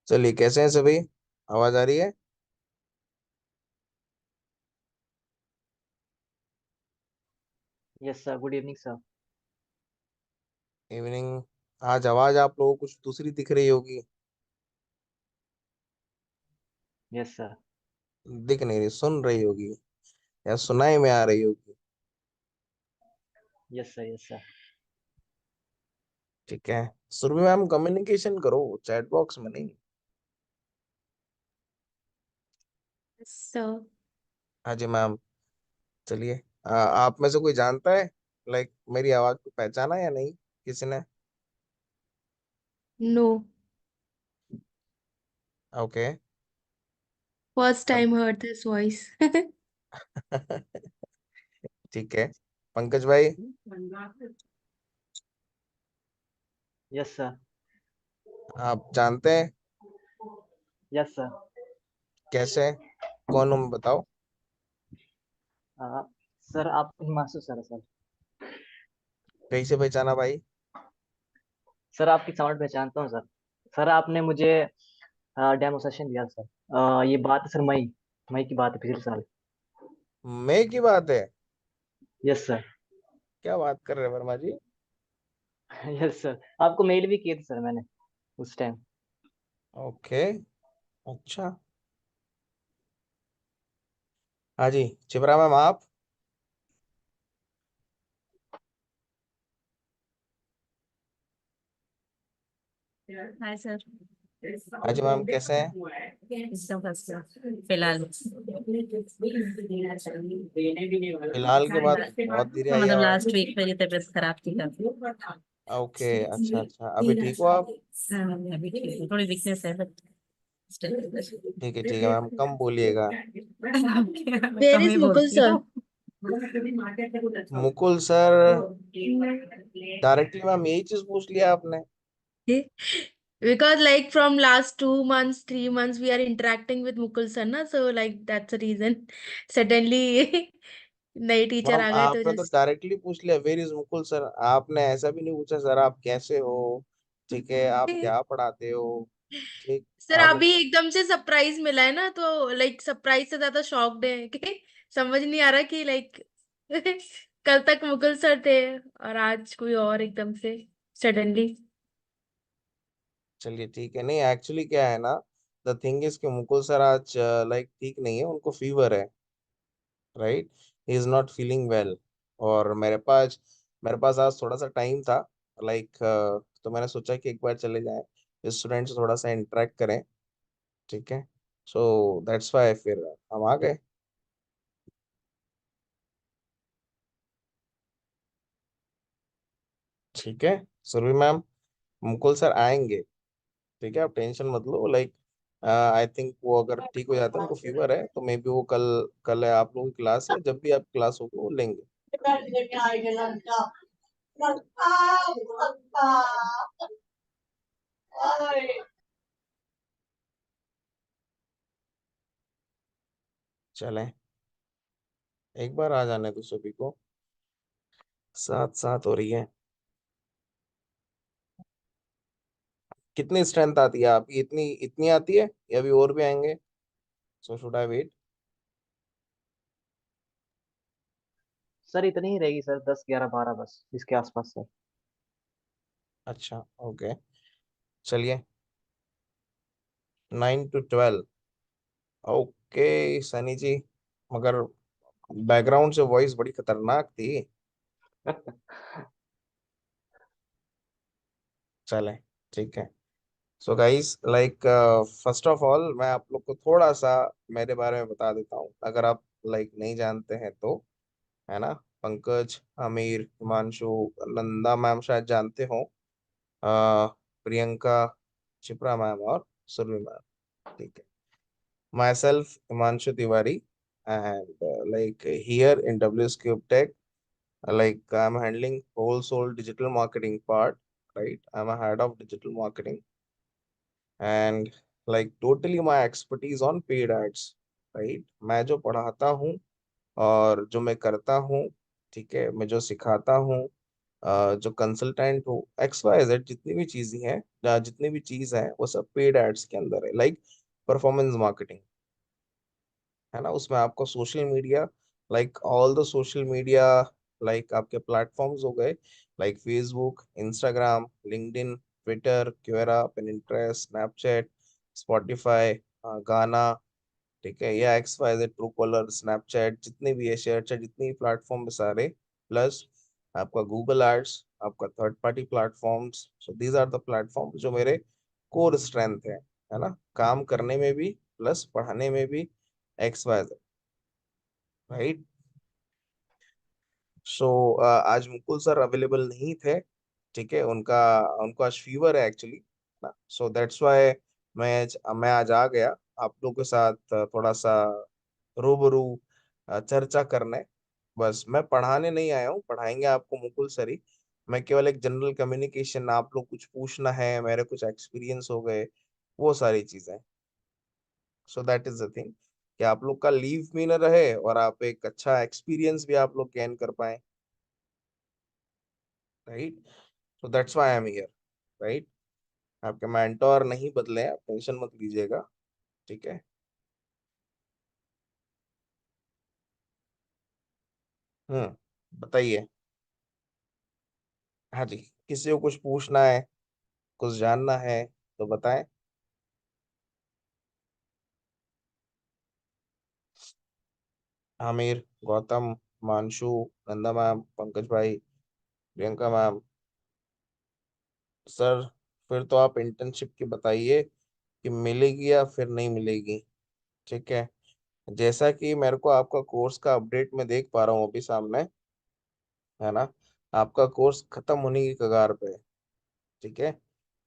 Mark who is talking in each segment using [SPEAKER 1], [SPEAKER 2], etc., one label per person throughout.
[SPEAKER 1] चलिए, कैसे हैं सभी? आवाज आ रही है?
[SPEAKER 2] Yes sir, good evening sir.
[SPEAKER 1] Evening. आज आवाज आप लोगों को कुछ दूसरी दिख रही होगी।
[SPEAKER 2] Yes sir.
[SPEAKER 1] दिख नहीं रही, सुन रही होगी या सुनाई में आ रही होगी।
[SPEAKER 2] Yes sir. Yes sir.
[SPEAKER 1] ठीक है। सुरभि मैम, कम्युनिकेशन करो चैट बॉक्स में नहीं।
[SPEAKER 3] So,
[SPEAKER 1] हाँ जी मैम। चलिए। आप में से कोई जानता है, मेरी आवाज को पहचाना या नहीं किसी ने?
[SPEAKER 3] no,
[SPEAKER 1] okay.
[SPEAKER 3] first
[SPEAKER 1] अब
[SPEAKER 3] time heard this voice.
[SPEAKER 1] ठीक है। पंकज भाई,
[SPEAKER 2] यस सर।
[SPEAKER 1] आप जानते हैं?
[SPEAKER 2] Yes sir.
[SPEAKER 1] कैसे? कौन हूँ बताओ।
[SPEAKER 2] सर आप हिमांशु सर है सर।
[SPEAKER 1] कैसे पहचाना भाई?
[SPEAKER 2] सर आपकी साउंड पहचानता हूँ सर। सर आपने मुझे डेमो सेशन दिया सर। ये बात है सर, मई मई की बात है, पिछले साल।
[SPEAKER 1] मैं की बात है?
[SPEAKER 2] Yes sir.
[SPEAKER 1] क्या बात कर रहे हैं वर्मा जी?
[SPEAKER 2] यस सर, आपको मेल भी किए थे सर मैंने उस टाइम।
[SPEAKER 1] ओके। अच्छा। हाँ जी। चिपरा मैम आप?
[SPEAKER 3] Hi sir.
[SPEAKER 1] हाँ जी मैम, कैसे हैं?
[SPEAKER 3] एकदम फर्स्ट क्लास फिलहाल।
[SPEAKER 1] फिलहाल के बाद बहुत धीरे आई
[SPEAKER 3] मतलब
[SPEAKER 1] आवाज।
[SPEAKER 3] लास्ट वीक मेरी तबीयत खराब थी काफी।
[SPEAKER 1] ओके, अच्छा अच्छा, अभी ठीक हो आप?
[SPEAKER 3] हाँ, अभी ठीक है, थोड़ी वीकनेस है बट स्टिल।
[SPEAKER 1] ठीक है मैम, कम बोलिएगा।
[SPEAKER 3] Where is Mukul sir?
[SPEAKER 1] Mukul sir? Directly ma'am यही चीज पूछ लिया आपने।
[SPEAKER 3] Because like from last 2 months, 3 months, we are interacting with Mukul sir, na? So like that's the reason. Suddenly, नई टीचर
[SPEAKER 1] मैम
[SPEAKER 3] आ गए तो
[SPEAKER 1] आपने तो
[SPEAKER 3] जस्ट।
[SPEAKER 1] डायरेक्टली पूछ लिया, वेर इज मुकुल सर। आपने ऐसा भी नहीं पूछा सर आप कैसे हो, ठीक है, आप क्या पढ़ाते हो। ठीक।
[SPEAKER 3] सर
[SPEAKER 1] आपने
[SPEAKER 3] अभी एकदम से सरप्राइज मिला है ना, तो लाइक सरप्राइज से ज्यादा शॉक्ड है कि समझ नहीं आ रहा कि लाइक कल तक मुकुल सर थे और आज कोई और एकदम से सडनली।
[SPEAKER 1] चलिए ठीक है। नहीं, एक्चुअली क्या है ना, द थिंग इज कि मुकुल सर आज ठीक नहीं है, उनको फीवर है। Right. He is not feeling well. और मेरे पास आज थोड़ा सा टाइम था। तो मैंने सोचा कि एक बार चले जाएं, स्टूडेंट से थोड़ा सा इंटरेक्ट करें। ठीक है। सो दैट्स वाई फिर हम आ गए। ठीक है। सुरभि मैम, मुकुल सर आएंगे। ठीक है, आप टेंशन मत लो। आई थिंक वो अगर ठीक हो जाता है, उनको फीवर है, तो मे बी वो कल कल है आप लोगों की क्लास है, जब भी आप क्लास होगी वो लेंगे। चलें, एक बार आ जाने तो सभी को साथ साथ हो रही है। कितनी स्ट्रेंथ आती है आपकी? इतनी इतनी आती है या अभी और भी आएंगे? So should I wait?
[SPEAKER 2] Sir इतनी ही रहेगी सर, 10 11 12 बस इसके आसपास सर।
[SPEAKER 1] अच्छा। ओके। चलिए। 9 to 12। ओके सनी जी, मगर बैकग्राउंड से वॉइस बड़ी खतरनाक थी। चलें, ठीक है। So guys, first of all मैं आप लोग को थोड़ा सा मेरे बारे में बता देता हूँ, अगर आप नहीं जानते हैं तो। है ना? पंकज, आमिर, हिमांशु, नंदा मैम शायद जानते हो। प्रियंका, चिप्रा मैम और सुरभि मैम। ठीक है। My self Himanshu Tiwari, and here in WSCube Tech, I'm handling whole soul digital marketing part. Right, I'm a head of digital marketing, and totally my expertise on paid ads. Right, मैं जो पढ़ाता हूँ और जो मैं करता हूँ, ठीक है, मैं जो सिखाता हूँ, जो कंसल्टेंट हो, XYZ, जितनी भी चीजें हैं, जितनी भी चीज है, वो सब पेड एड्स के अंदर है। लाइक परफॉर्मेंस मार्केटिंग, है ना, उसमें आपको social media, like all the social media, like आपके प्लेटफॉर्म्स हो गए, like Facebook, Instagram, LinkedIn, Twitter, Quora, Pinterest, Snapchat, Spotify, Gaana, ठीक है, या XYZ, ट्रू कॉलर, स्नैपचैट, जितने भी है, शेयरचैट, जितने भी प्लेटफॉर्म सारे, प्लस आपका गूगल एड्स, आपका third party platforms. So these are the platform जो मेरे कोर स्ट्रेंथ है ना, काम करने में भी प्लस पढ़ाने में भी, XYZ, राइट। सो आज मुकुल सर अवेलेबल नहीं थे, ठीक है, उनका उनको आज फीवर है एक्चुअली ना, सो दैट्स वाई मैं आज आ गया आप लोगों के साथ थोड़ा सा रूबरू चर्चा करने। बस मैं पढ़ाने नहीं आया हूँ, पढ़ाएंगे आपको मुकुल सर ही। मैं केवल एक जनरल कम्युनिकेशन, आप लोग कुछ पूछना है, मेरे कुछ एक्सपीरियंस हो गए, वो सारी चीजें। So that is the thing, कि आप लोग का लीव भी न रहे और आप एक अच्छा एक्सपीरियंस भी आप लोग गेन कर पाए, right. So that's why I am here, right. आपके मेंटोर नहीं बदले, आप टेंशन मत लीजिएगा, ठीक है। बताइए। हाँ जी, किसी को कुछ पूछना है, कुछ जानना है तो बताएं। आमिर, गौतम, मानशु, नंदा मैम, पंकज भाई, प्रियंका मैम। सर, फिर तो आप इंटर्नशिप की बताइए कि मिलेगी या फिर नहीं मिलेगी, ठीक है। जैसा कि मेरे को आपका कोर्स का अपडेट में देख पा रहा हूँ अभी सामने, है ना, आपका कोर्स खत्म होने की कगार पे है, ठीक है।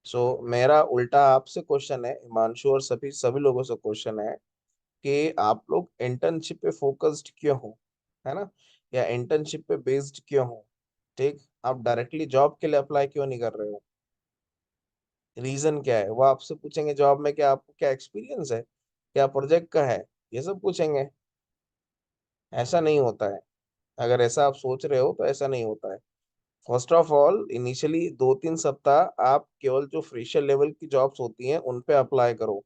[SPEAKER 1] सो मेरा उल्टा आपसे क्वेश्चन है, हिमांशु और सभी सभी लोगों से क्वेश्चन है कि आप लोग इंटर्नशिप पे फोकस्ड क्यों हो, है ना, या इंटर्नशिप पे बेस्ड क्यों हो, ठीक। आप डायरेक्टली जॉब के लिए अप्लाई क्यों नहीं कर रहे हो, रीजन क्या है, वो आपसे पूछेंगे जॉब में, क्या आपको क्या एक्सपीरियंस है, क्या प्रोजेक्ट का है, ये सब पूछेंगे। ऐसा नहीं होता है, अगर ऐसा आप सोच रहे हो तो ऐसा नहीं होता है। फर्स्ट ऑफ ऑल, इनिशियली 2-3 सप्ताह आप केवल जो फ्रेशर लेवल की जॉब्स होती हैं उन पे अप्लाई करो,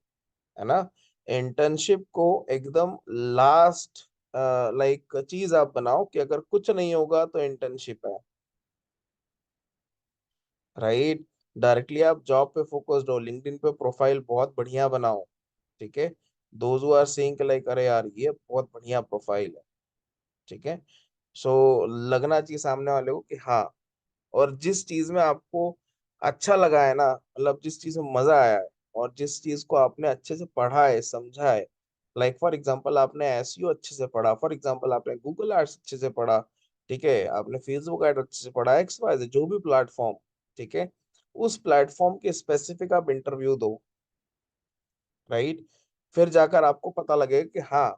[SPEAKER 1] है ना। इंटर्नशिप को एकदम लास्ट लाइक चीज आप बनाओ कि अगर कुछ नहीं होगा तो इंटर्नशिप है, राइट। डायरेक्टली आप जॉब पे फोकस्ड हो, लिंक्डइन पे प्रोफाइल बहुत बढ़िया बनाओ, ठीक है। Those who are saying like अरे यार ये बहुत बढ़िया प्रोफाइल है, ठीक है। सो लगना चाहिए सामने वाले को कि हाँ, और जिस चीज में आपको अच्छा लगा है ना, मतलब जिस चीज में मजा आया है, और जिस चीज को आपने अच्छे से पढ़ा है, समझा है, लाइक फॉर एग्जांपल आपने एसईओ अच्छे से पढ़ा, फॉर एग्जांपल आपने गूगल एड्स अच्छे से पढ़ा, ठीक है, आपने फेसबुक एड अच्छे से पढ़ा, XYZ जो भी प्लेटफॉर्म, ठीक है, उस प्लेटफॉर्म के स्पेसिफिक आप इंटरव्यू दो, राइट। फिर जाकर आपको पता लगेगा कि हाँ,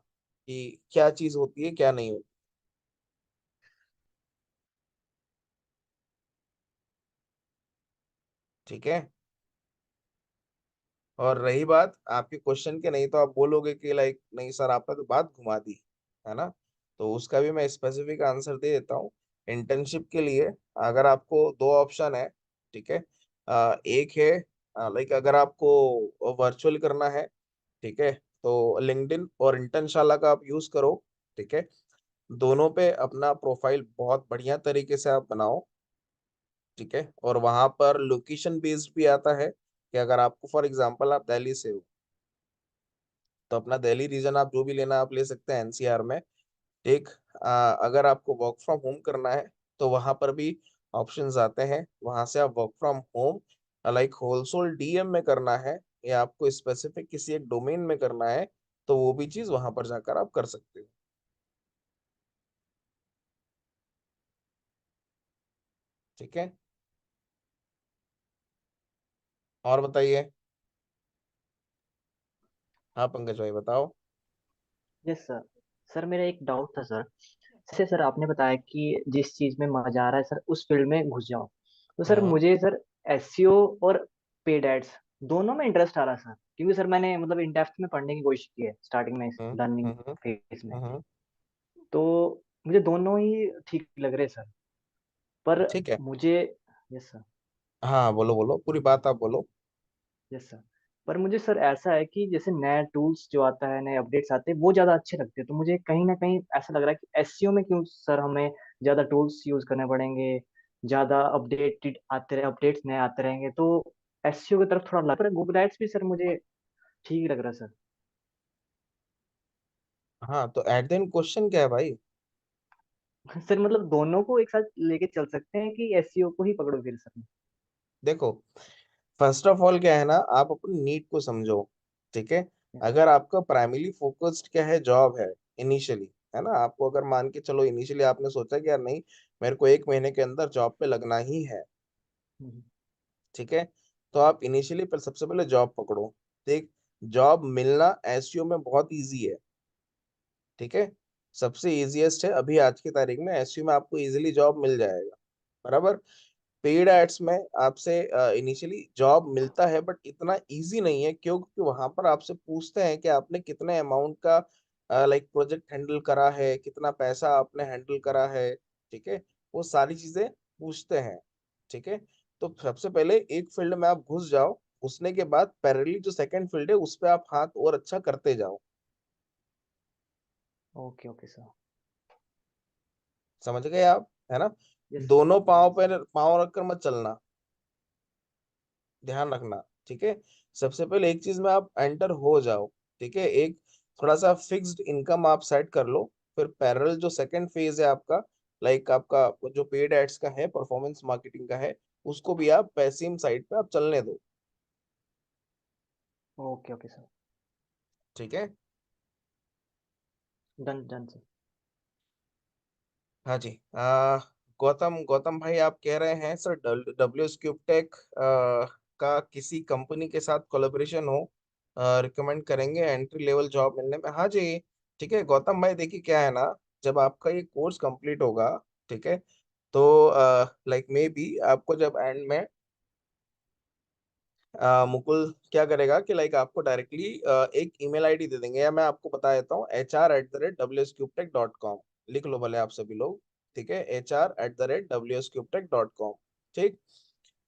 [SPEAKER 1] कि क्या चीज होती है, क्या नहीं होती, ठीक है। और रही बात आपके क्वेश्चन के, नहीं तो आप बोलोगे कि लाइक नहीं सर आपने तो बात घुमा दी, है ना, तो उसका भी मैं स्पेसिफिक आंसर दे देता हूँ। इंटर्नशिप के लिए अगर आपको दो ऑप्शन है, ठीक है, एक है लाइक अगर आपको वर्चुअल करना है, ठीक है, तो लिंक्डइन और इंटर्नशाला का आप यूज करो, ठीक है। दोनों पे अपना प्रोफाइल बहुत बढ़िया तरीके से आप बनाओ, ठीक है। और वहां पर लोकेशन बेस्ड भी आता है कि अगर आपको फॉर एग्जांपल आप दिल्ली से हो, तो अपना दिल्ली रीजन आप जो भी लेना आप ले सकते हैं NCR में, एक अगर आपको वर्क फ्रॉम होम करना है तो वहां पर भी ऑप्शंस आते हैं, वहां से आप work from home like wholesale DM में करना है, या आपको स्पेसिफिक किसी एक डोमेन में करना है, तो वो भी चीज वहां पर जाकर आप कर सकते हो, ठीक है। और बताइए। हाँ पंकज भाई बताओ।
[SPEAKER 2] Yes sir. सर मेरा एक डाउट था सर। जैसे सर आपने बताया कि जिस चीज में मजा आ रहा है सर उस फील्ड में घुस जाओ। तो सर
[SPEAKER 1] हम्म
[SPEAKER 2] मुझे सर एसईओ और पेड एड्स दोनों में इंटरेस्ट आ रहा है सर, क्योंकि सर मैंने मतलब इन डेप्थ में पढ़ने की कोशिश की है स्टार्टिंग में
[SPEAKER 1] हम्म
[SPEAKER 2] लर्निंग
[SPEAKER 1] हम्म
[SPEAKER 2] फेज में।
[SPEAKER 1] हम्म
[SPEAKER 2] तो मुझे दोनों ही ठीक लग रहे हैं सर। पर
[SPEAKER 1] ठीक है।
[SPEAKER 2] मुझे, यस सर,
[SPEAKER 1] हाँ बोलो बोलो, पूरी बात आप बोलो।
[SPEAKER 2] यस सर, पर मुझे सर ऐसा है कि जैसे नए टूल्स जो आता है, नए अपडेट्स आते हैं, वो ज़्यादा अच्छे लगते हैं। तो मुझे कहीं ना कहीं ऐसा लग रहा है कि एसईओ में क्यों सर हमें ज़्यादा टूल्स यूज़ करने पड़ेंगे, ज़्यादा अपडेटेड आते रहे, अपडेट्स नए आते रहेंगे, तो एसईओ की तरफ थोड़ा लग, पर गूगल एड्स भी सर मुझे ठीक लग रहा है सर।
[SPEAKER 1] हाँ तो एट द एंड क्वेश्चन क्या है भाई?
[SPEAKER 2] सर मतलब दोनों को एक साथ लेके चल सकते हैं कि एसईओ को ही पकड़ो फिर सर?
[SPEAKER 1] देखो, फर्स्ट ऑफ ऑल क्या है ना, आप अपनी नीड को समझो। ठीक है।
[SPEAKER 2] यस।
[SPEAKER 1] अगर आपका प्राइमरी फोकस्ड क्या है, जॉब है इनिशियली, है ना, आपको अगर मान के चलो इनिशियली आपने सोचा कि यार नहीं, मेरे को 1 महीने के अंदर जॉब पे लगना ही है।
[SPEAKER 2] हम्म।
[SPEAKER 1] ठीक है। तो आप इनिशियली पर सबसे पहले जॉब पकड़ो। देख, जॉब मिलना एसईओ में बहुत इजी है। ठीक है। सबसे इजीएस्ट है अभी आज की तारीख में, एसईओ में आपको इजीली जॉब मिल जाएगा। बराबर। पेड एड्स में आपसे इनिशियली जॉब मिलता है, बट इतना इजी नहीं है। क्यों? क्योंकि वहां पर आपसे पूछते हैं कि आपने कितने अमाउंट का लाइक प्रोजेक्ट हैंडल करा है, कितना पैसा आपने हैंडल करा है। ठीक है। वो सारी चीजें पूछते हैं। ठीक है। तो सबसे पहले एक फील्ड में आप घुस जाओ, घुसने के बाद पैरेलली जो सेकंड फील्ड है उस पे आप हाथ और अच्छा करते जाओ।
[SPEAKER 2] Okay okay sir.
[SPEAKER 1] समझ गए आप, है ना?
[SPEAKER 2] Yes sir.
[SPEAKER 1] दोनों पाँव पे पाँव रखकर मत चलना, ध्यान रखना। ठीक है। सबसे पहले एक चीज में आप एंटर हो जाओ। ठीक है। एक थोड़ा सा फिक्स्ड इनकम आप सेट कर लो। फिर पैरेलल जो सेकंड फेज है आपका, लाइक आपका वो जो पेड एड्स का है, परफॉर्मेंस मार्केटिंग का है, उसको भी आप पैसिव साइड पे आप चलने दो।
[SPEAKER 2] Okay okay sir.
[SPEAKER 1] ठीक है।
[SPEAKER 2] Done done sir.
[SPEAKER 1] हाँ जी। गौतम गौतम भाई, आप कह रहे हैं सर डब्ल्यू क्यूब टेक का किसी कंपनी के साथ कोलेबोरेशन हो, रिकमेंड करेंगे एंट्री लेवल जॉब मिलने में? हाँ जी। ठीक है गौतम भाई, देखिए क्या है ना, जब आपका ये कोर्स कंप्लीट होगा, ठीक है, तो लाइक मे बी आपको जब एंड में मुकुल क्या करेगा कि लाइक आपको डायरेक्टली एक ईमेल आईडी दे देंगे, या मैं आपको बता देता हूँ, hr@wscubetech.com। लिख लो भले आप सभी लोग। ठीक है, hr@wscubetech.com। ठीक।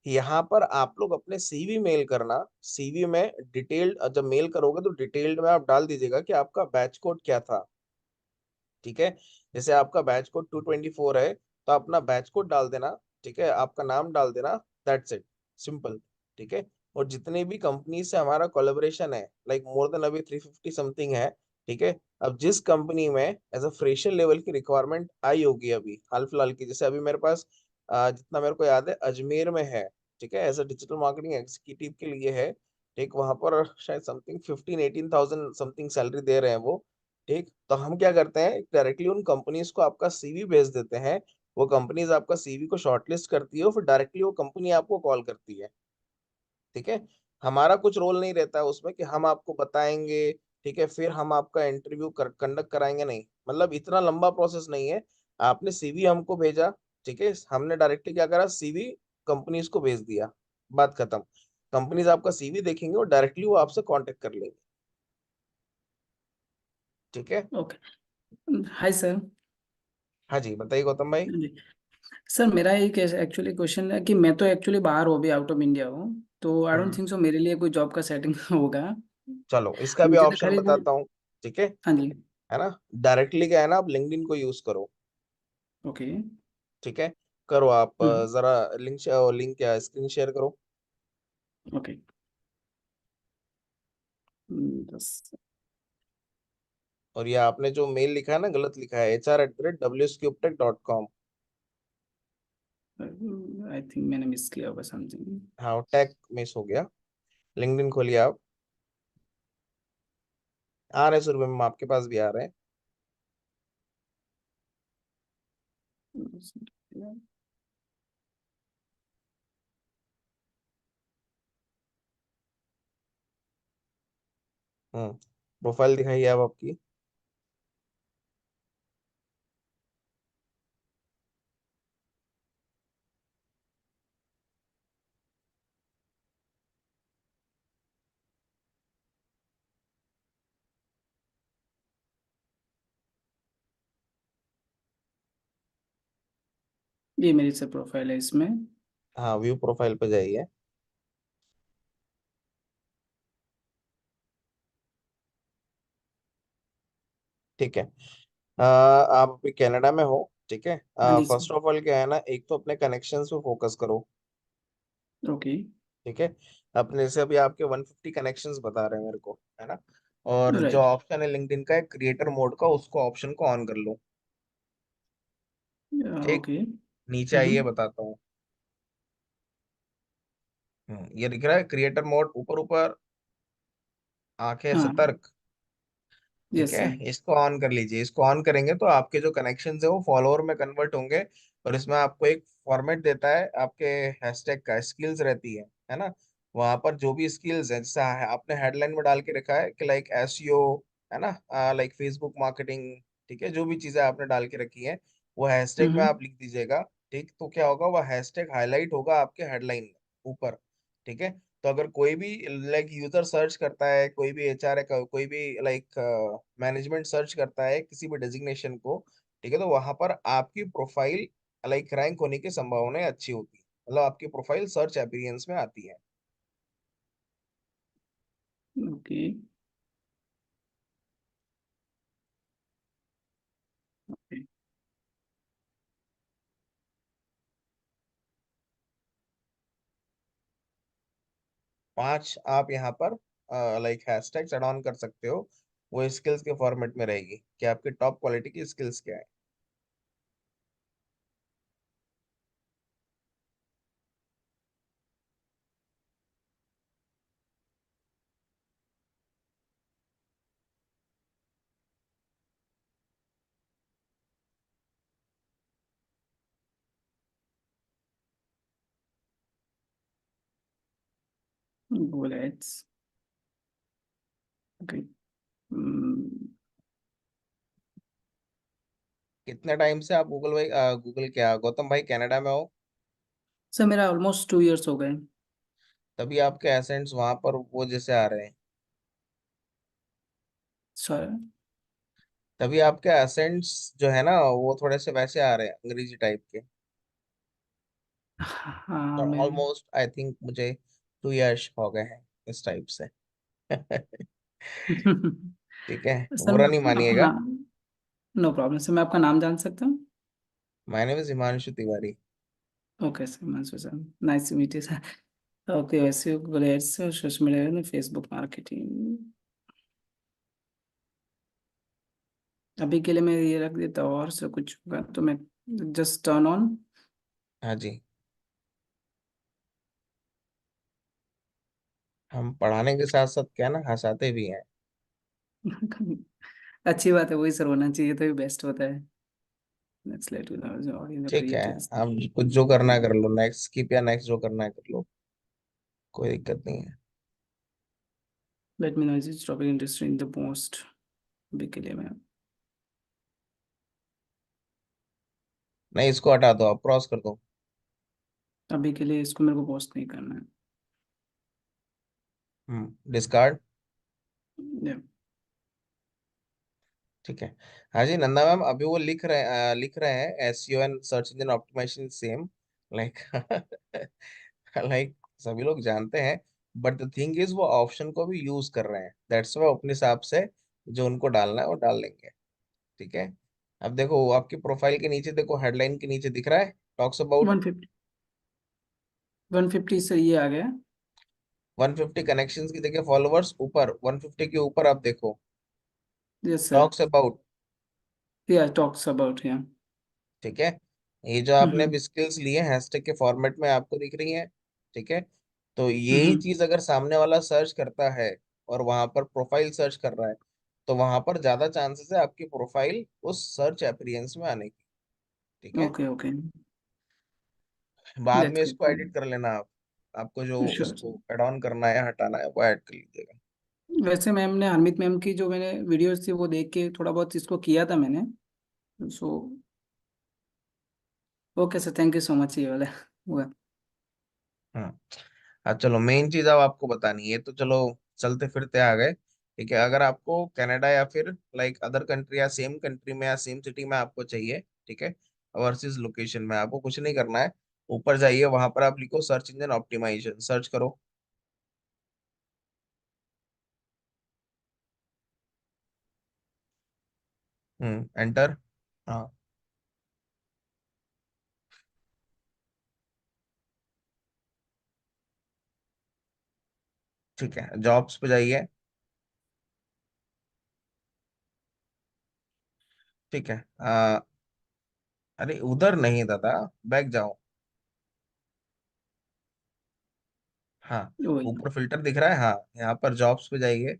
[SPEAKER 1] यहाँ पर आप लोग अपने सीवी मेल करना। सीवी में डिटेल्ड जब मेल करोगे तो डिटेल्ड में आप डाल दीजिएगा कि आपका बैच कोड क्या था। ठीक है। जैसे आपका बैच कोड 224 है, तो अपना बैच कोड डाल देना। ठीक है, आपका नाम डाल देना। That's it, simple. ठीक है। और जितने भी कंपनी से हमारा कोलेबोरेशन है, लाइक मोर देन अभी 350 समथिंग है। ठीक है। अब जिस कंपनी में एज अ फ्रेशर लेवल की रिक्वायरमेंट आई होगी अभी हाल फिलहाल की, जैसे अभी मेरे पास जितना मेरे को याद है अजमेर में है। ठीक है, as a digital marketing executive के लिए है। ठीक, वहां पर शायद समथिंग 15-18 thousand समथिंग सैलरी दे रहे हैं वो। ठीक, तो हम क्या करते हैं, डायरेक्टली उन कंपनीज को आपका सीवी भेज देते हैं। वो कंपनीज आपका सीवी को शॉर्टलिस्ट करती है और फिर डायरेक्टली वो कंपनी आपको कॉल करती है। ठीक है। हमारा कुछ रोल नहीं रहता है उसमें कि हम आपको बताएंगे, ठीक है, फिर हम आपका इंटरव्यू कंडक्ट कराएंगे, नहीं, मतलब इतना लंबा प्रोसेस नहीं है। आपने सीवी हमको भेजा, ठीक है, हमने डायरेक्टली क्या करा, सीवी कंपनीज को भेज दिया, बात खत्म। कंपनीज आपका सीवी देखेंगे और डायरेक्टली वो आपसे कांटेक्ट कर लेंगे। ठीक है।
[SPEAKER 4] ओके। Hi sir.
[SPEAKER 1] हाँ जी, बताइए गौतम भाई।
[SPEAKER 4] जी सर, मेरा एक एक्चुअली क्वेश्चन है कि मैं तो एक्चुअली बाहर हूँ, अभी आउट ऑफ इंडिया हूँ। तो I don't
[SPEAKER 1] hmm.
[SPEAKER 4] Think so मेरे लिए कोई जॉब का सेटिंग होगा।
[SPEAKER 1] चलो इसका भी
[SPEAKER 4] मुझे तो
[SPEAKER 1] ऑप्शन
[SPEAKER 4] खाली वो।
[SPEAKER 1] बताता हूँ। ठीक
[SPEAKER 4] हाँ जी।
[SPEAKER 1] है ना, डायरेक्टली क्या है ना, आप लिंक्डइन को यूज करो।
[SPEAKER 4] ओके।
[SPEAKER 1] ठीक है। करो आप
[SPEAKER 4] हम्म।
[SPEAKER 1] जरा लिंक लिंक क्या स्क्रीन शेयर करो।
[SPEAKER 4] ओके। बस।
[SPEAKER 1] और ये आपने जो मेल लिखा है ना, गलत लिखा है, hr@wscubetech.com।
[SPEAKER 4] आई थिंक मैंने मिस किया होगा समथिंग।
[SPEAKER 1] हाँ, टैग मिस हो गया। लिंक्डइन खोलिए आप। आ रहे सूर्य मैम, आपके पास भी आ रहे हैं। प्रोफाइल दिखाइए आप आपकी।
[SPEAKER 4] ये मेरी सर प्रोफाइल है इसमें।
[SPEAKER 1] हाँ, व्यू प्रोफाइल पे जाइए। ठीक है। आप अभी कनाडा में हो, ठीक है।
[SPEAKER 4] हाँ जी सर।
[SPEAKER 1] फर्स्ट ऑफ ऑल क्या है ना, एक तो अपने कनेक्शंस पे फोकस करो।
[SPEAKER 4] ओके।
[SPEAKER 1] ठीक है। अपने से अभी आपके 150 कनेक्शंस बता रहे हैं मेरे को, है ना। और जो
[SPEAKER 4] राइट।
[SPEAKER 1] ऑप्शन है लिंक्डइन का, क्रिएटर मोड का, उसको ऑप्शन को ऑन कर लो। ठीक।
[SPEAKER 4] ओके।
[SPEAKER 1] नीचे आइए,
[SPEAKER 4] हम्म।
[SPEAKER 1] बताता हूँ। ये दिख रहा है क्रिएटर मोड, ऊपर ऊपर आंखें
[SPEAKER 4] हाँ।
[SPEAKER 1] सतर्क। ठीक
[SPEAKER 4] यस
[SPEAKER 1] है।
[SPEAKER 4] सर।
[SPEAKER 1] इसको ऑन कर लीजिए। इसको ऑन करेंगे तो आपके जो कनेक्शन है वो फॉलोअर में कन्वर्ट होंगे। और इसमें आपको एक फॉर्मेट देता है आपके हैशटैग का, स्किल्स रहती है ना। वहां पर जो भी स्किल्स है, जैसे आपने हेडलाइन में डाल के रखा है कि लाइक एसईओ, है ना, लाइक फेसबुक मार्केटिंग। ठीक है, जो भी चीजें आपने डाल के रखी है वो हैशटैग में
[SPEAKER 4] हम्म।
[SPEAKER 1] आप लिख दीजिएगा। ठीक, तो क्या होगा, वो हैशटैग हाईलाइट होगा आपके हेडलाइन में ऊपर। ठीक है। तो अगर कोई भी लाइक यूजर सर्च करता है, कोई भी एचआर का, कोई भी लाइक मैनेजमेंट सर्च करता है किसी भी डेजिग्नेशन को, ठीक है, तो वहां पर आपकी प्रोफाइल लाइक रैंक होने की संभावनाएं अच्छी होती है। मतलब आपकी प्रोफाइल सर्च अपीयरेंस में आती है।
[SPEAKER 4] ओके।
[SPEAKER 1] 5 आप यहाँ पर लाइक हैशटैग्स ऐड ऑन कर सकते हो। वो स्किल्स के फॉर्मेट में रहेगी कि आपकी टॉप क्वालिटी की स्किल्स क्या है।
[SPEAKER 4] Google ads. ओके।
[SPEAKER 1] कितने टाइम से आप गूगल भाई, गूगल क्या, गौतम भाई कनाडा में हो?
[SPEAKER 4] सर मेरा ऑलमोस्ट 2 इयर्स हो गए।
[SPEAKER 1] तभी आपके एसेंट्स वहां पर वो जैसे आ रहे हैं।
[SPEAKER 4] सर।
[SPEAKER 1] तभी आपके एसेंट्स जो है ना, वो थोड़े से वैसे आ रहे हैं, अंग्रेजी टाइप के।
[SPEAKER 4] हाँ
[SPEAKER 1] और
[SPEAKER 4] मैं।
[SPEAKER 1] ऑलमोस्ट आई थिंक मुझे 2 इयर्स हो गए हैं इस टाइप से। ठीक है,
[SPEAKER 4] सर
[SPEAKER 1] बुरा
[SPEAKER 4] मैं
[SPEAKER 1] नहीं
[SPEAKER 4] आपका
[SPEAKER 1] मानिएगा।
[SPEAKER 4] नाम। नो प्रॉब्लम सर, मैं आपका नाम जान सकता हूँ?
[SPEAKER 1] My name is Himanshu Tiwari.
[SPEAKER 4] Okay sir, Mansoor sir. Nice to meet you sir. Okay, वैसे गूगल एड्स और सोशल मीडिया में फेसबुक मार्केटिंग। अभी के लिए मैं ये रख देता हूँ, और से कुछ होगा तो मैं जस्ट टर्न ऑन।
[SPEAKER 1] हाँ जी। हम पढ़ाने के साथ साथ क्या ना, हंसाते भी हैं।
[SPEAKER 4] अच्छी बात है, वही सर होना चाहिए, तो बेस्ट होता है। नेक्स्ट लेट यू
[SPEAKER 1] ठीक है।
[SPEAKER 4] क्रिएटेड।
[SPEAKER 1] आप कुछ जो करना है कर लो, नेक्स्ट स्किप या नेक्स्ट जो करना है कर लो, कोई दिक्कत नहीं है।
[SPEAKER 4] Let me know is topic interested in the post. अभी के लिए मैं।
[SPEAKER 1] नहीं, इसको हटा दो, आप क्रॉस कर दो।
[SPEAKER 4] अभी के लिए इसको मेरे को पोस्ट नहीं करना
[SPEAKER 1] डिस्कार्ड।
[SPEAKER 4] है।
[SPEAKER 1] ठीक है। हाँ जी, नंदा मैम अभी वो लिख रहे हैं SEO and search engine optimization same, like like सभी लोग जानते हैं। बट द थिंग इज वो ऑप्शन को भी यूज कर रहे हैं, दैट्स वाई अपने हिसाब से जो उनको डालना है वो डाल लेंगे। ठीक है। अब देखो, आपकी प्रोफाइल के नीचे देखो, हेडलाइन के नीचे दिख रहा है टॉक्स अबाउट
[SPEAKER 4] 150। 150 से ये आ गया।
[SPEAKER 1] 150 कनेक्शंस की जगह फॉलोअर्स, ऊपर 150 के ऊपर आप देखो
[SPEAKER 4] यस सर।
[SPEAKER 1] Talks about.
[SPEAKER 4] या टॉक्स अबाउट या।
[SPEAKER 1] ठीक है। ये जो आपने
[SPEAKER 4] हम्म।
[SPEAKER 1] भी स्किल्स लिए हैशटैग के फॉर्मेट में आपको दिख रही हैं। ठीक है। तो यही
[SPEAKER 4] हम्म।
[SPEAKER 1] चीज अगर सामने वाला सर्च करता है और वहां पर प्रोफाइल सर्च कर रहा है, तो वहां पर ज्यादा चांसेस है आपकी प्रोफाइल उस सर्च अपीयरेंस में आने की। ठीक है।
[SPEAKER 4] Okay okay.
[SPEAKER 1] बाद में
[SPEAKER 4] दैट्स
[SPEAKER 1] इसको
[SPEAKER 4] ग्रेट।
[SPEAKER 1] एडिट कर लेना आप। आपको जो
[SPEAKER 4] श्योर
[SPEAKER 1] इसको
[SPEAKER 4] सर।
[SPEAKER 1] एड ऑन करना है या हटाना है वो ऐड कर लीजिएगा।
[SPEAKER 4] वैसे मैम ने, हरमीत मैम की जो मैंने वीडियोस थी वो देख के थोड़ा बहुत इसको किया था मैंने। So okay sir, thank you so much, ये वाला हुआ।
[SPEAKER 1] हाँ। चलो, मेन चीज अब आपको बतानी है, तो चलो चलते फिरते आ गए। ठीक है। अगर आपको कनाडा या फिर लाइक अदर कंट्री या सेम कंट्री में या सेम सिटी में आपको चाहिए, ठीक है, वर्सेस लोकेशन में। आपको कुछ नहीं करना है, ऊपर जाइए, वहां पर आप लिखो सर्च इंजन ऑप्टिमाइजेशन, सर्च करो। एंटर। हाँ ठीक है, जॉब्स पे जाइए। ठीक है, अरे उधर नहीं दादा, बैक जाओ। हाँ,
[SPEAKER 4] वही।
[SPEAKER 1] ऊपर फिल्टर दिख रहा है, हाँ यहाँ पर जॉब्स पे जाइए।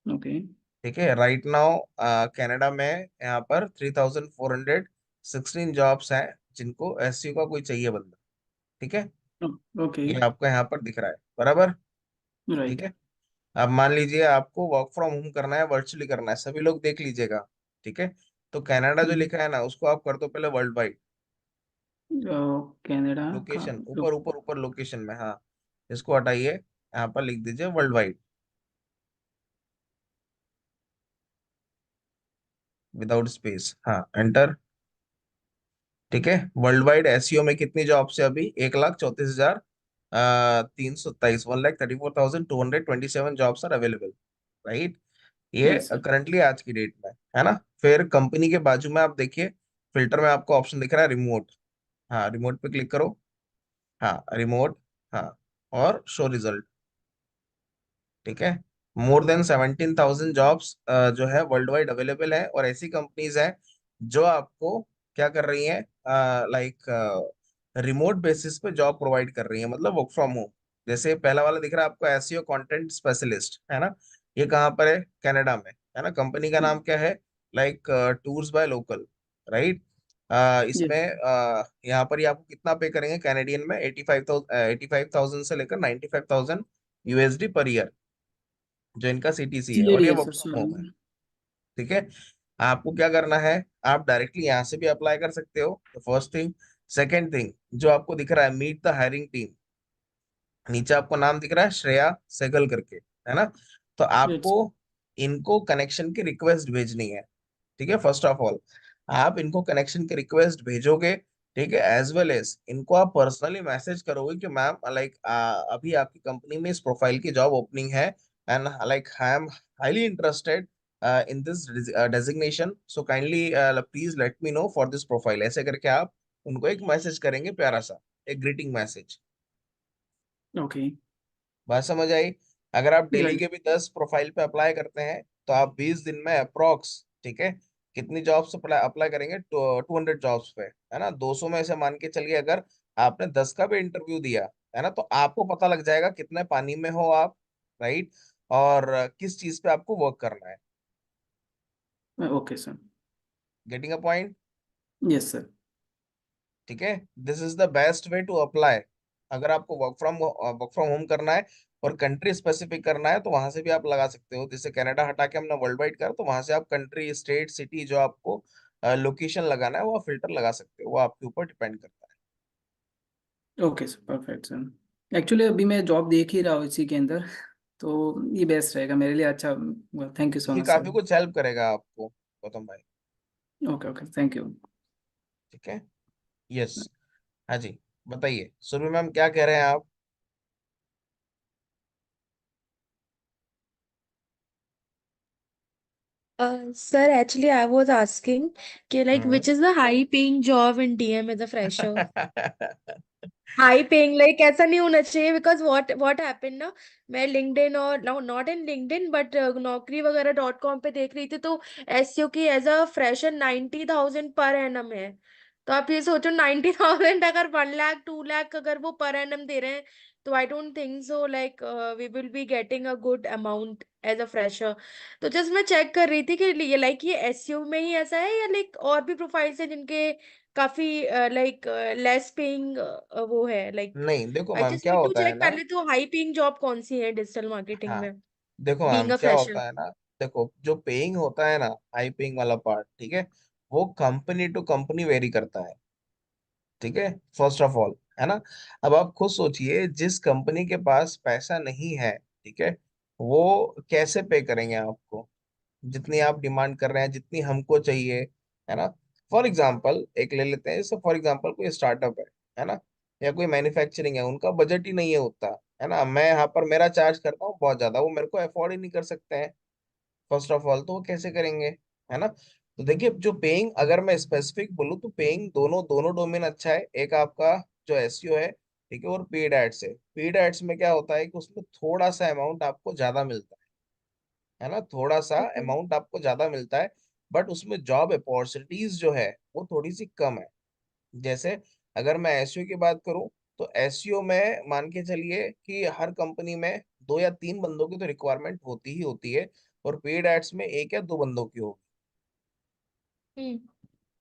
[SPEAKER 4] ओके।
[SPEAKER 1] ठीक है, राइट नाउ कनाडा में यहाँ पर 3416 जॉब्स हैं जिनको एसईओ का कोई चाहिए बंदा। ठीक है,
[SPEAKER 4] ओके।
[SPEAKER 1] ये आपको यहाँ पर दिख रहा है बराबर। ठीक
[SPEAKER 4] राइट।
[SPEAKER 1] है, अब मान लीजिए आपको वर्क फ्रॉम होम करना है, वर्चुअली करना है, सभी लोग देख लीजिएगा। ठीक है, तो कनाडा जो लिखा है ना, उसको आप कर दो पहले वर्ल्ड वाइड।
[SPEAKER 4] कनाडा का।
[SPEAKER 1] लोकेशन ऊपर ऊपर ऊपर लोकेशन में, हाँ, इसको हटाइए, यहाँ पर लिख दीजिए वर्ल्ड वाइड विदाउट स्पेस। हाँ एंटर। ठीक है, वर्ल्ड वाइड एसईओ में कितनी जॉब्स है अभी? 1,34,000 327, 1,34,227 जॉब्स आर अवेलेबल, राइट। ये
[SPEAKER 4] यस सर।
[SPEAKER 1] करंटली आज की डेट में है ना। फिर कंपनी के बाजू में आप देखिए, फिल्टर में आपको ऑप्शन दिख रहा है रिमोट। हाँ, रिमोट पे क्लिक करो। हाँ रिमोट, हाँ, और शो रिजल्ट। ठीक है, मोर देन 17,000 जॉब्स जो है वर्ल्ड वाइड अवेलेबल है, और ऐसी कंपनीज हैं जो आपको क्या कर रही हैं, लाइक रिमोट बेसिस पे जॉब प्रोवाइड कर रही है, मतलब वर्क फ्रॉम होम। जैसे पहला वाला दिख रहा है आपको, एसईओ कंटेंट स्पेशलिस्ट, है ना। ये कहाँ पर है? कनाडा में, है ना। कंपनी का नाम क्या है? Like tours by local, right.
[SPEAKER 4] Yes.
[SPEAKER 1] इसमें यहाँ पर ही आपको कितना पे करेंगे कैनेडियन में? 85,000 से लेकर 95,000 यूएसडी पर ईयर, जो इनका सीटीसी है, और
[SPEAKER 4] सीएडी
[SPEAKER 1] ये
[SPEAKER 4] है
[SPEAKER 1] वर्क
[SPEAKER 4] सर,
[SPEAKER 1] फ्रॉम होम है।
[SPEAKER 4] सॉरी।
[SPEAKER 1] ठीक है, आपको क्या करना है, आप डायरेक्टली यहाँ से भी अप्लाई कर सकते हो, तो फर्स्ट थिंग। सेकेंड थिंग, जो आपको दिख रहा है मीट द हायरिंग टीम, नीचे आपको नाम दिख रहा है श्रेया सहगल करके, है ना। तो आपको
[SPEAKER 4] यस।
[SPEAKER 1] इनको कनेक्शन की रिक्वेस्ट भेजनी है। ठीक है, फर्स्ट ऑफ ऑल आप इनको कनेक्शन की रिक्वेस्ट भेजोगे। ठीक है, एज वेल एज इनको आप पर्सनली मैसेज करोगे कि मैम लाइक अभी आपकी कंपनी में इस प्रोफाइल की जॉब ओपनिंग है, and like I am highly interested in this designation, so kindly please let me know for this profile, ऐसे करके आप उनको एक मैसेज करेंगे, प्यारा सा एक ग्रीटिंग मैसेज।
[SPEAKER 4] ओके।
[SPEAKER 1] बात समझ आई? अगर आप डेली
[SPEAKER 4] राइट।
[SPEAKER 1] के भी 10 प्रोफाइल पे अप्लाई करते हैं, तो आप 20 दिन में अप्रोक्स, ठीक है, कितनी जॉब्स अप्लाई अप्लाई करेंगे? 200 जॉब्स पे, है ना। 200 में से मान के चलिए अगर आपने 10 का भी इंटरव्यू दिया, है ना, तो आपको पता लग जाएगा कितने पानी में हो आप, राइट, और किस चीज पे आपको वर्क करना है।
[SPEAKER 4] Okay sir.
[SPEAKER 1] Getting a point?
[SPEAKER 4] Yes sir.
[SPEAKER 1] ठीक है, this is the best way to apply. अगर आपको वर्क फ्रॉम होम करना है और कंट्री स्पेसिफिक करना है, तो वहां से भी आप लगा सकते हो। जैसे कनाडा हटा के हमने वर्ल्ड वाइड कर, तो वहां से आप कंट्री, स्टेट, सिटी, जो आपको लोकेशन लगाना है, वो फिल्टर लगा सकते हो, वो आपके ऊपर डिपेंड करता है।
[SPEAKER 4] Okay sir, perfect sir. Actually अभी मैं जॉब देख ही रहा हूँ इसी के अंदर, तो ये बेस्ट रहेगा मेरे लिए। अच्छा, थैंक यू सो
[SPEAKER 1] ये
[SPEAKER 4] मच
[SPEAKER 1] काफी
[SPEAKER 4] सर।
[SPEAKER 1] कुछ हेल्प करेगा आपको, गौतम भाई।
[SPEAKER 4] Okay okay, thank you.
[SPEAKER 1] ठीक है, यस। हाँ जी, बताइए सुरभि मैम, क्या कह रहे हैं आप?
[SPEAKER 3] Sir, actually, I was asking, like,
[SPEAKER 1] hmm.
[SPEAKER 3] which is the high paying job in DM as a fresher? High paying, like ऐसा नहीं होना चाहिए, बिकॉज व्हाट हैपेंड ना, मैं लिंक्डइन और नॉट इन लिंक्डइन बट नौकरी वगैरह .com पे देख रही थी, तो एसईओ की as a fresher 90,000 per annum है। तो आप ये सोचो, 90,000 अगर 1 लाख 2 लाख अगर वो पर एनम दे रहे हैं, तो I don't think so like we will be getting a good amount as a fresher. तो जस्ट मैं चेक कर रही थी कि ये लाइक ये एसईओ में ही ऐसा है, या लाइक और भी प्रोफाइल्स हैं जिनके काफी लाइक लेस पेइंग वो है, लाइक
[SPEAKER 1] नहीं, देखो
[SPEAKER 3] आई
[SPEAKER 1] मैम
[SPEAKER 3] जस्ट
[SPEAKER 1] क्या
[SPEAKER 3] नीड टू
[SPEAKER 1] होता है
[SPEAKER 3] चेक
[SPEAKER 1] ना।
[SPEAKER 3] पहले तो हाई पेइंग जॉब कौन सी है डिजिटल मार्केटिंग
[SPEAKER 1] हाँ,
[SPEAKER 3] में,
[SPEAKER 1] देखो
[SPEAKER 3] बीइंग
[SPEAKER 1] मैम
[SPEAKER 3] अ
[SPEAKER 1] क्या
[SPEAKER 3] फ्रेशर।
[SPEAKER 1] होता है ना, देखो जो पेइंग होता है ना, हाई पेइंग वाला पार्ट, ठीक है, वो कंपनी टू कंपनी वेरी करता है। ठीक है, फर्स्ट ऑफ ऑल, है ना। अब आप खुद सोचिए, जिस कंपनी के पास पैसा नहीं है, ठीक है, वो कैसे पे करेंगे आपको? जितनी आप डिमांड कर रहे हैं, जितनी हमको चाहिए, है ना। फॉर एग्जाम्पल एक ले लेते हैं, जैसे फॉर एग्जाम्पल कोई स्टार्टअप है ना, या कोई मैन्युफैक्चरिंग है, उनका बजट ही नहीं है उतना, है ना। मैं यहाँ पर मेरा चार्ज करता हूँ बहुत ज्यादा, वो मेरे को अफोर्ड ही नहीं कर सकते हैं फर्स्ट ऑफ ऑल, तो वो कैसे करेंगे, है ना। तो देखिए जो पेइंग, अगर मैं स्पेसिफिक बोलूँ तो पेइंग दोनों दोनों डोमेन अच्छा है। एक आपका जो एसईओ है, ठीक है, और पेड एड्स है। पेड एड्स में क्या होता है कि उसमें थोड़ा सा अमाउंट आपको ज्यादा मिलता है ना, थोड़ा सा
[SPEAKER 3] ओके।
[SPEAKER 1] अमाउंट आपको ज्यादा मिलता है, बट उसमें जॉब अपॉर्चुनिटीज जो है वो थोड़ी सी कम है। जैसे अगर मैं एसईओ की बात करूं, तो एसईओ में मान के चलिए कि हर कंपनी में 2 या 3 बंदों की तो रिक्वायरमेंट होती ही होती है, और पेड एड्स में 1 या 2 बंदों की होगी,
[SPEAKER 3] हम्म।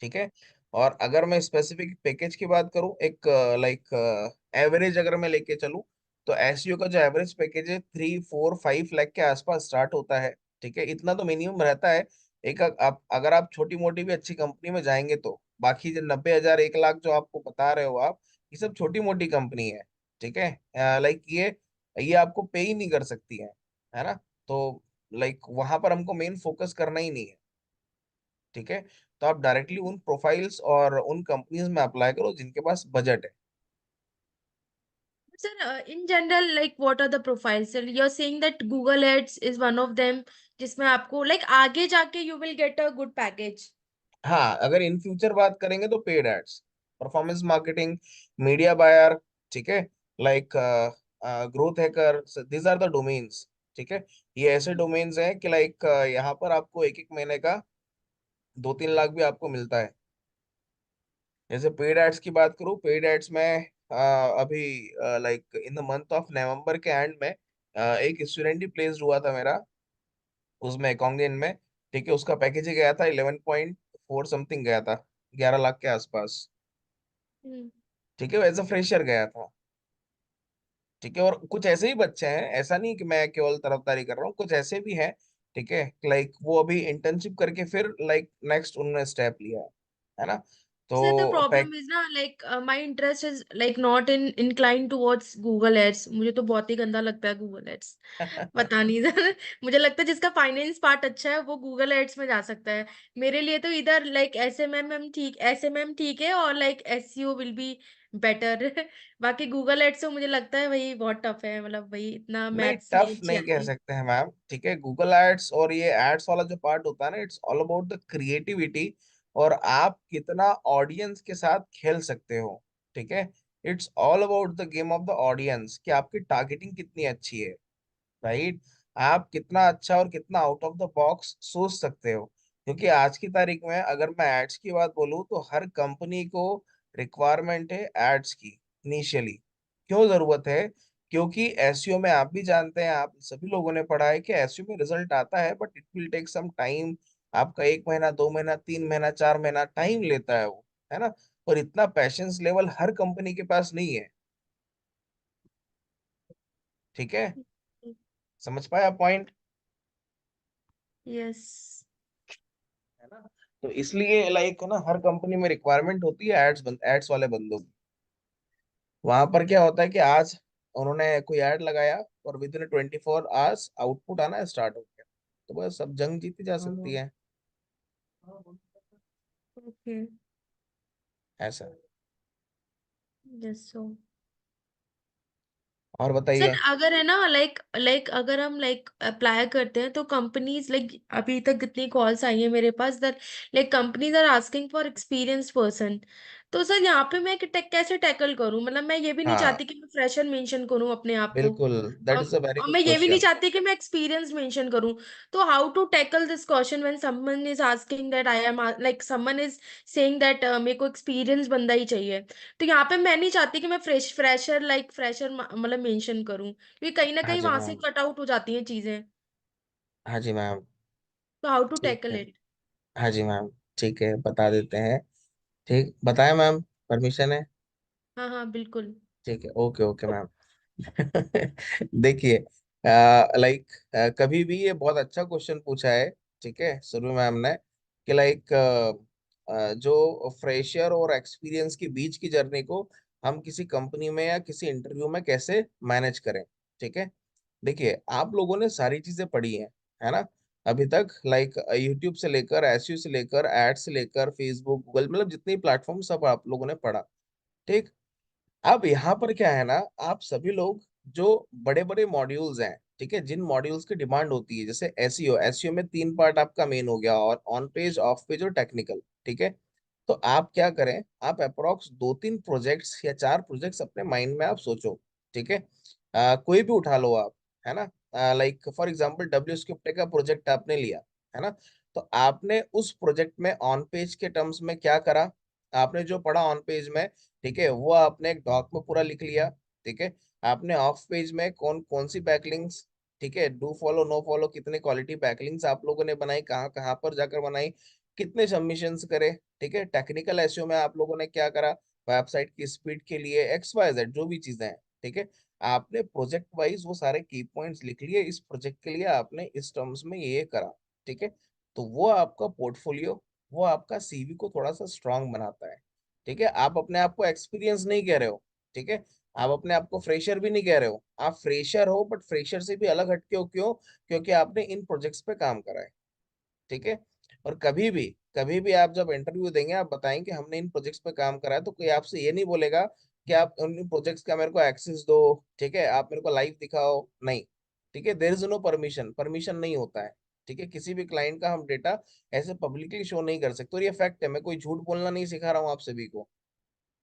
[SPEAKER 1] ठीक है। और अगर मैं स्पेसिफिक पैकेज की बात करूं, एक लाइक एवरेज अगर मैं लेके चलूं, तो एसईओ का जो एवरेज पैकेज है 3, 4, 5 लाख के आसपास स्टार्ट होता है, ठीक है, इतना तो मिनिमम रहता है। एक आप अगर आप छोटी मोटी भी अच्छी कंपनी में जाएंगे तो बाकी जो 90,000 1 लाख जो आपको बता रहे हो आप, ये सब छोटी मोटी कंपनी है, ठीक है। लाइक ये आपको पे ही नहीं कर सकती है ना। तो लाइक वहां पर हमको मेन फोकस करना ही नहीं है, ठीक है। तो आप डायरेक्टली उन प्रोफाइल्स और उन कंपनीज में अप्लाई करो जिनके पास बजट है।
[SPEAKER 3] Sir in general like what are the profiles, you are saying that Google ads is one of them, जिसमें आपको लाइक आगे जाके you will get a good package.
[SPEAKER 1] हाँ, अगर इन फ्यूचर बात करेंगे तो paid ads, performance marketing, media buyer, ठीक है, like growth hacker, these are the domains, ठीक है। ये ऐसे डोमेन्स हैं कि लाइक यहाँ पर आपको 1 1 महीने का 2 3 लाख भी आपको मिलता है। जैसे पेड एड्स की बात करूँ, पेड एड्स में अभी like in the month of November के एंड में एक स्टूडेंट ही प्लेस्ड हुआ था मेरा उसमें, अकाउंटेंट में, ठीक है। उसका पैकेज ही गया था 11.4 समथिंग गया था, 11 लाख के आसपास,
[SPEAKER 3] हम्म।
[SPEAKER 1] ठीक है, वो एज अ फ्रेशर गया था, ठीक है। और कुछ ऐसे ही बच्चे हैं, ऐसा नहीं कि मैं केवल तरफदारी कर रहा हूँ, कुछ ऐसे भी हैं, ठीक है, लाइक वो अभी इंटर्नशिप करके फिर लाइक नेक्स्ट उन्होंने स्टेप लिया है ना।
[SPEAKER 3] Sir, the
[SPEAKER 1] तो
[SPEAKER 3] problem is ना like my interest is like not in inclined towards Google Ads. मुझे तो बहुत ही गंदा लगता है Google Ads। पता नहीं सर, मुझे लगता है जिसका फाइनेंस पार्ट अच्छा है वो गूगल एड्स में जा सकता है। मेरे लिए तो इधर लाइक एसएमएम ठीक है, और like SEO will be better. बाकी गूगल एड्स तो मुझे लगता है वही बहुत टफ है, मतलब वही इतना
[SPEAKER 1] नहीं,
[SPEAKER 3] मैथ्स नहीं
[SPEAKER 1] टफ
[SPEAKER 3] अच्छी
[SPEAKER 1] नहीं कह
[SPEAKER 3] आती।
[SPEAKER 1] सकते हैं मैम, ठीक है। गूगल एड्स और ये एड्स वाला जो पार्ट होता है ना, it's all about the creativity, और आप कितना ऑडियंस के साथ खेल सकते हो, ठीक है। It's all about the game of the audience, कि आपकी टारगेटिंग कितनी अच्छी है, राइट। आप कितना अच्छा और कितना आउट ऑफ द बॉक्स सोच सकते हो। क्योंकि आज की तारीख में अगर मैं एड्स की बात बोलूँ, तो हर कंपनी को रिक्वायरमेंट है एड्स की इनिशियली। क्यों जरूरत है? क्योंकि एसईओ में आप भी जानते हैं, आप सभी लोगों ने पढ़ा है कि एसईओ में रिजल्ट आता है, but it will take some time. आपका 1 महीना, 2 महीना, 3 महीना, 4 महीना टाइम लेता है वो, है ना। और इतना पैशंस लेवल हर कंपनी के पास नहीं है, ठीक है। समझ पाया पॉइंट,
[SPEAKER 3] यस।
[SPEAKER 1] है ना। तो इसलिए लाइक ना हर कंपनी में रिक्वायरमेंट होती है एड्स वाले बंदों की। वहां पर क्या होता है कि आज उन्होंने कोई ऐड लगाया, और विद इन 24 आवर्स आउटपुट आना स्टार्ट हो गया, तो बस सब जंग जीती जा सकती है,
[SPEAKER 3] ओके।
[SPEAKER 1] ऐसा।
[SPEAKER 3] यस सो
[SPEAKER 1] और
[SPEAKER 3] सर,
[SPEAKER 1] बताइए।
[SPEAKER 3] अगर है ना लाइक लाइक अगर हम लाइक अप्लाई करते हैं तो कंपनीज लाइक अभी तक कितनी कॉल्स आई है मेरे पास that like companies are asking for experience person. तो सर यहाँ पे मैं कैसे टैकल करूँ, मतलब मैं ये भी नहीं
[SPEAKER 1] हाँ,
[SPEAKER 3] चाहती कि मैं फ्रेशर मेंशन करूँ अपने आप को,
[SPEAKER 1] बिल्कुल, दैट
[SPEAKER 3] और,
[SPEAKER 1] इज अ वेरी
[SPEAKER 3] और
[SPEAKER 1] गुड
[SPEAKER 3] मैं ये भी नहीं
[SPEAKER 1] क्वेश्चन।
[SPEAKER 3] चाहती कि मैं एक्सपीरियंस मेंशन करूँ। तो how to tackle this question when someone is asking that I am like someone is saying that मेरे को एक्सपीरियंस बंदा ही चाहिए। तो यहाँ पे मैं नहीं चाहती कि मैं फ्रेशर मतलब मेंशन करूँ, क्योंकि कहीं ना
[SPEAKER 1] हाँ
[SPEAKER 3] कहीं
[SPEAKER 1] जी
[SPEAKER 3] वहां से
[SPEAKER 1] मैम।
[SPEAKER 3] कट आउट हो जाती हैं चीजें।
[SPEAKER 1] हाँ जी मैम।
[SPEAKER 3] तो हाउ टू
[SPEAKER 1] ठीक
[SPEAKER 3] टैकल
[SPEAKER 1] है।
[SPEAKER 3] इट।
[SPEAKER 1] हाँ जी मैम। ठीक है, बता देते हैं। ठीक, बताएं मैम, परमिशन है?
[SPEAKER 3] हाँ हाँ बिल्कुल।
[SPEAKER 1] ठीक है, ओके ओके मैम। देखिए, लाइक कभी भी ये बहुत अच्छा क्वेश्चन पूछा है, ठीक है, सुरभि मैम ने, कि लाइक जो फ्रेशर और एक्सपीरियंस के बीच की जर्नी को हम किसी कंपनी में या किसी इंटरव्यू में कैसे मैनेज करें, ठीक है। देखिए, आप लोगों ने सारी चीजें पढ़ी हैं, है ना। अभी तक, लाइक यूट्यूब से लेकर, एसयू से लेकर, एड से लेकर, फेसबुक, गूगल, मतलब जितने प्लेटफॉर्म सब आप लोगों ने पढ़ा। ठीक। अब यहाँ पर क्या है ना, आप सभी लोग जो बड़े बड़े मॉड्यूल्स हैं, ठीक है, जिन मॉड्यूल्स की डिमांड होती है, जैसे एसईओ, एसईओ में 3 पार्ट आपका मेन हो गया, और ऑन पेज, ऑफ पेज और टेक्निकल। ठीक है। तो आप क्या करें, आप अप्रोक्स 2-3 प्रोजेक्ट्स या 4 प्रोजेक्ट्स अपने माइंड में आप सोचो। ठीक है। कोई भी उठा लो आप, है ना। Like for example W script का प्रोजेक्ट आपने लिया, है ना। तो आपने उस प्रोजेक्ट में ऑन पेज के टर्म्स में क्या करा, आपने जो पढ़ा ऑन पेज में, ठीक है, वो आपने एक डॉक में पूरा लिख लिया। ठीक है। आपने ऑफ पेज में कौन कौन सी बैकलिंक्स, ठीक है, डू फॉलो नो फॉलो, कितने क्वालिटी बैकलिंक्स आप लोगों ने बनाई, कहाँ कहाँ पर जाकर बनाई, कितने सबमिशंस करे। ठीक है। टेक्निकल एसईओ में आप लोगों ने क्या करा, वेबसाइट की स्पीड के लिए एक्स वाई जेड जो भी चीजें हैं। ठीक है। आपने प्रोजेक्ट वाइज वो सारे की पॉइंट्स लिख लिए, इस प्रोजेक्ट के लिए आपने इस टर्म्स में ये करा। ठीक है। तो वो आपका पोर्टफोलियो, वो आपका सीवी को थोड़ा सा स्ट्रांग बनाता है। ठीक है। आप अपने आप को एक्सपीरियंस नहीं कह रहे हो। ठीक है। आप अपने आप को फ्रेशर भी नहीं कह रहे हो, आप फ्रेशर हो, बट फ्रेशर से भी अलग हटके हो, क्यों? क्योंकि आपने इन प्रोजेक्ट्स पे काम करा है। ठीक है। और कभी भी आप जब इंटरव्यू देंगे, आप बताएं कि हमने इन प्रोजेक्ट्स पे काम करा है, तो कोई आपसे ये नहीं बोलेगा कि आप उन प्रोजेक्ट्स का मेरे को एक्सेस दो, ठीक है, आप मेरे को लाइव दिखाओ, नहीं। ठीक है। There is no permission, permission नहीं होता है। ठीक है। किसी भी क्लाइंट का हम डेटा ऐसे पब्लिकली शो नहीं कर सकते, और ये फैक्ट है, मैं कोई झूठ बोलना नहीं सिखा रहा हूँ आप सभी को।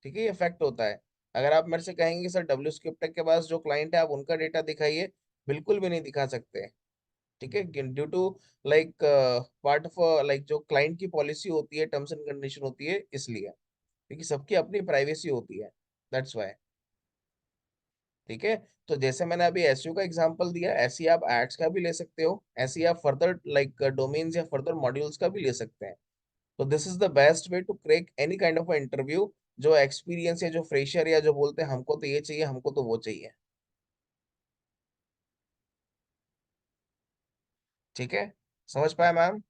[SPEAKER 1] ठीक है। ये फैक्ट होता है। अगर आप मेरे से कहेंगे कि सर डब्ल्यू स्क्रिप्टेक के पास जो क्लाइंट है, आप उनका डेटा दिखाइए, बिल्कुल भी नहीं दिखा सकते। ठीक है। Due to like part of like जो क्लाइंट की पॉलिसी होती है, टर्म्स एंड कंडीशन होती है, इसलिए, क्योंकि सबकी अपनी प्राइवेसी होती है, दैट्स वाई। ठीक है। तो जैसे मैंने अभी एसयू का एग्जांपल दिया, ऐसे ही आप एड्स का भी ले सकते हो, ऐसे ही आप फर्दर लाइक डोमेन्स या फर्दर मॉड्यूल्स का भी ले सकते हैं। तो this is the best way to crack any kind of interview, जो एक्सपीरियंस या जो फ्रेशर या जो बोलते हैं हमको तो ये चाहिए, हमको तो वो चाहिए। ठीक है। समझ पाए ma'am?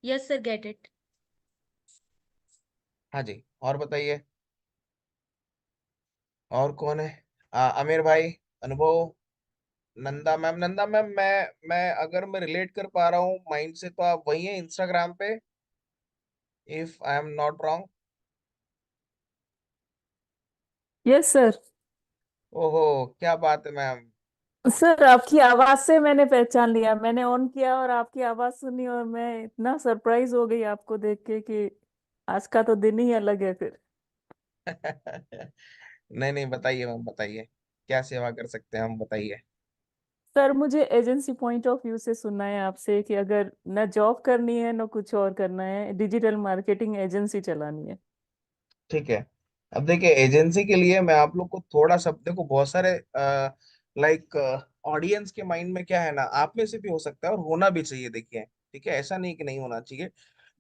[SPEAKER 3] Yes sir, get it.
[SPEAKER 1] हाँ जी, और बताइए, और कौन है? आमिर भाई, अनुभव, नंदा मैम, मैं अगर मैं रिलेट कर पा रहा हूँ माइंड से, तो आप वही हैं इंस्टाग्राम पे, if I am not wrong.
[SPEAKER 5] Yes sir.
[SPEAKER 1] ओहो, क्या बात है मैम।
[SPEAKER 5] सर आपकी आवाज से मैंने पहचान लिया, मैंने ऑन किया और आपकी आवाज सुनी और मैं इतना सरप्राइज हो गई आपको देख के कि आज का तो दिन ही अलग है फिर।
[SPEAKER 1] नहीं नहीं, बताइए मैम, बताइए, क्या सेवा कर सकते हैं हम, बताइए।
[SPEAKER 5] सर मुझे एजेंसी पॉइंट ऑफ व्यू से सुनना है आपसे कि अगर न जॉब करनी है न कुछ और करना है, डिजिटल मार्केटिंग एजेंसी चलानी है।
[SPEAKER 1] ठीक है। अब देखिए, एजेंसी के लिए मैं आप लोग को थोड़ा सा, देखो बहुत सारे लाइक ऑडियंस के माइंड में क्या है ना, आप में से भी हो सकता है और होना भी चाहिए, देखिए। ठीक है। ऐसा नहीं कि नहीं होना चाहिए,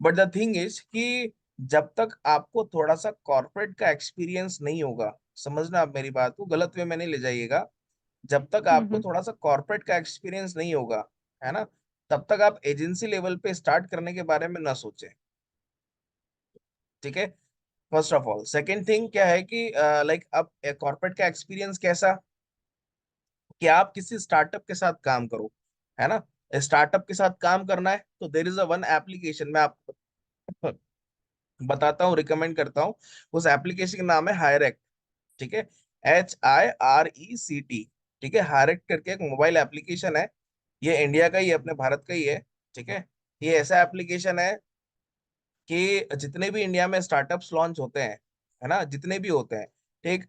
[SPEAKER 1] बट द थिंग इज कि जब तक आपको थोड़ा सा कॉर्पोरेट का एक्सपीरियंस नहीं होगा, समझना आप मेरी बात को, गलत वे में नहीं ले जाइएगा, जब तक आपको
[SPEAKER 5] हम्म।
[SPEAKER 1] थोड़ा सा कॉर्पोरेट का एक्सपीरियंस नहीं होगा, है ना, तब तक आप एजेंसी लेवल पे स्टार्ट करने के बारे में ना सोचें। ठीक है। First of all, second thing क्या है कि लाइक अब कॉर्पोरेट का एक्सपीरियंस कैसा, कि आप किसी स्टार्टअप के साथ काम करो, है ना। स्टार्टअप के साथ काम करना है, तो there is a one application, मैं आपको बताता हूँ, रिकमेंड करता हूँ। उस एप्लीकेशन का नाम है हायरेक्ट। ठीक है। HIRECT। ठीक है। हायरेक्ट करके एक मोबाइल एप्लीकेशन है, ये इंडिया का ही है, अपने भारत का ही है। ठीक है। ये ऐसा एप्लीकेशन है कि जितने भी इंडिया में स्टार्टअप्स लॉन्च होते हैं, है ना, जितने भी होते हैं, ठीक,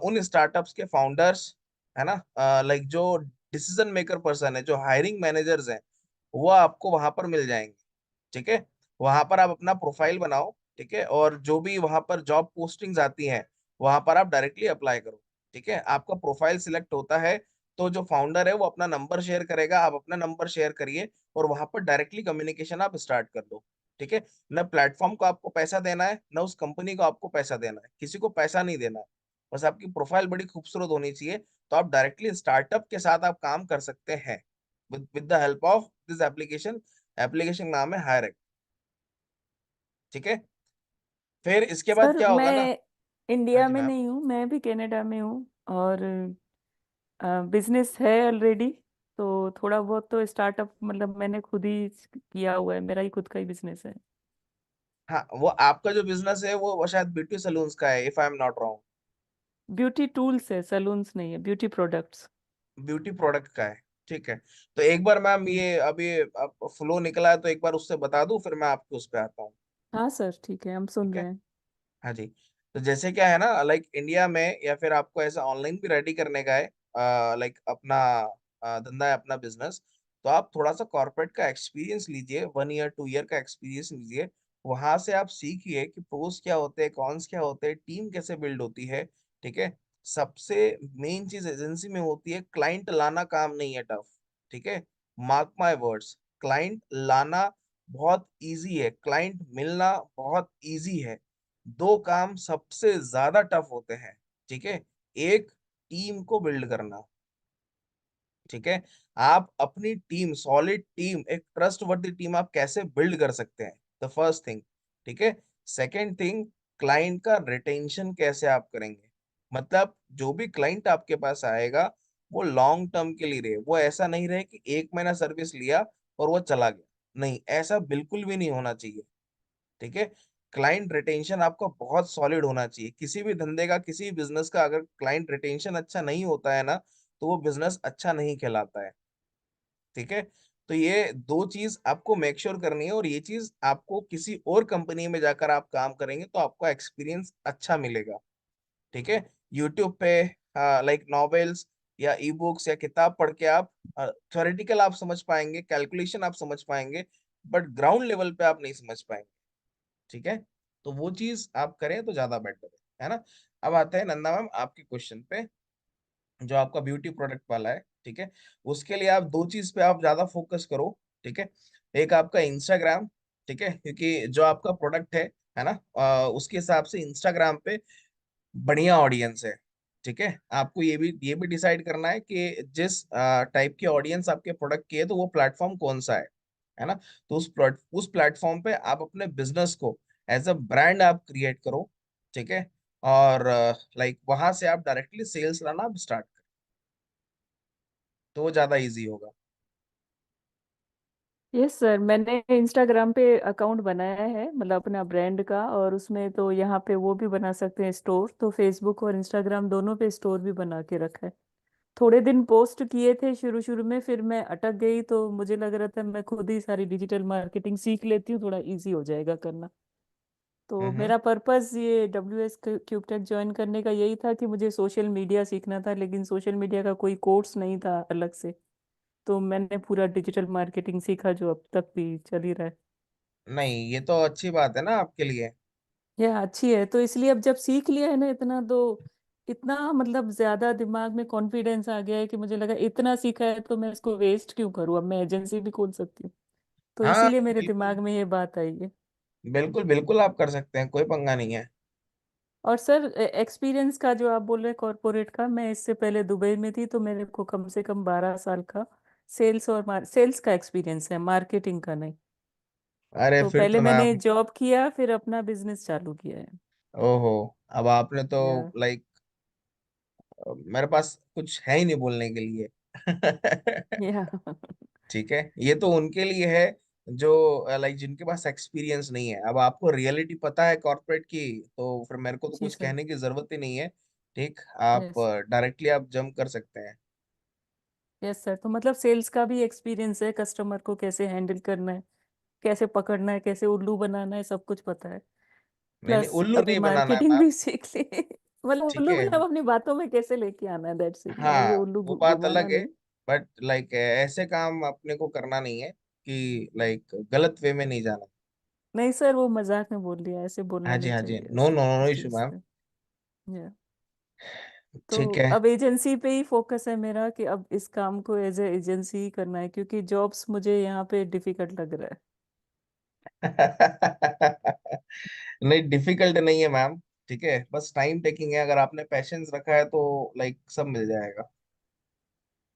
[SPEAKER 1] उन स्टार्टअप्स के फाउंडर्स, है ना, लाइक जो डिसीजन मेकर पर्सन है, जो हायरिंग मैनेजर्स हैं, वो आपको वहां पर मिल जाएंगे। ठीक है। वहां पर आप अपना प्रोफाइल बनाओ, ठीक है, और जो भी वहां पर जॉब पोस्टिंग्स आती हैं, वहां पर आप डायरेक्टली अप्लाई करो। ठीक है। आपका प्रोफाइल सिलेक्ट होता है, तो जो फाउंडर है वो अपना नंबर शेयर करेगा, आप अपना नंबर शेयर करिए, और वहां पर डायरेक्टली कम्युनिकेशन आप स्टार्ट कर दो। ठीक है। न प्लेटफॉर्म को आपको पैसा देना है, न उस कंपनी को आपको पैसा देना है, किसी को पैसा नहीं देना है, बस आपकी प्रोफाइल बड़ी खूबसूरत होनी चाहिए, तो आप डायरेक्टली स्टार्टअप के साथ आप काम कर सकते हैं, with the help of this application. Application नाम है हायरेक्ट। ठीक है। फिर इसके बाद
[SPEAKER 5] सर
[SPEAKER 1] क्या होगा ना।
[SPEAKER 5] मैं
[SPEAKER 1] हाँ
[SPEAKER 5] इंडिया
[SPEAKER 1] जी
[SPEAKER 5] में
[SPEAKER 1] मैम।
[SPEAKER 5] नहीं हूँ, मैं भी कनाडा में हूँ और बिजनेस है ऑलरेडी, तो थोड़ा बहुत तो स्टार्टअप मतलब मैंने खुद ही किया हुआ है, मेरा ही खुद का ही बिजनेस है।
[SPEAKER 1] हाँ, वो आपका जो बिजनेस है वो शायद ब्यूटी सलून्स का है, if I am not wrong.
[SPEAKER 5] Beauty tools है, सलून्स नहीं है, ब्यूटी प्रोडक्ट्स।
[SPEAKER 1] ब्यूटी प्रोडक्ट का है। ठीक है। तो एक बार मैम ये अभी फ्लो निकला है तो एक बार उससे बता दूं, फिर मैं आपको उस पे आता हूँ।
[SPEAKER 5] हाँ सर, ठीक है, हम सुन
[SPEAKER 1] ठीक है।
[SPEAKER 5] रहे हैं।
[SPEAKER 1] हाँ जी। तो जैसे क्या है ना, लाइक इंडिया में या फिर आपको ऐसा ऑनलाइन भी रेडी करने का है, लाइक अपना धंधा है, अपना बिजनेस, तो आप थोड़ा सा कॉर्पोरेट का एक्सपीरियंस लीजिए, 1 ईयर 2 ईयर का एक्सपीरियंस लीजिए। वहां से आप सीखिए कि प्रोस क्या होते हैं, कॉन्स क्या होते हैं, टीम कैसे बिल्ड होती है। ठीक है। सबसे मेन चीज एजेंसी में होती है, क्लाइंट लाना काम नहीं है टफ। ठीक है। मार्क माय वर्ड्स, क्लाइंट लाना बहुत इजी है, क्लाइंट मिलना बहुत इजी है। दो काम सबसे ज्यादा टफ होते हैं। ठीक है। एक, टीम को बिल्ड करना। ठीक है। आप अपनी टीम, सॉलिड टीम, एक ट्रस्टवर्दी टीम आप कैसे बिल्ड कर सकते हैं, द फर्स्ट थिंग। ठीक है। सेकेंड थिंग, क्लाइंट का रिटेंशन कैसे आप करेंगे। मतलब जो भी क्लाइंट आपके पास आएगा वो लॉन्ग टर्म के लिए रहे, वो ऐसा नहीं रहे कि 1 महीना सर्विस लिया और वो चला गया। नहीं, ऐसा बिल्कुल भी नहीं होना चाहिए। ठीक है। क्लाइंट रिटेंशन आपका बहुत सॉलिड होना चाहिए। किसी भी धंधे का, किसी भी बिजनेस का अगर क्लाइंट रिटेंशन अच्छा नहीं होता है ना, तो वो बिजनेस अच्छा नहीं कहलाता है। ठीक है। तो ये दो चीज आपको मेक श्योर करनी है, और ये चीज आपको किसी और कंपनी में जाकर आप काम करेंगे तो आपका एक्सपीरियंस अच्छा मिलेगा। ठीक है। यूट्यूब पे लाइक नॉवेल्स या ई बुक्स या किताब पढ़ के आप थ्योरेटिकल आप समझ पाएंगे, कैलकुलेशन आप समझ पाएंगे, बट ग्राउंड लेवल पे आप नहीं समझ पाएंगे। ठीक है। तो वो चीज आप करें तो ज्यादा बेटर है ना। अब आते हैं नंदा मैम आपके क्वेश्चन पे, जो आपका ब्यूटी प्रोडक्ट वाला है। ठीक है। उसके लिए आप दो चीज पे आप ज्यादा फोकस करो। ठीक है। एक आपका इंस्टाग्राम। ठीक है, क्योंकि जो आपका प्रोडक्ट है ना, उसके हिसाब से इंस्टाग्राम पे बढ़िया ऑडियंस है। ठीक है। आपको ये भी डिसाइड करना है कि जिस टाइप की ऑडियंस आपके प्रोडक्ट की है, तो वो प्लेटफॉर्म कौन सा है ना। तो उस प्लेटफॉर्म पे आप अपने बिजनेस को एज अ ब्रांड आप क्रिएट करो। ठीक है। और लाइक वहां से आप डायरेक्टली सेल्स लाना आप स्टार्ट करें, तो वो ज्यादा इजी होगा।
[SPEAKER 5] यस सर, मैंने इंस्टाग्राम पे अकाउंट बनाया है, मतलब अपना ब्रांड का, और उसमें तो यहाँ पे वो भी बना सकते हैं स्टोर, तो फेसबुक और इंस्टाग्राम दोनों पे स्टोर भी बना के रखा है। थोड़े दिन पोस्ट किए थे शुरू शुरू में, फिर मैं अटक गई, तो मुझे लग रहा था मैं खुद ही सारी डिजिटल मार्केटिंग सीख लेती हूँ, थोड़ा इजी हो जाएगा करना। तो
[SPEAKER 1] हम्म।
[SPEAKER 5] मेरा पर्पस ये WS क्यूबटेक ज्वाइन करने का यही था कि मुझे सोशल मीडिया सीखना था, लेकिन सोशल मीडिया का कोई कोर्स नहीं था अलग से। तो मैंने पूरा डिजिटल मार्केटिंग सीखा, जो अब तक भी चल ही रहा है।
[SPEAKER 1] नहीं, ये तो अच्छी बात है ना आपके लिए।
[SPEAKER 5] यह अच्छी है, तो इसलिए अब जब सीख लिया है ना इतना, तो इतना मतलब ज्यादा दिमाग में कॉन्फिडेंस आ गया है कि मुझे लगा इतना सीखा है तो मैं इसको वेस्ट क्यों करूँ, अब मैं एजेंसी भी खोल सकती हूँ। तो
[SPEAKER 1] हाँ,
[SPEAKER 5] इसीलिए मेरे
[SPEAKER 1] बिल्कुल
[SPEAKER 5] दिमाग में ये बात आई है।
[SPEAKER 1] बिल्कुल बिल्कुल, आप कर सकते हैं, कोई पंगा नहीं है।
[SPEAKER 5] और सर, एक्सपीरियंस का जो आप बोल रहे हैं कॉरपोरेट का, मैं इससे पहले दुबई में थी, तो मेरे को कम से कम 12 साल का सेल्स का एक्सपीरियंस है, मार्केटिंग का नहीं।
[SPEAKER 1] अरे
[SPEAKER 5] तो
[SPEAKER 1] फिर
[SPEAKER 5] पहले
[SPEAKER 1] तो
[SPEAKER 5] मैंने
[SPEAKER 1] मैम,
[SPEAKER 5] जॉब किया, फिर अपना बिजनेस चालू किया है।
[SPEAKER 1] ओहो, अब आपने तो
[SPEAKER 5] या
[SPEAKER 1] लाइक मेरे पास कुछ है ही नहीं बोलने के लिए।
[SPEAKER 5] या
[SPEAKER 1] ठीक है। ये तो उनके लिए है जो लाइक जिनके पास एक्सपीरियंस नहीं है। अब आपको रियलिटी पता है कॉर्पोरेट की, तो फिर मेरे को तो
[SPEAKER 5] जी
[SPEAKER 1] कुछ
[SPEAKER 5] सर।
[SPEAKER 1] कहने की जरूरत ही नहीं है। ठीक। आप
[SPEAKER 5] यस।
[SPEAKER 1] डायरेक्टली आप जंप कर सकते हैं।
[SPEAKER 5] यस सर, तो मतलब सेल्स का भी एक्सपीरियंस है, कस्टमर को कैसे हैंडल करना है, कैसे पकड़ना है, कैसे उल्लू बनाना है, सब कुछ पता है।
[SPEAKER 1] नहीं नहीं,
[SPEAKER 5] प्लस
[SPEAKER 1] उल्लू
[SPEAKER 5] अभी
[SPEAKER 1] नहीं बनाना है
[SPEAKER 5] मार्केटिंग
[SPEAKER 1] मैम।
[SPEAKER 5] भी सीख ली। मतलब
[SPEAKER 1] ठीक
[SPEAKER 5] उल्लू
[SPEAKER 1] है।
[SPEAKER 5] मतलब अपनी बातों में कैसे लेके आना है, दैट्स इट, मतलब ये
[SPEAKER 1] हाँ,
[SPEAKER 5] उल्लू
[SPEAKER 1] वो बात
[SPEAKER 5] घुमाना
[SPEAKER 1] अलग है।
[SPEAKER 5] नहीं।
[SPEAKER 1] बट लाइक ऐसे काम अपने को करना नहीं है कि लाइक गलत वे में नहीं जाना।
[SPEAKER 5] नहीं सर, वो मजाक में बोल दिया, ऐसे
[SPEAKER 1] हाँ
[SPEAKER 5] बोलना
[SPEAKER 1] जी,
[SPEAKER 5] नहीं
[SPEAKER 1] हाँ जी,
[SPEAKER 5] चाहिए
[SPEAKER 1] नो
[SPEAKER 5] ऐसे
[SPEAKER 1] नो नो इशू
[SPEAKER 5] चीज
[SPEAKER 1] मैम।
[SPEAKER 5] पे। या तो
[SPEAKER 1] ठीक है।
[SPEAKER 5] अब एजेंसी पे ही फोकस है मेरा, कि अब इस काम को एज ए एजेंसी ही करना है, क्योंकि जॉब्स मुझे यहाँ पे डिफिकल्ट लग रहा है।
[SPEAKER 1] नहीं, डिफिकल्ट नहीं है मैम। ठीक है, बस टाइम टेकिंग है। अगर आपने पैशंस रखा है तो लाइक सब मिल जाएगा।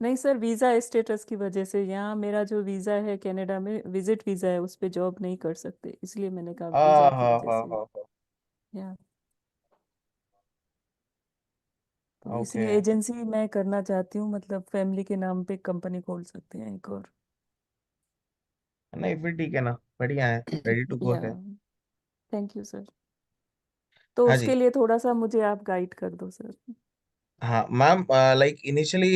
[SPEAKER 5] नहीं सर, वीजा स्टेटस की वजह से यहाँ मेरा जो वीजा है कनाडा में, विजिट वीजा है, उस पे जॉब नहीं कर सकते, इसलिए मैंने कहा
[SPEAKER 1] आ
[SPEAKER 5] वीजा की
[SPEAKER 1] हा
[SPEAKER 5] वजह
[SPEAKER 1] हा
[SPEAKER 5] से।
[SPEAKER 1] हा हा।
[SPEAKER 5] या तो
[SPEAKER 1] ओके,
[SPEAKER 5] इसलिए एजेंसी मैं करना चाहती हूँ, मतलब फैमिली के नाम पे कंपनी खोल सकते हैं एक और।
[SPEAKER 1] नहीं फिर ठीक है ना, बढ़िया है, रेडी टू गो
[SPEAKER 5] या
[SPEAKER 1] है।
[SPEAKER 5] Thank you sir. तो
[SPEAKER 1] हाँ
[SPEAKER 5] उसके
[SPEAKER 1] जी।
[SPEAKER 5] लिए थोड़ा सा मुझे आप गाइड कर दो सर।
[SPEAKER 1] हाँ मैम, लाइक इनिशियली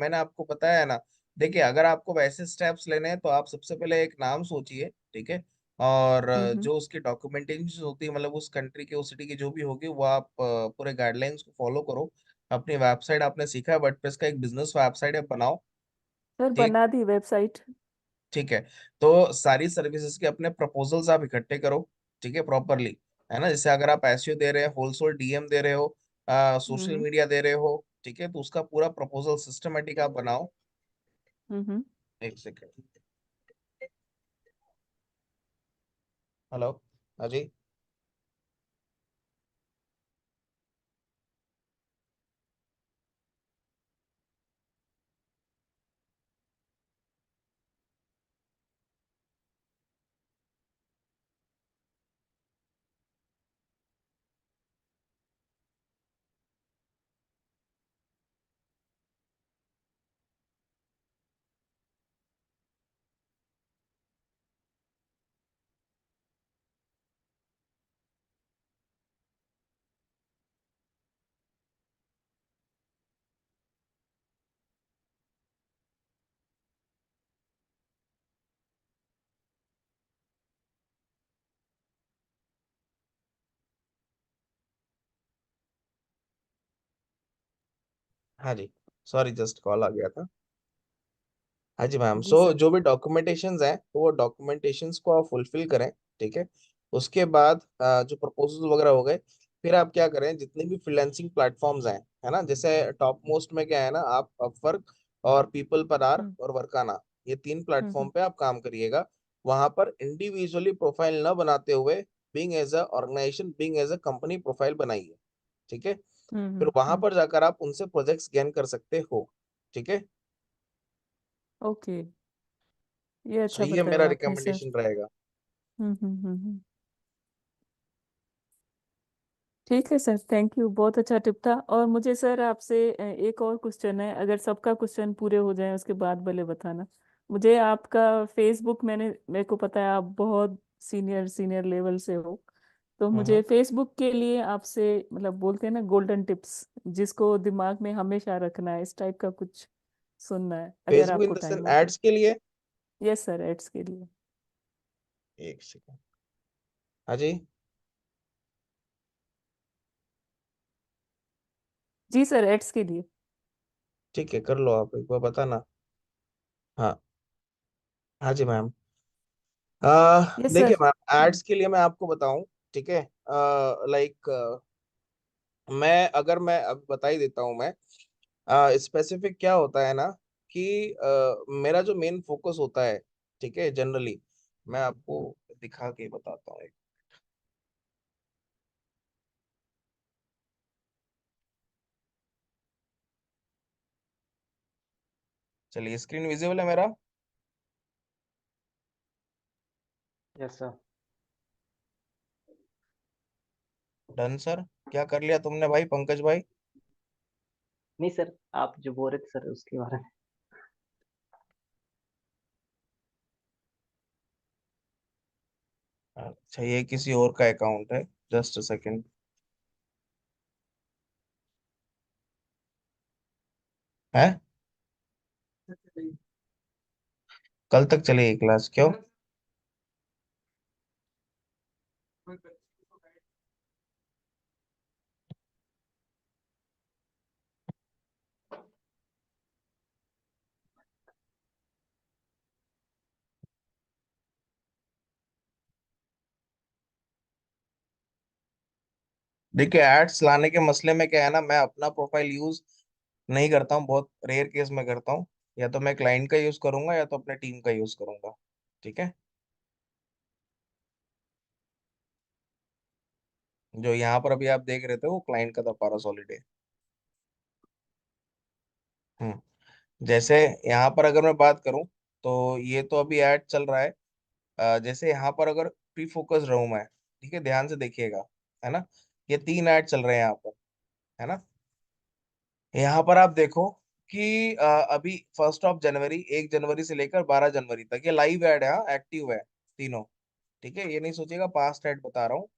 [SPEAKER 1] मैंने आपको बताया है ना। देखिए, अगर आपको वैसे स्टेप्स लेने हैं तो आप सबसे पहले एक नाम सोचिए, ठीक है। और
[SPEAKER 5] हम्म।
[SPEAKER 1] जो उसकी डॉक्यूमेंटेशन होती है, मतलब उस कंट्री की, उस सिटी की जो भी होगी, वो आप पूरे गाइडलाइंस को फॉलो करो। अपनी वेबसाइट आपने सीखा है वर्डप्रेस का, एक बिजनेस वेबसाइट है, बनाओ।
[SPEAKER 5] सर
[SPEAKER 1] ठीक,
[SPEAKER 5] बना दी वेबसाइट।
[SPEAKER 1] ठीक है। तो सारी सर्विसेज के अपने प्रपोजल्स आप इकट्ठे करो, ठीक है, प्रॉपरली। है ना, जैसे अगर आप एसईओ दे रहे हैं, होलसेल डीएम दे रहे हो, सोशल
[SPEAKER 5] हम्म
[SPEAKER 1] मीडिया दे रहे हो, ठीक है, तो उसका पूरा प्रपोजल सिस्टमेटिक आप बनाओ।
[SPEAKER 5] हम्म।
[SPEAKER 1] एक सेकेंड। हेलो। हाँ जी। हाँ जी, सॉरी, जस्ट कॉल आ गया था। हाँ जी मैम,
[SPEAKER 5] जी
[SPEAKER 1] सो
[SPEAKER 5] सर।
[SPEAKER 1] जो भी डॉक्यूमेंटेशंस हैं, तो वो डॉक्यूमेंटेशंस को आप फुलफिल करें, ठीक है। उसके बाद जो प्रपोजल वगैरह हो गए, फिर आप क्या करें, जितने भी फ्रीलांसिंग प्लेटफॉर्म्स हैं, है ना, जैसे टॉप मोस्ट में क्या है ना, आप अपवर्क और पीपल पर आर
[SPEAKER 5] हम्म
[SPEAKER 1] और वर्काना, ये तीन
[SPEAKER 5] हम्म
[SPEAKER 1] प्लेटफॉर्म पे आप काम करिएगा। वहां पर इंडिविजुअली प्रोफाइल न बनाते हुए, being as a organization, being as a company, profile बनाइए, ठीक है। फिर वहां
[SPEAKER 5] हम्म।
[SPEAKER 1] पर जाकर आप उनसे प्रोजेक्ट्स गेन कर सकते हो, ठीक है।
[SPEAKER 5] ओके, ये
[SPEAKER 1] सो
[SPEAKER 5] अच्छा
[SPEAKER 1] ये मेरा
[SPEAKER 5] बताया आपने सर।
[SPEAKER 1] रिकमेंडेशन रहेगा।
[SPEAKER 5] हम्म। ठीक है सर, थैंक यू, बहुत अच्छा टिप था। और मुझे सर आपसे एक और क्वेश्चन है, अगर सबका क्वेश्चन पूरे हो जाए उसके बाद भले बताना। मुझे आपका फेसबुक, मेरे को पता है आप बहुत सीनियर सीनियर लेवल से हो, तो मुझे
[SPEAKER 1] हम्म।
[SPEAKER 5] फेसबुक के लिए आपसे, मतलब बोलते हैं ना गोल्डन टिप्स, जिसको दिमाग में हमेशा रखना है, इस टाइप का कुछ सुनना है अगर
[SPEAKER 1] फेसबुक इन
[SPEAKER 5] आपको
[SPEAKER 1] द सेंस
[SPEAKER 5] टाइम हो तो।
[SPEAKER 1] एड्स के लिए।
[SPEAKER 5] यस सर, एड्स के लिए।
[SPEAKER 1] एक सेकंड। हाँ जी।
[SPEAKER 5] जी सर, एड्स के लिए।
[SPEAKER 1] ठीक है, कर लो, आप एक बार बताना। हाँ। हाँ जी मैम।
[SPEAKER 5] यस
[SPEAKER 1] देखिए
[SPEAKER 5] सर।
[SPEAKER 1] मैम, एड्स के लिए मैं आपको बताऊं, ठीक है। लाइक मैं, अगर मैं अब बता ही देता हूँ मैं, स्पेसिफिक क्या होता है ना, कि मेरा जो मेन फोकस होता है, ठीक है, जनरली मैं आपको दिखा के बताता हूँ। चलिए, स्क्रीन विजिबल है मेरा।
[SPEAKER 2] Yes sir.
[SPEAKER 1] Done sir. क्या कर लिया तुमने भाई, पंकज भाई?
[SPEAKER 2] नहीं सर, आप जो बोल रहे थे सर उसके बारे में।
[SPEAKER 1] अच्छा, ये किसी और का अकाउंट है, जस्ट अ सेकंड। है, कल तक चलेगी क्लास, क्यों? देखिए, एड्स लाने के मसले में क्या है ना, मैं अपना प्रोफाइल यूज नहीं करता हूँ, बहुत रेयर केस में करता हूँ। या तो मैं क्लाइंट का यूज करूंगा, या तो अपने टीम का यूज करूंगा, ठीक है। जो यहाँ पर अभी आप देख रहे थे, वो क्लाइंट का था, पारा हॉलिडे। हम्म। जैसे यहाँ पर अगर मैं बात करूँ, तो ये तो अभी ऐड चल रहा है। जैसे यहाँ पर अगर प्री फोकस रहूं मैं, ठीक है, ध्यान से देखिएगा, है ना, ये तीन ऐड चल रहे हैं यहाँ पर, है ना। यहाँ पर आप देखो कि अभी 1 जनवरी, 1 जनवरी से लेकर 12 जनवरी तक ये लाइव ऐड है, हाँ, एक्टिव है तीनों। ठीक है, ये नहीं सोचिएगा पास्ट ऐड बता रहा हूँ।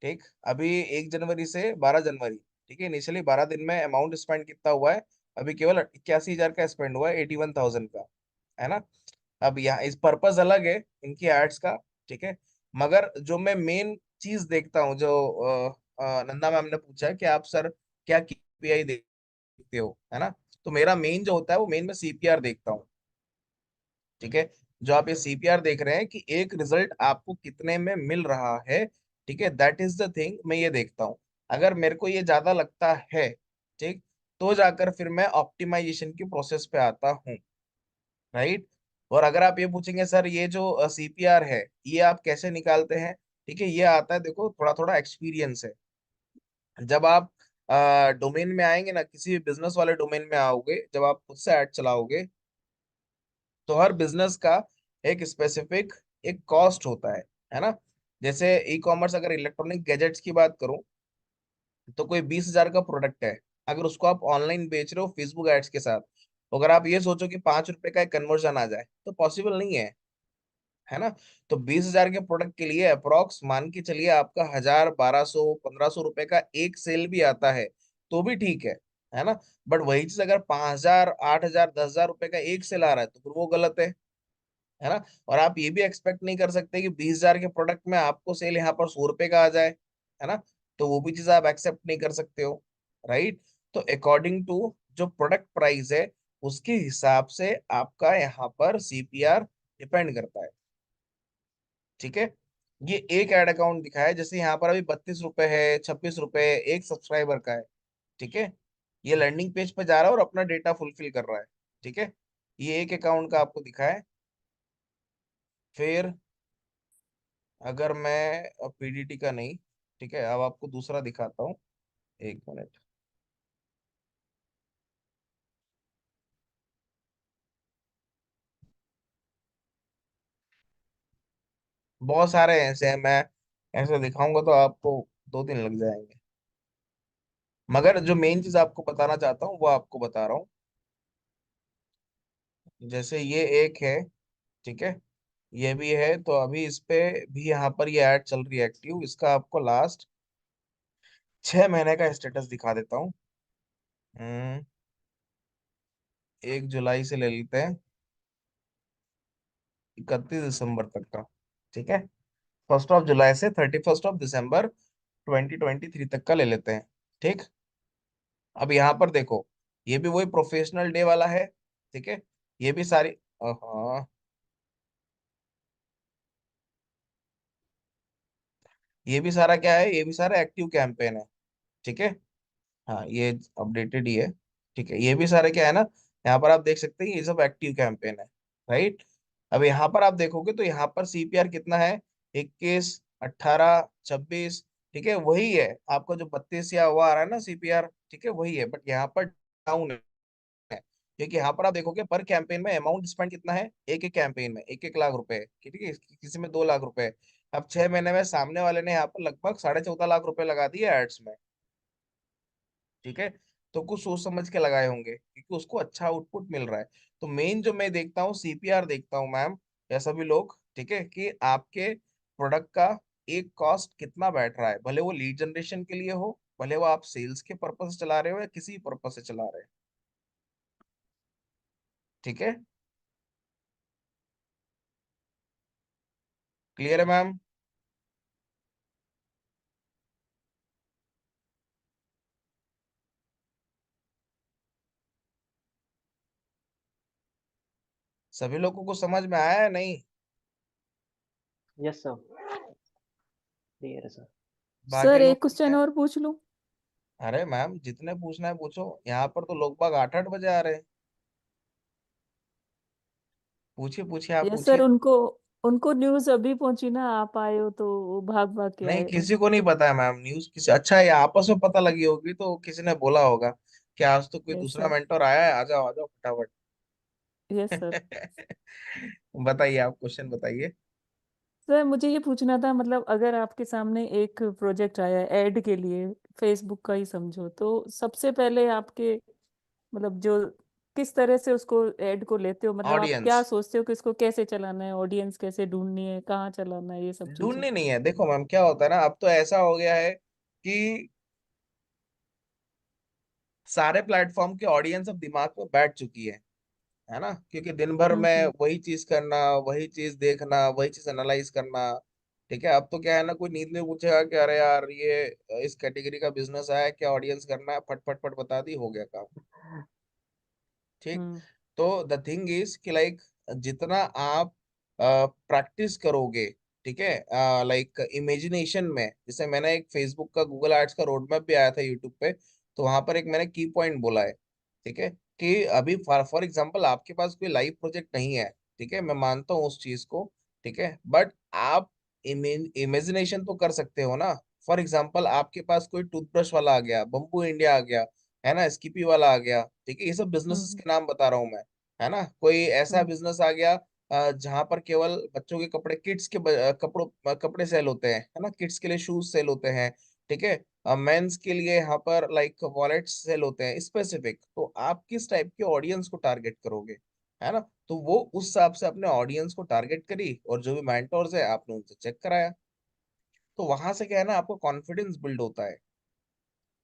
[SPEAKER 1] ठीक, अभी 1 जनवरी से 12 जनवरी, ठीक है, इनिशियली 12 दिन में अमाउंट स्पेंड कितना हुआ है? अभी केवल 81,000 का स्पेंड हुआ है, 81,000 का, है ना। अब यहाँ इस पर्पस अलग है इनकी एड्स का, ठीक है। मगर जो मैं मेन चीज देखता हूँ, जो नंदा मैम ने पूछा है कि आप सर क्या केपीआई देखते हो, है ना। तो मेरा मेन जो होता है वो मेन में सीपीआर देखता हूँ। ठीक है, जो आप ये सीपीआर देख रहे हैं कि एक रिजल्ट आपको कितने में मिल रहा है, ठीक है, दैट इज द थिंग मैं ये देखता हूँ। अगर मेरे को ये ज्यादा लगता है, ठीक, तो जाकर फिर मैं ऑप्टिमाइजेशन की प्रोसेस पे आता हूँ, राइट। और अगर आप ये पूछेंगे सर ये जो सीपीआर है ये आप कैसे निकालते हैं, ठीक है, ये आता है, देखो थोड़ा थोड़ा एक्सपीरियंस है। जब आप डोमेन में आएंगे ना, किसी भी बिजनेस वाले डोमेन में आओगे, जब आप खुद से ऐड चलाओगे, तो हर बिजनेस का एक स्पेसिफिक एक कॉस्ट होता है ना। जैसे ई कॉमर्स, अगर इलेक्ट्रॉनिक गैजेट्स की बात करूं, तो कोई 20,000 का प्रोडक्ट है, अगर उसको आप ऑनलाइन बेच रहे हो फेसबुक एड्स के साथ, तो अगर आप ये सोचो कि 5 रुपए का एक कन्वर्जन आ जाए, तो पॉसिबल नहीं है ना। तो 20,000 के प्रोडक्ट के लिए अप्रोक्स मान के चलिए आपका 1,000, 1,200, 1,500 रुपए का एक सेल भी आता है, तो भी ठीक है ना। बट वही चीज अगर 5,000, 8,000, 10,000 रुपए का एक सेल आ रहा है, तो फिर वो गलत है ना। और आप ये भी एक्सपेक्ट नहीं कर सकते कि 20,000 के प्रोडक्ट में आपको सेल यहाँ पर 100 रुपए का आ जाए, है ना। तो वो भी चीज आप एक्सेप्ट नहीं कर सकते हो, राइट। तो अकॉर्डिंग टू जो प्रोडक्ट प्राइस है, उसके हिसाब से आपका यहाँ पर सीपीआर डिपेंड करता है। ठीक है, ये एक एड अकाउंट दिखाया है, जैसे यहाँ पर अभी 32 रुपए है, 26 रुपए एक सब्सक्राइबर का है। ठीक है, ये लैंडिंग पेज पे जा रहा है और अपना डेटा फुलफिल कर रहा है। ठीक है, ये एक अकाउंट का आपको दिखा है। फिर अगर मैं पीडीटी का नहीं, ठीक है, अब आपको दूसरा दिखाता हूँ, 1 मिनट। बहुत सारे ऐसे हैं, मैं ऐसे दिखाऊंगा तो आपको 2 दिन लग जाएंगे। मगर जो मेन चीज आपको बताना चाहता हूँ वो आपको बता रहा हूँ। जैसे ये एक है, ठीक है, ये भी है, तो अभी इस पे भी यहाँ पर ये ऐड चल रही है एक्टिव। इसका आपको लास्ट 6 महीने का स्टेटस दिखा देता हूँ। 1 जुलाई से ले लेते हैं, 31 दिसंबर तक का। ठीक है, 1 जुलाई से 31 दिसंबर 2023 तक का ले लेते हैं। ठीक, अब यहाँ पर देखो, ये भी वही प्रोफेशनल डे वाला है। ठीक है, ये भी सारी, हाँ, ये भी सारा क्या है, ये भी सारा एक्टिव कैंपेन है। ठीक है, हाँ, ये अपडेटेड ही है। ठीक है, ये भी सारे क्या है ना, यहाँ पर आप देख सकते हैं ये सब एक्टिव कैंपेन है, राइट। अब यहाँ पर आप देखोगे तो यहाँ पर सीपीआर कितना है, 21, 18, 26। ठीक है, वही है आपका जो 32 या वो आ रहा है ना सीपीआर, ठीक है, वही है, बट यहाँ पर डाउन है। क्योंकि यहाँ पर आप देखोगे पर कैंपेन में अमाउंट स्पेंड कितना है, एक एक कैंपेन में 1-1 लाख रुपए है, ठीक है, किसी में 2 लाख रुपए है। अब 6 महीने में सामने वाले ने यहाँ पर लगभग 14.5 लाख रुपए लगा दिए एड्स में। ठीक है, तो कुछ सोच समझ के लगाए होंगे क्योंकि उसको अच्छा आउटपुट मिल रहा है। तो मेन जो मैं देखता हूँ सीपीआर देखता हूँ मैम, या सभी लोग, ठीक है, कि आपके प्रोडक्ट का एक कॉस्ट कितना बैठ रहा है, भले वो लीड जनरेशन के लिए हो, भले वो आप सेल्स के पर्पज से चला रहे हो या किसी पर्पज से चला रहे हैं। ठीक है, क्लियर है मैम? सभी लोगों को समझ में आया है नहीं?
[SPEAKER 2] यस सर, क्लियर है सर।
[SPEAKER 1] बाकी
[SPEAKER 5] सर
[SPEAKER 1] लोग
[SPEAKER 5] एक
[SPEAKER 1] ठीक है?
[SPEAKER 5] क्वेश्चन और पूछ लूं?
[SPEAKER 1] अरे मैम जितने पूछना है पूछो, यहाँ पर तो लोग बाग 8-8 बजे आ रहे हैं। पूछिए पूछिए, आप
[SPEAKER 5] ये सर
[SPEAKER 1] पूछिए।
[SPEAKER 5] उनको उनको न्यूज़ अभी पहुंची ना, आप आए हो तो वो भाग भाग के
[SPEAKER 1] नहीं,
[SPEAKER 5] आए।
[SPEAKER 1] किसी को नहीं पता है मैम न्यूज, किसी, अच्छा है आपस में पता लगी होगी तो किसी ने बोला होगा कि आज तो कोई
[SPEAKER 5] यस
[SPEAKER 1] दूसरा
[SPEAKER 5] सर।
[SPEAKER 1] मेंटोर आया है, आ जाओ आ जाओ फटाफट।
[SPEAKER 5] Yes sir.
[SPEAKER 1] बताइए, आप क्वेश्चन बताइए।
[SPEAKER 5] सर मुझे ये पूछना था, मतलब अगर आपके सामने एक प्रोजेक्ट आया ऐड के लिए, फेसबुक का ही समझो, तो सबसे पहले आपके मतलब जो किस तरह से उसको ऐड को लेते हो, मतलब आप क्या
[SPEAKER 1] ऑडियंस
[SPEAKER 5] सोचते हो कि इसको कैसे चलाना है, ऑडियंस कैसे ढूंढनी है, कहाँ चलाना है, ये सब चीजें।
[SPEAKER 1] ढूंढनी नहीं है। देखो मैम, क्या होता है ना, अब तो ऐसा हो गया है कि सारे प्लेटफॉर्म की ऑडियंस अब दिमाग में बैठ चुकी है ना, क्योंकि दिन भर में
[SPEAKER 5] हम्म।
[SPEAKER 1] वही चीज करना, वही चीज देखना, वही चीज एनालाइज करना। ठीक है, अब तो क्या है ना, कोई नींद में पूछेगा कि अरे यार ये इस कैटेगरी का बिजनेस आया, क्या ऑडियंस करना है, फट फट फट बता दी, हो गया काम। ठीक।
[SPEAKER 5] हम्म।
[SPEAKER 1] तो द थिंग इज कि लाइक जितना आप प्रैक्टिस करोगे, ठीक है, लाइक इमेजिनेशन में, जैसे मैंने एक फेसबुक का गूगल एड्स का रोड मैप भी आया था यूट्यूब पे, तो वहां पर एक मैंने की पॉइंट बोला है, ठीक है, कि अभी फॉर फॉर एग्जांपल आपके पास कोई लाइव प्रोजेक्ट नहीं है, ठीक है, मैं मानता हूँ उस चीज को, ठीक है, बट आप इमेजिनेशन तो कर सकते हो ना। फॉर एग्जांपल आपके पास कोई टूथब्रश वाला आ गया, बम्बू इंडिया आ गया, है ना, स्कीपी वाला आ गया, ठीक है, ये सब बिजनेसेस
[SPEAKER 5] हम्म।
[SPEAKER 1] के नाम बता रहा हूँ मैं, है ना। कोई ऐसा
[SPEAKER 5] हम्म।
[SPEAKER 1] बिजनेस आ गया जहां पर केवल बच्चों के कपड़े, किड्स के कपड़े सेल होते हैं, है ना, किड्स के लिए शूज सेल होते हैं, ठीक है, मेंस के लिए यहाँ पर लाइक वॉलेट सेल होते हैं स्पेसिफिक। तो आप किस टाइप के ऑडियंस को टारगेट करोगे, है ना। तो वो उस हिसाब से अपने ऑडियंस को टारगेट करी, और जो भी मेंटोर्स है आपने उनसे चेक कराया, तो वहां से क्या है ना, आपको कॉन्फिडेंस बिल्ड होता है,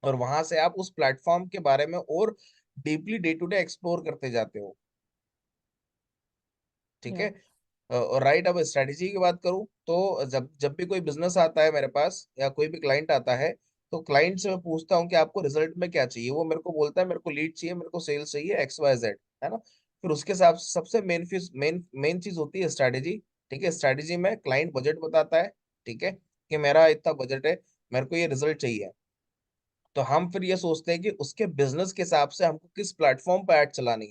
[SPEAKER 1] और वहां से आप उस प्लेटफॉर्म के बारे में और deeply day to day explore करते जाते हो। ठीक है।
[SPEAKER 5] या।
[SPEAKER 1] और राइट, अब स्ट्रेटेजी की बात करूं, तो जब जब भी कोई बिजनेस आता है मेरे पास, या कोई भी क्लाइंट आता है, तो क्लाइंट से मैं पूछता हूँ कि आपको रिजल्ट में क्या चाहिए। वो मेरे को बोलता है मेरे को लीड चाहिए, मेरे को सेल्स चाहिए, XYZ, है ना। फिर उसके हिसाब से सबसे मेन मेन चीज होती है स्ट्रेटेजी। ठीक है, स्ट्रेटेजी में क्लाइंट बजट बताता है, ठीक है, कि मेरा इतना बजट है, मेरे को ये रिजल्ट चाहिए। तो हम फिर ये सोचते हैं कि उसके बिजनेस के हिसाब से हमको किस प्लेटफॉर्म पे ऐड चलानी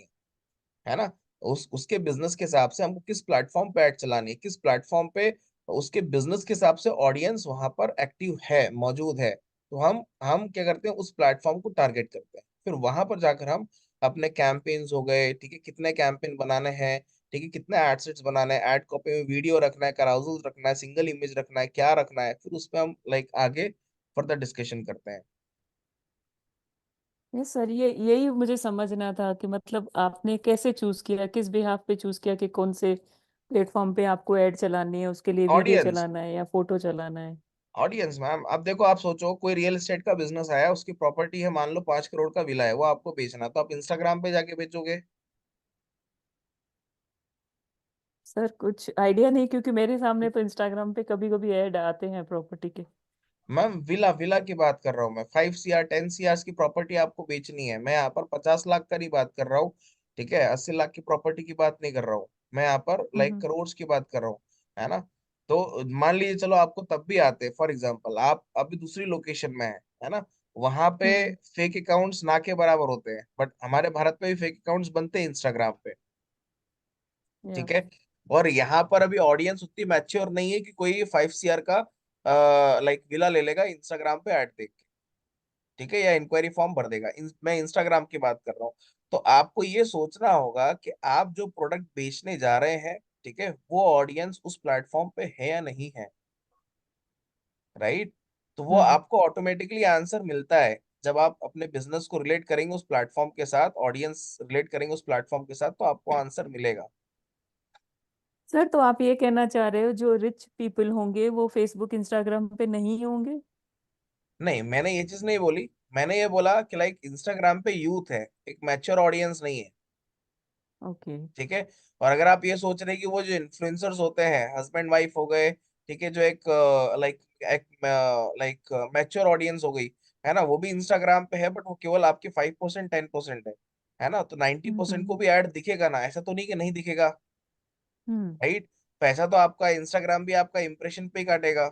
[SPEAKER 1] है ना। उसके बिजनेस के हिसाब से हमको किस प्लेटफॉर्म पे ऐड चलानी है, किस प्लेटफॉर्म पे उसके बिजनेस के हिसाब से ऑडियंस वहां पर एक्टिव है, मौजूद है, तो हम क्या करते हैं, उस प्लेटफॉर्म को टारगेट करते हैं। फिर वहां पर जाकर हम अपने कैंपेन्स हो गए, ठीक है, कितने कैंपेन बनाने हैं, ठीक है, कितने एड सेट्स बनाने हैं, एड कॉपी में वीडियो रखना है, कराउजल रखना है, सिंगल इमेज रखना है, क्या रखना है, फिर उसमें हम लाइक आगे फर्दर डिस्कशन करते हैं।
[SPEAKER 5] यस सर, ये यही मुझे समझना था कि मतलब आपने कैसे चूज किया, किस बिहाफ पे चूज किया कि कौन से प्लेटफॉर्म पे आपको ऐड चलानी है, उसके लिए वीडियो
[SPEAKER 1] ऑडियंस,
[SPEAKER 5] चलाना है या फोटो चलाना है।
[SPEAKER 1] ऑडियंस मैम, अब देखो, आप सोचो कोई रियल एस्टेट का बिजनेस आया, उसकी प्रॉपर्टी है, मान लो 5 करोड़ का विला है, वो आपको बेचना, तो आप इंस्टाग्राम पे जाके बेचोगे।
[SPEAKER 5] सर कुछ आइडिया नहीं, क्योंकि मेरे सामने तो इंस्टाग्राम पे कभी कभी ऐड आते हैं प्रॉपर्टी के।
[SPEAKER 1] मैम विला विला की बात कर रहा हूँ मैं, 5 CR 10 CR की प्रॉपर्टी आपको बेचनी है, मैं यहाँ पर 50 लाख की बात कर रहा हूँ, ठीक है, 80 लाख की प्रॉपर्टी की बात नहीं कर रहा हूँ, मैं यहाँ पर लाइक
[SPEAKER 5] हम्म।
[SPEAKER 1] करोड़ की बात कर रहा हूँ, है ना। तो मान लीजिए, चलो आपको तब भी आते, फॉर एग्जाम्पल आप अभी दूसरी लोकेशन में है ना, वहां पे
[SPEAKER 5] हम्म।
[SPEAKER 1] फेक अकाउंट्स ना के बराबर होते हैं, बट हमारे भारत में भी फेक अकाउंट्स बनते हैं इंस्टाग्राम पे,
[SPEAKER 5] या।
[SPEAKER 1] ठीक है। और यहाँ पर अभी ऑडियंस उतनी मैच्योर नहीं है कि कोई 5 CR का लाइक विला ले लेगा इंस्टाग्राम पे ऐड देख के, ठीक है, या इंक्वायरी फॉर्म भर देगा। मैं इंस्टाग्राम की बात कर रहा हूँ। तो आपको ये सोचना होगा कि आप जो प्रोडक्ट बेचने जा रहे हैं, ठीक है, वो ऑडियंस उस प्लेटफॉर्म पे है या नहीं है, राइट। तो वो
[SPEAKER 5] हम्म।
[SPEAKER 1] आपको ऑटोमेटिकली आंसर मिलता है जब आप अपने बिजनेस को रिलेट करेंगे उस प्लेटफॉर्म के साथ, ऑडियंस रिलेट करेंगे उस प्लेटफॉर्म के साथ, तो आपको आंसर मिलेगा।
[SPEAKER 5] सर तो आप ये कहना चाह रहे हो जो रिच पीपल होंगे वो फेसबुक इंस्टाग्राम पे नहीं होंगे।
[SPEAKER 1] नहीं, मैंने ये चीज नहीं बोली। मैंने ये बोला कि लाइक इंस्टाग्राम पे यूथ है, एक मैच्योर ऑडियंस नहीं है,
[SPEAKER 5] ओके।
[SPEAKER 1] ठीक है। और अगर आप ये सोच रहे हैं कि वो जो इन्फ्लुएंसर्स होते हैं, हस्बैंड वाइफ हो गए, ठीक है, जो एक लाइक एक लाइक मैच्योर ऑडियंस हो गई, है ना, वो भी इंस्टाग्राम पे है, बट वो केवल आपके 5% 10% है ना। तो 90% को
[SPEAKER 5] हम्म।
[SPEAKER 1] भी ऐड दिखेगा ना, ऐसा तो नहीं कि नहीं दिखेगा,
[SPEAKER 5] हम्म।
[SPEAKER 1] राइट। पैसा तो आपका इंस्टाग्राम भी आपका इंप्रेशन पे ही काटेगा,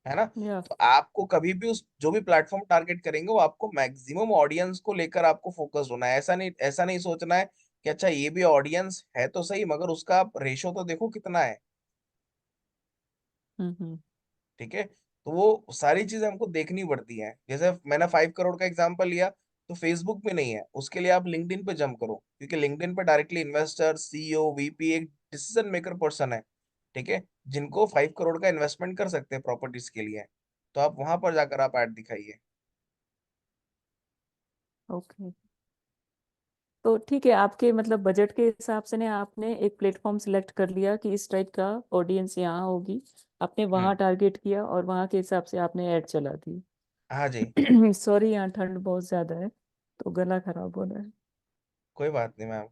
[SPEAKER 1] है ना।
[SPEAKER 5] या।
[SPEAKER 1] तो आपको कभी भी उस जो भी प्लेटफॉर्म टारगेट करेंगे, वो आपको मैक्सिमम ऑडियंस को लेकर आपको फोकस होना है। ऐसा नहीं सोचना है कि अच्छा ये भी ऑडियंस है तो सही, मगर उसका आप रेशो तो देखो कितना है,
[SPEAKER 5] हम्म।
[SPEAKER 1] ठीक है। तो वो सारी चीजें हमको देखनी पड़ती हैं। जैसे मैंने 5 करोड़ का एग्जांपल लिया, तो फेसबुक में नहीं है, उसके लिए आप लिंक्डइन पे जंप करो, क्योंकि लिंक्डइन पे डायरेक्टली इन्वेस्टर, CEO, VP एक डिसीजन मेकर पर्सन है, ठीक है, जिनको 5 करोड़ का इन्वेस्टमेंट कर सकते हैं प्रॉपर्टीज के लिए। तो आप वहां पर जाकर आप ऐड दिखाइए।
[SPEAKER 5] ओके। तो ठीक है, आपके मतलब बजट के हिसाब से ने आपने एक प्लेटफॉर्म सिलेक्ट कर लिया कि इस टाइप का ऑडियंस यहाँ होगी, आपने वहाँ
[SPEAKER 1] हम्म।
[SPEAKER 5] टारगेट किया और वहाँ के हिसाब से आपने ऐड चला दी।
[SPEAKER 1] हाँ जी।
[SPEAKER 5] सॉरी, यहाँ ठंड बहुत ज्यादा है तो गला खराब हो रहा है।
[SPEAKER 1] कोई बात नहीं मैम।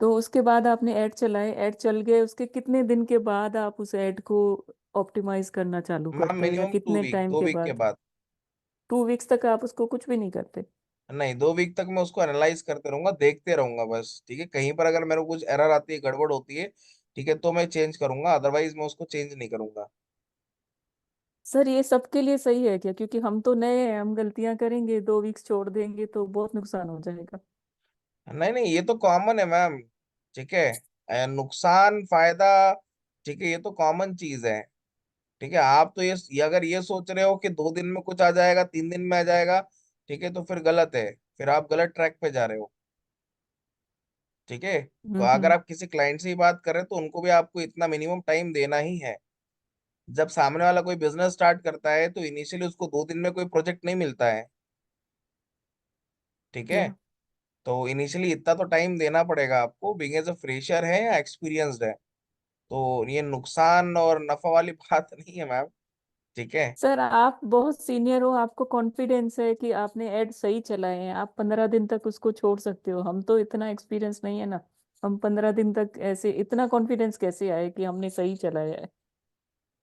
[SPEAKER 5] तो उसके बाद आपने ऐड चलाए, ऐड चल गए, उसके कितने दिन के बाद आप उस ऐड को ऑप्टिमाइज करना चालू
[SPEAKER 1] मैम
[SPEAKER 5] करते हैं या
[SPEAKER 1] मिनिमम टू
[SPEAKER 5] कितने
[SPEAKER 1] वीक
[SPEAKER 5] टाइम
[SPEAKER 1] दो
[SPEAKER 5] के
[SPEAKER 1] वीक के
[SPEAKER 5] बाद?
[SPEAKER 1] बाद।
[SPEAKER 5] 2 वीक्स तक आप उसको कुछ भी नहीं करते?
[SPEAKER 1] नहीं, 2 वीक तक मैं उसको एनालाइज करते रहूंगा, देखते रहूंगा बस। ठीक है, कहीं पर अगर मेरे को कुछ एरर आती है, गड़बड़ होती है, ठीक है, तो मैं चेंज करूंगा, अदरवाइज मैं उसको चेंज नहीं करूंगा।
[SPEAKER 5] सर ये सबके लिए सही है क्या? क्योंकि हम तो नए हैं, हम गलतियां करेंगे, 2 वीक्स छोड़ देंगे तो बहुत नुकसान हो जाएगा।
[SPEAKER 1] नहीं नहीं, ये तो कॉमन है मैम। ठीक है, नुकसान फायदा, ठीक है, ये तो कॉमन चीज है। ठीक है, आप तो ये अगर ये सोच रहे हो कि 2 दिन में कुछ आ जाएगा, 3 दिन में आ जाएगा, ठीक है, तो फिर गलत है। फिर आप गलत ट्रैक पे जा रहे हो। ठीक है, तो अगर
[SPEAKER 5] हम्म।
[SPEAKER 1] आप किसी क्लाइंट से ही बात कर रहे हैं तो उनको भी आपको इतना मिनिमम टाइम देना ही है। जब सामने वाला कोई बिजनेस स्टार्ट करता है तो इनिशियली उसको 2 दिन में कोई प्रोजेक्ट नहीं मिलता है। ठीक है,
[SPEAKER 5] या
[SPEAKER 1] तो इनिशियली इतना तो टाइम देना पड़ेगा आपको, बीइंग एज अ फ्रेशर है या एक्सपीरियंस्ड है। तो ये नुकसान और नफा वाली बात नहीं है मैम। ठीक है।
[SPEAKER 5] सर, आप बहुत सीनियर हो, आपको कॉन्फिडेंस है कि आपने ऐड सही चलाए हैं, आप 15 दिन तक उसको छोड़ सकते हो। हम तो इतना एक्सपीरियंस नहीं है ना, हम 15 दिन तक ऐसे इतना कॉन्फिडेंस कैसे आए कि हमने सही चलाया है?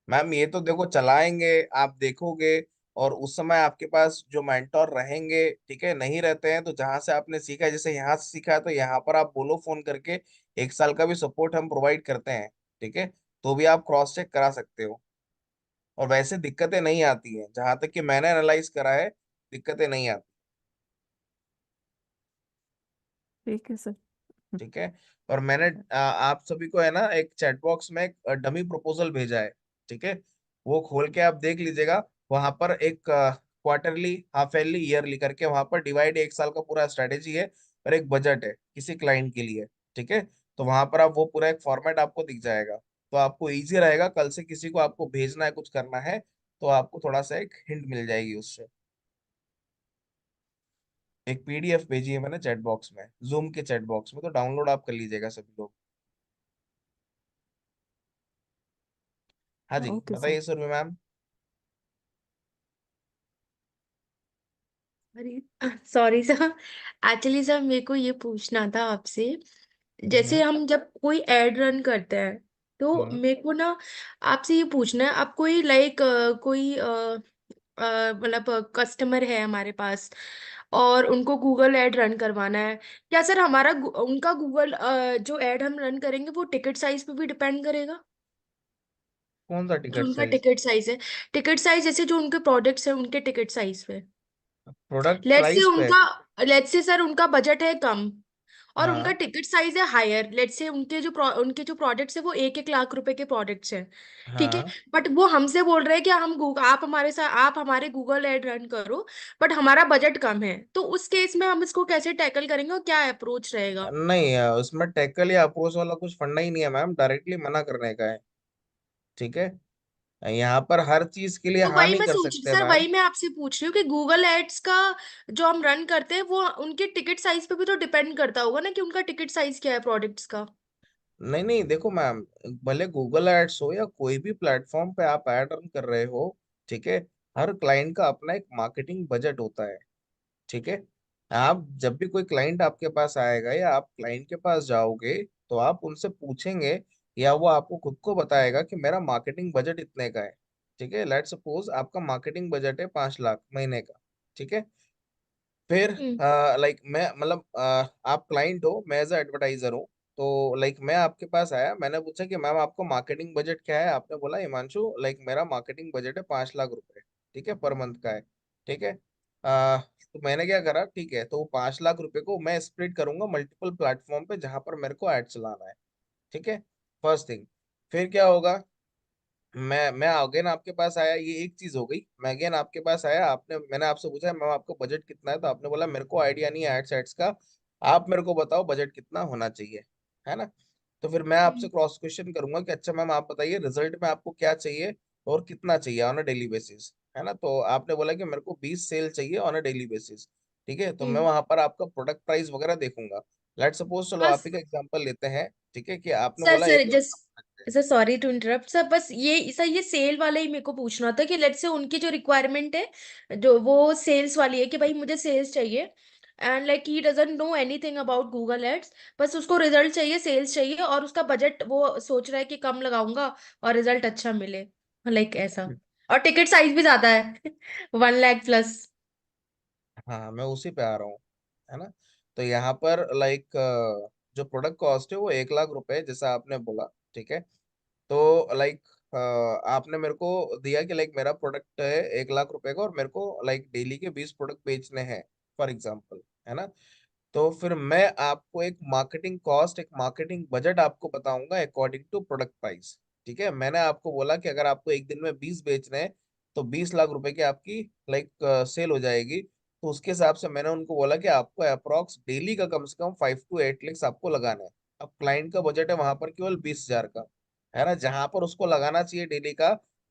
[SPEAKER 1] मैम ये तो देखो, चलाएंगे, आप देखोगे, और उस समय आपके पास जो मेंटोर रहेंगे, ठीक है, नहीं रहते हैं तो जहां से आपने सीखा है, जैसे यहाँ से सीखा है तो यहाँ पर आप बोलो फोन करके, 1 साल का भी सपोर्ट हम प्रोवाइड करते हैं। ठीक है, तो भी आप क्रॉस चेक करा सकते हो। और वैसे दिक्कतें नहीं आती हैं, जहां तक कि मैंने एनालाइज करा है, दिक्कतें नहीं आती।
[SPEAKER 5] ठीक है सर।
[SPEAKER 1] ठीक है, और मैंने आप सभी को है ना एक चैट बॉक्स में एक डमी प्रपोजल भेजा है। ठीक है, वो खोल के आप देख लीजिएगा। वहां पर एक क्वार्टरली, हाफ ईयरली, ईयरली करके वहां पर डिवाइड, 1 साल का पूरा स्ट्रेटेजी है और एक बजट है किसी क्लाइंट के लिए। ठीक है, तो वहां पर आप वो पूरा एक फॉर्मेट आपको दिख जाएगा, तो आपको इजी रहेगा, कल से किसी को आपको भेजना है, कुछ करना है, तो आपको थोड़ा सा एक हिंट मिल जाएगी उससे। एक पीडीएफ भेजी है मैंने चैट बॉक्स में, जूम के चैट बॉक्स में, तो डाउनलोड आप कर लीजिएगा सभी लोग। हाँ जी,
[SPEAKER 5] ओके सर।
[SPEAKER 1] बताइए सुरभि मैम।
[SPEAKER 3] अरे सॉरी सर, एक्चुअली सर मेरे को ये पूछना था आपसे। जैसे
[SPEAKER 1] हम्म।
[SPEAKER 3] हम जब कोई एड रन करते हैं तो
[SPEAKER 1] हम्म।
[SPEAKER 3] मेरे को ना आपसे ये पूछना है, आप कोई लाइक कोई मतलब कस्टमर है हमारे पास और उनको गूगल ऐड रन करवाना है, क्या सर हमारा उनका गूगल जो ऐड हम रन करेंगे वो टिकट साइज पे भी डिपेंड करेगा?
[SPEAKER 1] कौन सा
[SPEAKER 3] जो
[SPEAKER 1] टिकट
[SPEAKER 3] उनका
[SPEAKER 1] साइज?
[SPEAKER 3] टिकट साइज है, टिकट साइज जैसे जो उनके प्रोडक्ट्स हैं उनके टिकट साइज पे।
[SPEAKER 1] प्रोडक्ट
[SPEAKER 3] लेट्स से
[SPEAKER 1] प्राइस पे?
[SPEAKER 3] उनका लेट्स से सर उनका बजट है कम और उनका
[SPEAKER 1] हाँ।
[SPEAKER 3] टिकट साइज है हायर। लेट्स से उनके जो प्रोडक्ट्स है वो 1-1 लाख रुपए के प्रोडक्ट्स हैं। ठीक है,
[SPEAKER 1] हाँ।
[SPEAKER 3] बट वो हमसे बोल रहे हैं कि हम आप हमारे गूगल ऐड रन करो, बट हमारा बजट कम है, तो उस केस में हम इसको कैसे टैकल करेंगे और क्या अप्रोच रहेगा?
[SPEAKER 1] नहीं, उसमें टैकल या अप्रोच वाला कुछ फंडा ही नहीं है मैम, डायरेक्टली मना करने का है। ठीक है, यहाँ पर हर चीज के लिए
[SPEAKER 3] तो
[SPEAKER 1] हाँ
[SPEAKER 3] वही
[SPEAKER 1] नहीं
[SPEAKER 3] मैं
[SPEAKER 1] कर
[SPEAKER 3] सोच
[SPEAKER 1] सकते
[SPEAKER 3] सर
[SPEAKER 1] मैम।
[SPEAKER 3] वही मैं आपसे पूछ रही हूँ कि गूगल एड्स का जो हम रन करते हैं वो उनके टिकट साइज पे भी तो डिपेंड करता होगा ना कि उनका टिकट साइज क्या है प्रोडक्ट्स का।
[SPEAKER 1] नहीं नहीं, देखो मैम, भले गूगल एड्स हो या कोई भी प्लेटफॉर्म पे आप ऐड रन कर रहे हो, ठीक है, हर क्लाइंट का अपना एक मार्केटिंग बजट होता है। ठीक है, आप जब भी कोई क्लाइंट आपके पास आएगा या आप क्लाइंट के पास जाओगे, तो आप उनसे पूछेंगे या वो आपको खुद को बताएगा कि मेरा मार्केटिंग बजट इतने का है। ठीक है, लेट्स सपोज आपका मार्केटिंग बजट है 5 लाख महीने का। ठीक है, फिर
[SPEAKER 3] हम्म।
[SPEAKER 1] लाइक मैं मतलब आप क्लाइंट हो, मैं एज एडवर्टाइजर हूँ। तो लाइक मैं आपके पास आया, मैंने पूछा कि मैम आपको मार्केटिंग बजट क्या है, आपने बोला हिमांशु लाइक मेरा मार्केटिंग बजट है 5 लाख रुपए, ठीक है, पर मंथ का है। ठीक है, तो मैंने क्या करा, ठीक है, तो 5 लाख रुपए को मैं स्प्लिट करूंगा मल्टीपल प्लेटफॉर्म पे जहां पर मेरे को ऐड चलाना है। ठीक है, फर्स्ट थिंग। फिर क्या होगा, मैं अगेन आपके पास आया, ये एक चीज हो गई। मैं अगेन आपके पास आया, आपने मैंने आपसे पूछा मैम आपका बजट कितना है, तो आपने बोला मेरे को आइडिया नहीं है एड्स एड्स का, आप मेरे को बताओ बजट कितना होना चाहिए, है ना। तो फिर मैं आपसे क्रॉस क्वेश्चन करूंगा कि अच्छा मैम आप बताइए रिजल्ट में आपको क्या चाहिए और कितना चाहिए ऑन अ डेली बेसिस, है ना। तो आपने बोला कि मेरे को 20 सेल चाहिए ऑन अ डेली बेसिस। ठीक है, तो मैं
[SPEAKER 3] हम्म।
[SPEAKER 1] वहां पर आपका प्रोडक्ट प्राइस वगैरह देखूंगा। लेट सपोज, चलो
[SPEAKER 3] हाँ
[SPEAKER 1] आप ही का एग्जांपल लेते हैं, ठीक है, कि आपने
[SPEAKER 3] सर
[SPEAKER 1] बोला
[SPEAKER 3] sir
[SPEAKER 1] 1 lakh
[SPEAKER 3] just sir sorry to interrupt sir, बस ये सर ये सेल वाला ही मेरे को पूछना था कि लेट से उनकी जो रिक्वायरमेंट है जो वो सेल्स वाली है कि भाई मुझे सेल्स चाहिए, and like he doesn't know anything about Google ads, बस उसको रिजल्ट चाहिए, सेल्स चाहिए, और उसका बजट वो सोच रहा है कि कम लगाऊंगा और रिजल्ट अच्छा मिले, लाइक ऐसा, और टिकट साइज भी ज्यादा है 1 लाख प्लस।
[SPEAKER 1] हाँ, मैं उसी पे आ रहा हूँ, है ना। तो यहाँ पर लाइक जो प्रोडक्ट कॉस्ट है वो 1 लाख रुपए, जैसा आपने बोला, ठीक है। तो लाइक आपने मेरे को दिया कि लाइक मेरा प्रोडक्ट है 1 लाख रुपए का, और मेरे को लाइक डेली के 20 प्रोडक्ट बेचने हैं, फॉर एग्जाम्पल, है ना। तो फिर मैं आपको एक मार्केटिंग कॉस्ट, एक मार्केटिंग बजट आपको बताऊंगा अकॉर्डिंग टू प्रोडक्ट प्राइस। ठीक है, मैंने आपको बोला कि अगर आपको एक दिन में 20 बेचने हैं तो 20 लाख रुपए की आपकी लाइक सेल हो जाएगी। तो उसके हिसाब से मैंने उनको बोला कि आपको अप्रोक्स डेली का कम से कम 5 to 8 lakhs आपको लगाना है। अब क्लाइंट का बजट है वहां पर केवल 20,000 का, है ना, जहां पर उसको लगाना चाहिए डेली का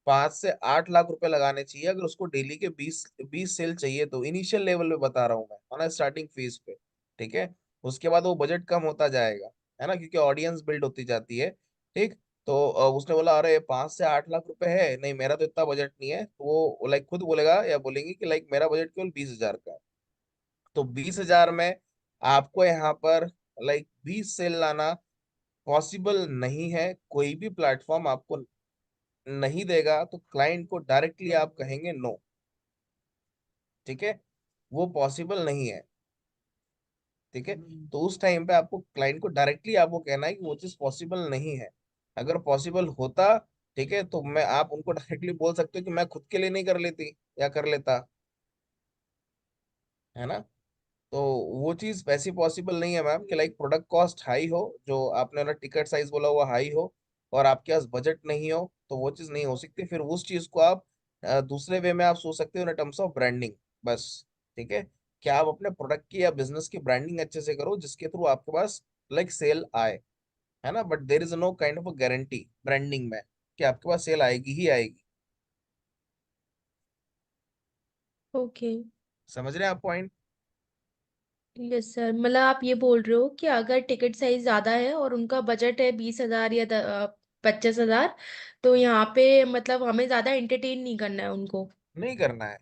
[SPEAKER 1] 5 से 8 लाख रुपए लगाने चाहिए, अगर उसको डेली के 20 सेल चाहिए तो। इनिशियल लेवल पे बता रहा हूँ मैं, है ना, स्टार्टिंग फेज पे, ठीक है। उसके बाद वो बजट कम होता जाएगा, है ना, क्योंकि ऑडियंस बिल्ड होती जाती है, ठीक। तो उसने बोला अरे 5 से 8 लाख रुपए है, नहीं मेरा तो इतना बजट नहीं है, तो वो लाइक खुद बोलेगा या बोलेंगे कि लाइक मेरा बजट केवल 20,000 का है। तो 20,000 में आपको यहाँ पर लाइक 20 सेल लाना पॉसिबल नहीं है, कोई भी प्लेटफॉर्म आपको नहीं देगा, तो क्लाइंट को डायरेक्टली आप कहेंगे नो, ठीक है, वो पॉसिबल नहीं है, ठीक है। तो उस टाइम पे आपको क्लाइंट को डायरेक्टली आपको कहना है कि वो चीज पॉसिबल नहीं है। अगर पॉसिबल होता, ठीक है, तो मैं आप उनको डायरेक्टली बोल सकते हो कि मैं खुद के लिए नहीं कर लेती या कर लेता, है ना। तो वो चीज वैसी पॉसिबल नहीं है मैम कि लाइक प्रोडक्ट कॉस्ट हाई हो, जो आपने ना टिकट साइज बोला हुआ हाई हो, और आपके पास बजट नहीं हो, तो वो चीज नहीं हो सकती। फिर उस चीज को आप दूसरे वे में आप सोच सकते हो इन टर्म्स ऑफ ब्रांडिंग, बस, ठीक है। क्या आप अपने प्रोडक्ट की या बिजनेस की ब्रांडिंग अच्छे से करो जिसके थ्रू आपके पास लाइक सेल आए, है ना। But there is know kind of guarantee branding में कि आपके पास सेल आएगी ही आएगी।
[SPEAKER 3] ओके।
[SPEAKER 1] समझ रहे हैं आप पॉइंट?
[SPEAKER 3] यस सर, मतलब आप ये बोल रहे हो कि अगर टिकट साइज ज्यादा है और उनका बजट है 20,000 या 25,000, तो यहाँ पे मतलब हमें ज्यादा एंटरटेन नहीं करना है उनको।
[SPEAKER 1] नहीं करना है।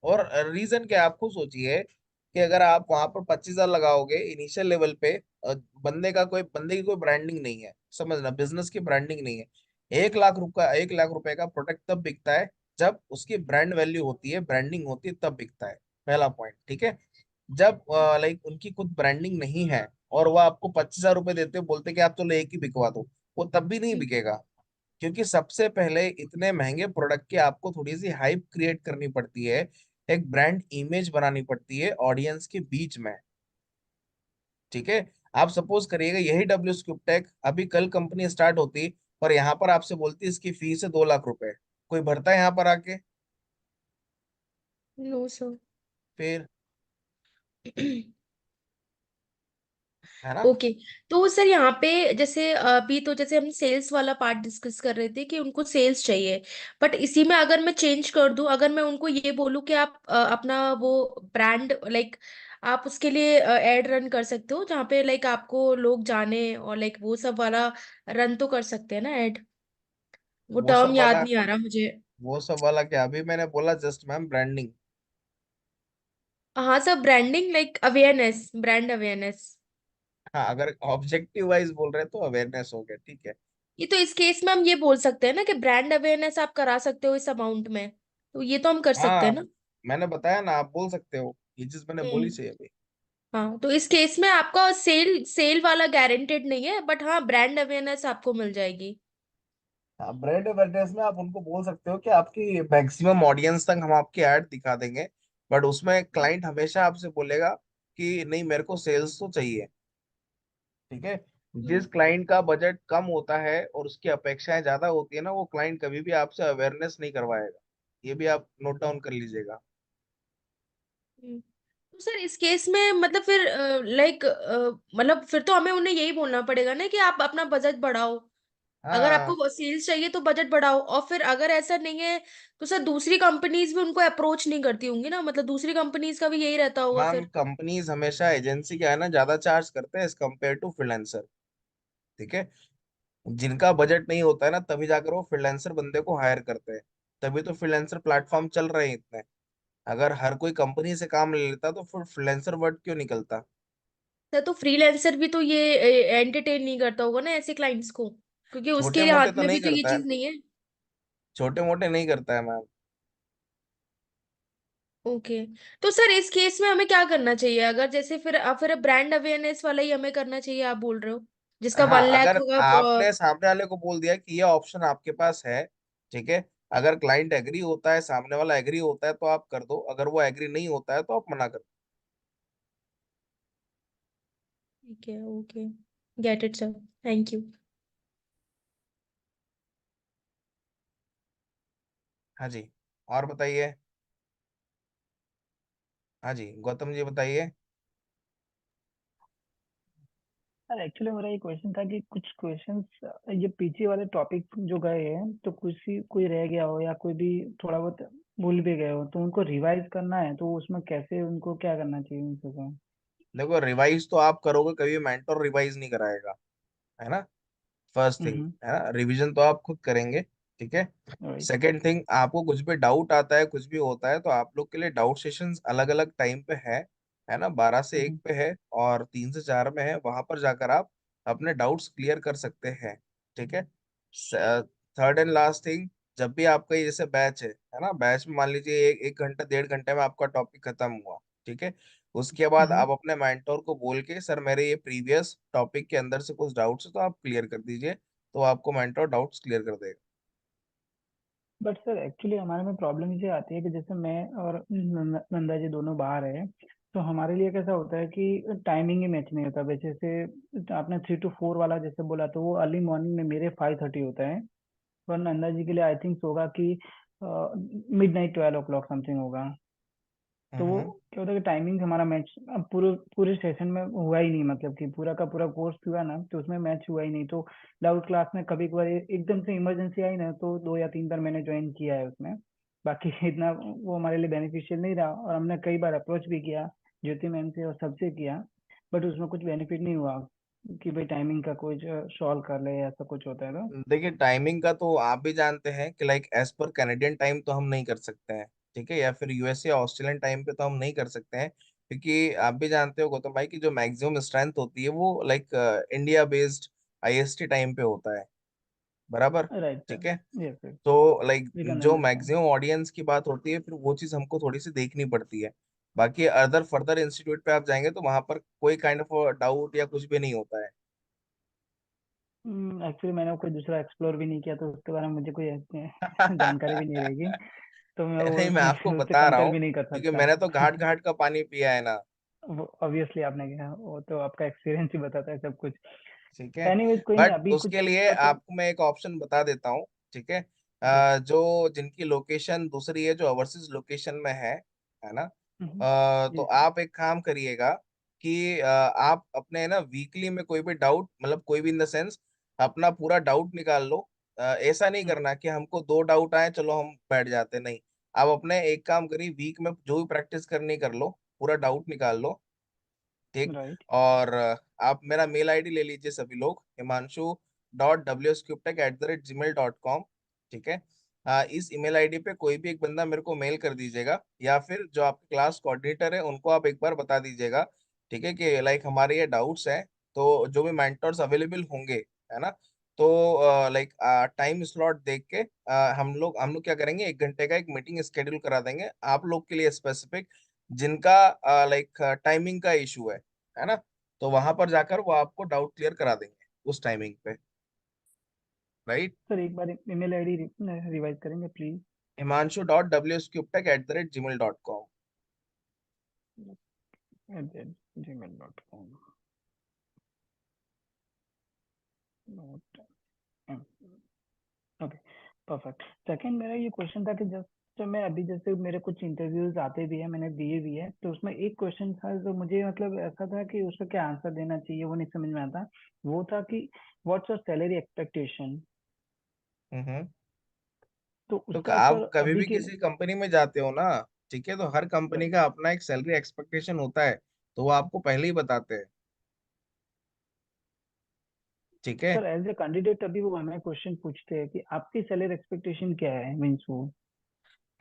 [SPEAKER 1] और रीजन क्या है, आप खुद सोचिए कि अगर आप वहां पर 25,000 लगाओगे इनिशियल लेवल पे, बंदे की कोई ब्रांडिंग नहीं है, समझना, बिजनेस की ब्रांडिंग नहीं है। 1 लाख रुपए का प्रोडक्ट तब बिकता है जब उसकी ब्रांड वैल्यू होती है, ब्रांडिंग होती है, तब बिकता है। पहला पॉइंट, ठीक है। जब लाइक उनकी खुद ब्रांडिंग नहीं है और वो आपको 25,000 रुपए देते हो, बोलते कि आप चलो एक ही बिकवा दो, वो तब भी नहीं
[SPEAKER 3] हम्म।
[SPEAKER 1] बिकेगा। क्योंकि सबसे पहले इतने महंगे प्रोडक्ट की आपको थोड़ी सी हाइप क्रिएट करनी पड़ती है, एक ब्रांड इमेज बनानी पड़ती है ऑडियंस के बीच में, ठीक है। आप सपोज करिएगा यही डब्ल्यू स्क्यूब टेक अभी कल कंपनी स्टार्ट होती और यहाँ पर आपसे बोलती इसकी फीस है 2 लाख रुपए, कोई भरता है यहाँ पर आके?
[SPEAKER 3] No sir.
[SPEAKER 1] फिर, है ना।
[SPEAKER 3] ओके। तो सर यहाँ पे जैसे अभी तो जैसे हम सेल्स वाला पार्ट डिस्कस कर रहे थे कि उनको सेल्स चाहिए, बट इसी में अगर मैं चेंज कर दूं, अगर मैं उनको ये बोलूं कि आप अपना वो ब्रांड लाइक आप उसके लिए एड रन कर सकते हो जहाँ पे लाइक आपको लोग जाने, और लाइक वो सब वाला रन तो कर सकते हैं ना एड, वो
[SPEAKER 1] वो
[SPEAKER 3] टर्म
[SPEAKER 1] सब
[SPEAKER 3] याद
[SPEAKER 1] वाला,
[SPEAKER 3] नहीं आ रहा मुझे।
[SPEAKER 1] वो सब वाला क्या, अभी मैंने बोला जस्ट मैम ब्रांडिंग।
[SPEAKER 3] हाँ sir, branding like awareness, brand awareness.
[SPEAKER 1] हाँ, अगर ऑब्जेक्टिव वाइज बोल रहे हैं तो अवेयरनेस हो गया, ठीक है।
[SPEAKER 3] ये तो इस केस में हम ये बोल सकते हैं ना कि ब्रांड अवेयरनेस आप करा सकते हो इस अमाउंट में, तो ये तो हम कर सकते हैं
[SPEAKER 1] हाँ,
[SPEAKER 3] ना।
[SPEAKER 1] मैंने बताया ना, आप बोल सकते हो, ये चीज मैंने बोली
[SPEAKER 3] हम्म।
[SPEAKER 1] सही अभी।
[SPEAKER 3] हाँ, तो इस केस में आपका सेल सेल वाला गारंटेड नहीं है, बट हाँ ब्रांड अवेयरनेस आपको मिल जाएगी।
[SPEAKER 1] हाँ, ब्रांड अवेयरनेस में आप उनको बोल सकते हो कि आपकी मैक्सिमम ऑडियंस तक हम आपकी ऐड दिखा देंगे, बट उसमें क्लाइंट हमेशा आपसे बोलेगा कि नहीं मेरे को सेल्स तो चाहिए, ठीक है। जिस
[SPEAKER 3] हम्म।
[SPEAKER 1] क्लाइंट का बजट कम होता है और उसकी अपेक्षाएं ज्यादा होती है ना, वो क्लाइंट कभी भी आपसे अवेयरनेस नहीं करवाएगा, ये भी आप नोट डाउन कर लीजिएगा।
[SPEAKER 3] तो सर इस केस में मतलब फिर लाइक मतलब फिर तो हमें उन्हें यही बोलना पड़ेगा ना कि आप अपना बजट बढ़ाओ। अगर
[SPEAKER 1] हाँ
[SPEAKER 3] आपको सेल्स चाहिए तो बजट बढ़ाओ, और फिर अगर ऐसा नहीं है तो सर दूसरी कंपनीज भी उनको अप्रोच नहीं करती होंगी ना, मतलब दूसरी कंपनीज का भी यही रहता होगा
[SPEAKER 1] मैम,
[SPEAKER 3] फिर।
[SPEAKER 1] कंपनीज हमेशा एजेंसी क्या है ना ज्यादा चार्ज करते हैं एज कम्पेयर टू फ्रीलांसर। ठीक है। जिनका बजट नहीं होता है ना तभी जाकर वो फ्रीलांसर बंदे को हायर करते हैं। तभी तो फ्रीलांसर प्लेटफॉर्म चल रहे हैं इतने। अगर हर कोई कंपनी से काम ले लेता तो फिर फ्रीलांसर वर्ड क्यों निकलता।
[SPEAKER 3] सर तो फ्रीलांसर भी तो ये एंटरटेन नहीं करता होगा ना ऐसे क्लाइंट्स को, क्योंकि
[SPEAKER 1] छोटे
[SPEAKER 3] उसके
[SPEAKER 1] मोटे
[SPEAKER 3] हाथ
[SPEAKER 1] तो
[SPEAKER 3] में भी
[SPEAKER 1] नहीं
[SPEAKER 3] तो ये
[SPEAKER 1] करता है।
[SPEAKER 3] चीज नहीं है।
[SPEAKER 1] छोटे मोटे नहीं करता है मैम।
[SPEAKER 3] ओके। तो सर इस केस में हमें क्या करना चाहिए, अगर जैसे फिर ब्रांड अवेयरनेस वाला ही हमें करना चाहिए आप बोल रहे हो, जिसका
[SPEAKER 1] हाँ,
[SPEAKER 3] 1 लाख
[SPEAKER 1] अगर
[SPEAKER 3] होगा।
[SPEAKER 1] आपने सामने वाले को बोल दिया कि ये ऑप्शन आपके पास है, ठीक है, अगर क्लाइंट एग्री होता है, सामने वाला एग्री होता है तो आप कर दो, अगर वो एग्री नहीं होता है तो आप मना कर दो।
[SPEAKER 3] ठीक है, okay, get it sir, thank you.
[SPEAKER 1] हाँ जी। और बताइए। हाँ जी, गौतम जी बताइए।
[SPEAKER 6] सर एक्चुअली मेरा ये क्वेश्चन था कि कुछ क्वेश्चंस ये पीछे वाले टॉपिक जो गए हैं तो कुछ ही कोई रह गया हो या कोई भी थोड़ा बहुत भूल भी गए हो तो उनको रिवाइज करना है तो उसमें कैसे उनको क्या करना चाहिए उन सबको।
[SPEAKER 1] देखो, रिवाइज तो आप करोगे, कभी मेंटर रिवाइज नहीं कराएगा, है ना। फर्स्ट थिंग
[SPEAKER 6] हम्म।
[SPEAKER 1] है ना, रिवीजन तो आप खुद करेंगे। ठीक है।
[SPEAKER 6] राइट।
[SPEAKER 1] सेकंड थिंग, आपको कुछ भी डाउट आता है, कुछ भी होता है, तो आप लोग के लिए डाउट सेशंस अलग अलग टाइम पे है ना, 12 से 1
[SPEAKER 6] हम्म।
[SPEAKER 1] पे है और 3 से 4 में है, वहां पर जाकर आप अपने डाउट्स क्लियर कर सकते हैं। ठीक है। थर्ड एंड लास्ट थिंग, जब भी आपका ये जैसे बैच है ना, बैच में मान लीजिए 1 घंटा 1.5 घंटे में आपका टॉपिक खत्म हुआ। ठीक है। उसके बाद
[SPEAKER 6] हम्म।
[SPEAKER 1] आप अपने मेंटोर को बोल के, सर मेरे ये प्रीवियस टॉपिक के अंदर से कुछ डाउट्स है तो आप क्लियर कर दीजिए, तो आपको मेंटोर डाउट्स क्लियर कर देगा।
[SPEAKER 6] बट सर एक्चुअली हमारे में प्रॉब्लम ये आती है कि जैसे मैं और नंदा जी दोनों बाहर है तो हमारे लिए कैसा होता है कि टाइमिंग ही मैच नहीं होता। वैसे से आपने 3 to 4 वाला जैसे बोला तो वो अर्ली मॉर्निंग में मेरे 5:30 होता है और नंदा जी के लिए आई थिंक होगा कि मिड नाइट 12 o'clock समथिंग होगा। तो वो
[SPEAKER 1] हम्म।
[SPEAKER 6] क्या होता है कि टाइमिंग हमारा मैच अब पूरे पूरे सेशन में हुआ ही नहीं, मतलब कि पूरा का पूरा कोर्स हुआ ना तो उसमें मैच हुआ ही नहीं। तो डाउट क्लास में कभी कभार एकदम से इमरजेंसी आई ना तो 2 या 3 बार मैंने ज्वाइन किया है उसमें। बाकी इतना वो हमारे लिए बेनिफिशियल नहीं रहा और हमने कई बार अप्रोच भी किया ज्योति मैम से और सबसे किया बट उसमें कुछ बेनिफिट नहीं हुआ कि भाई टाइमिंग का कुछ सॉल्व कर ले ऐसा कुछ होता है तो।
[SPEAKER 1] देखिए, टाइमिंग का तो आप भी जानते हैं कि like as per Canadian time तो हम नहीं कर सकते हैं। ठीक है, या फिर यूएसए ऑस्ट्रेलियन टाइम पे तो हम नहीं कर सकते हैं, क्योंकि आप भी जानते हो गौतम भाई की जो मैक्सिमम स्ट्रेंथ होती है वो like India based IST time पे होता है। बराबर।
[SPEAKER 6] राइट
[SPEAKER 1] ठीक
[SPEAKER 6] सर।
[SPEAKER 1] है।
[SPEAKER 6] Yes sir.
[SPEAKER 1] तो लाइक
[SPEAKER 6] वी कैन
[SPEAKER 1] जो
[SPEAKER 6] अंडरस्टैंड।
[SPEAKER 1] मैक्सिमम ऑडियंस की बात होती है फिर वो चीज हमको थोड़ी सी देखनी पड़ती है। बाकी अदर फर्दर इंस्टीट्यूट पे आप जाएंगे तो वहां पर कोई काइंड ऑफ डाउट या कुछ भी नहीं होता है।
[SPEAKER 6] एक्चुअली मैंने कोई दूसरा एक्सप्लोर भी नहीं किया तो उसके बारे में मुझे कोई जानकारी भी नहीं रहेगी तो मैं वो
[SPEAKER 1] नहीं, मैं आपको
[SPEAKER 6] उससे
[SPEAKER 1] बता रहा
[SPEAKER 6] कंपेयर
[SPEAKER 1] हूँ,
[SPEAKER 6] भी नहीं कर
[SPEAKER 1] क्योंकि
[SPEAKER 6] सकता।
[SPEAKER 1] मैंने तो घाट घाट का पानी पिया है ना।
[SPEAKER 6] वो ऑब्वियसली आपने किया वो तो आपका एक्सपीरियंस ही बताता है सब कुछ।
[SPEAKER 1] ठीक है।
[SPEAKER 6] एनीवेज कोई नहीं
[SPEAKER 1] बट
[SPEAKER 6] अभी कुछ
[SPEAKER 1] उसके लिए
[SPEAKER 6] एक्स्ट्रा तो।
[SPEAKER 1] आपको मैं एक ऑप्शन बता देता हूँ। ठीक है।
[SPEAKER 6] यस।
[SPEAKER 1] जो जिनकी लोकेशन दूसरी है, जो ओवरसीज लोकेशन में है ना, तो
[SPEAKER 6] जी सर।
[SPEAKER 1] आप एक काम करिएगा कि आप अपने ना वीकली में कोई भी डाउट, मतलब कोई भी इन द सेंस, अपना पूरा डाउट निकाल लो। ऐसा नहीं करना कि हमको 2 डाउट आए चलो हम बैठ जाते, नहीं। आप अपने एक काम करिए, वीक में जो भी प्रैक्टिस करनी कर लो, पूरा डाउट निकाल लो। ठीक।
[SPEAKER 6] राइट।
[SPEAKER 1] और आप मेरा मेल आईडी ले लीजिए सभी लोग, himanshu.wscuptech@gmail.com। ठीक है। इस ईमेल आईडी पे कोई भी एक बंदा मेरे को मेल कर दीजिएगा, या फिर जो आपके क्लास कोऑर्डिनेटर है उनको आप एक बार बता दीजिएगा। ठीक है, कि लाइक हमारे ये डाउट्स हैं, तो जो भी मेंटर्स अवेलेबल होंगे, है ना, तो लाइक टाइम स्लॉट देख के हम लोग क्या करेंगे, 1 घंटे का एक मीटिंग स्केड्यूल करा देंगे आप लोग के लिए स्पेसिफिक, जिनका लाइक टाइमिंग का इशू है ना, तो वहां पर जाकर वो आपको डाउट क्लियर करा देंगे उस टाइमिंग पे। राइट।
[SPEAKER 6] सर एक बार ईमेल आईडी रिवाइज करेंगे please.
[SPEAKER 1] himanshu.wscuptech@gmail.com।
[SPEAKER 6] gmail.com। Okay perfect. Second मेरा ये क्वेश्चन था कि जस्ट तो मैं अभी जैसे मेरे कुछ इंटरव्यूज आते भी है, मैंने दिए भी है, तो उसमें एक क्वेश्चन था जो मुझे मतलब ऐसा था कि उसका क्या आंसर देना चाहिए वो नहीं समझ में आता। वो था कि व्हाट्स योर सैलरी एक्सपेक्टेशन।
[SPEAKER 1] हम्म।
[SPEAKER 6] तो
[SPEAKER 1] तो
[SPEAKER 6] उसका
[SPEAKER 1] आप
[SPEAKER 6] सर
[SPEAKER 1] कभी
[SPEAKER 6] अभी
[SPEAKER 1] भी
[SPEAKER 6] के
[SPEAKER 1] किसी कंपनी में जाते हो ना, ठीक है, तो हर कंपनी
[SPEAKER 6] राइट।
[SPEAKER 1] का अपना एक सैलरी एक्सपेक्टेशन होता है, तो वो आपको पहले ही बताते हैं। ठीक है।
[SPEAKER 6] सर एज ए कैंडिडेट अभी वो हमें क्वेश्चन पूछते हैं कि आपकी सैलरी एक्सपेक्टेशन क्या है, मीन्स वो।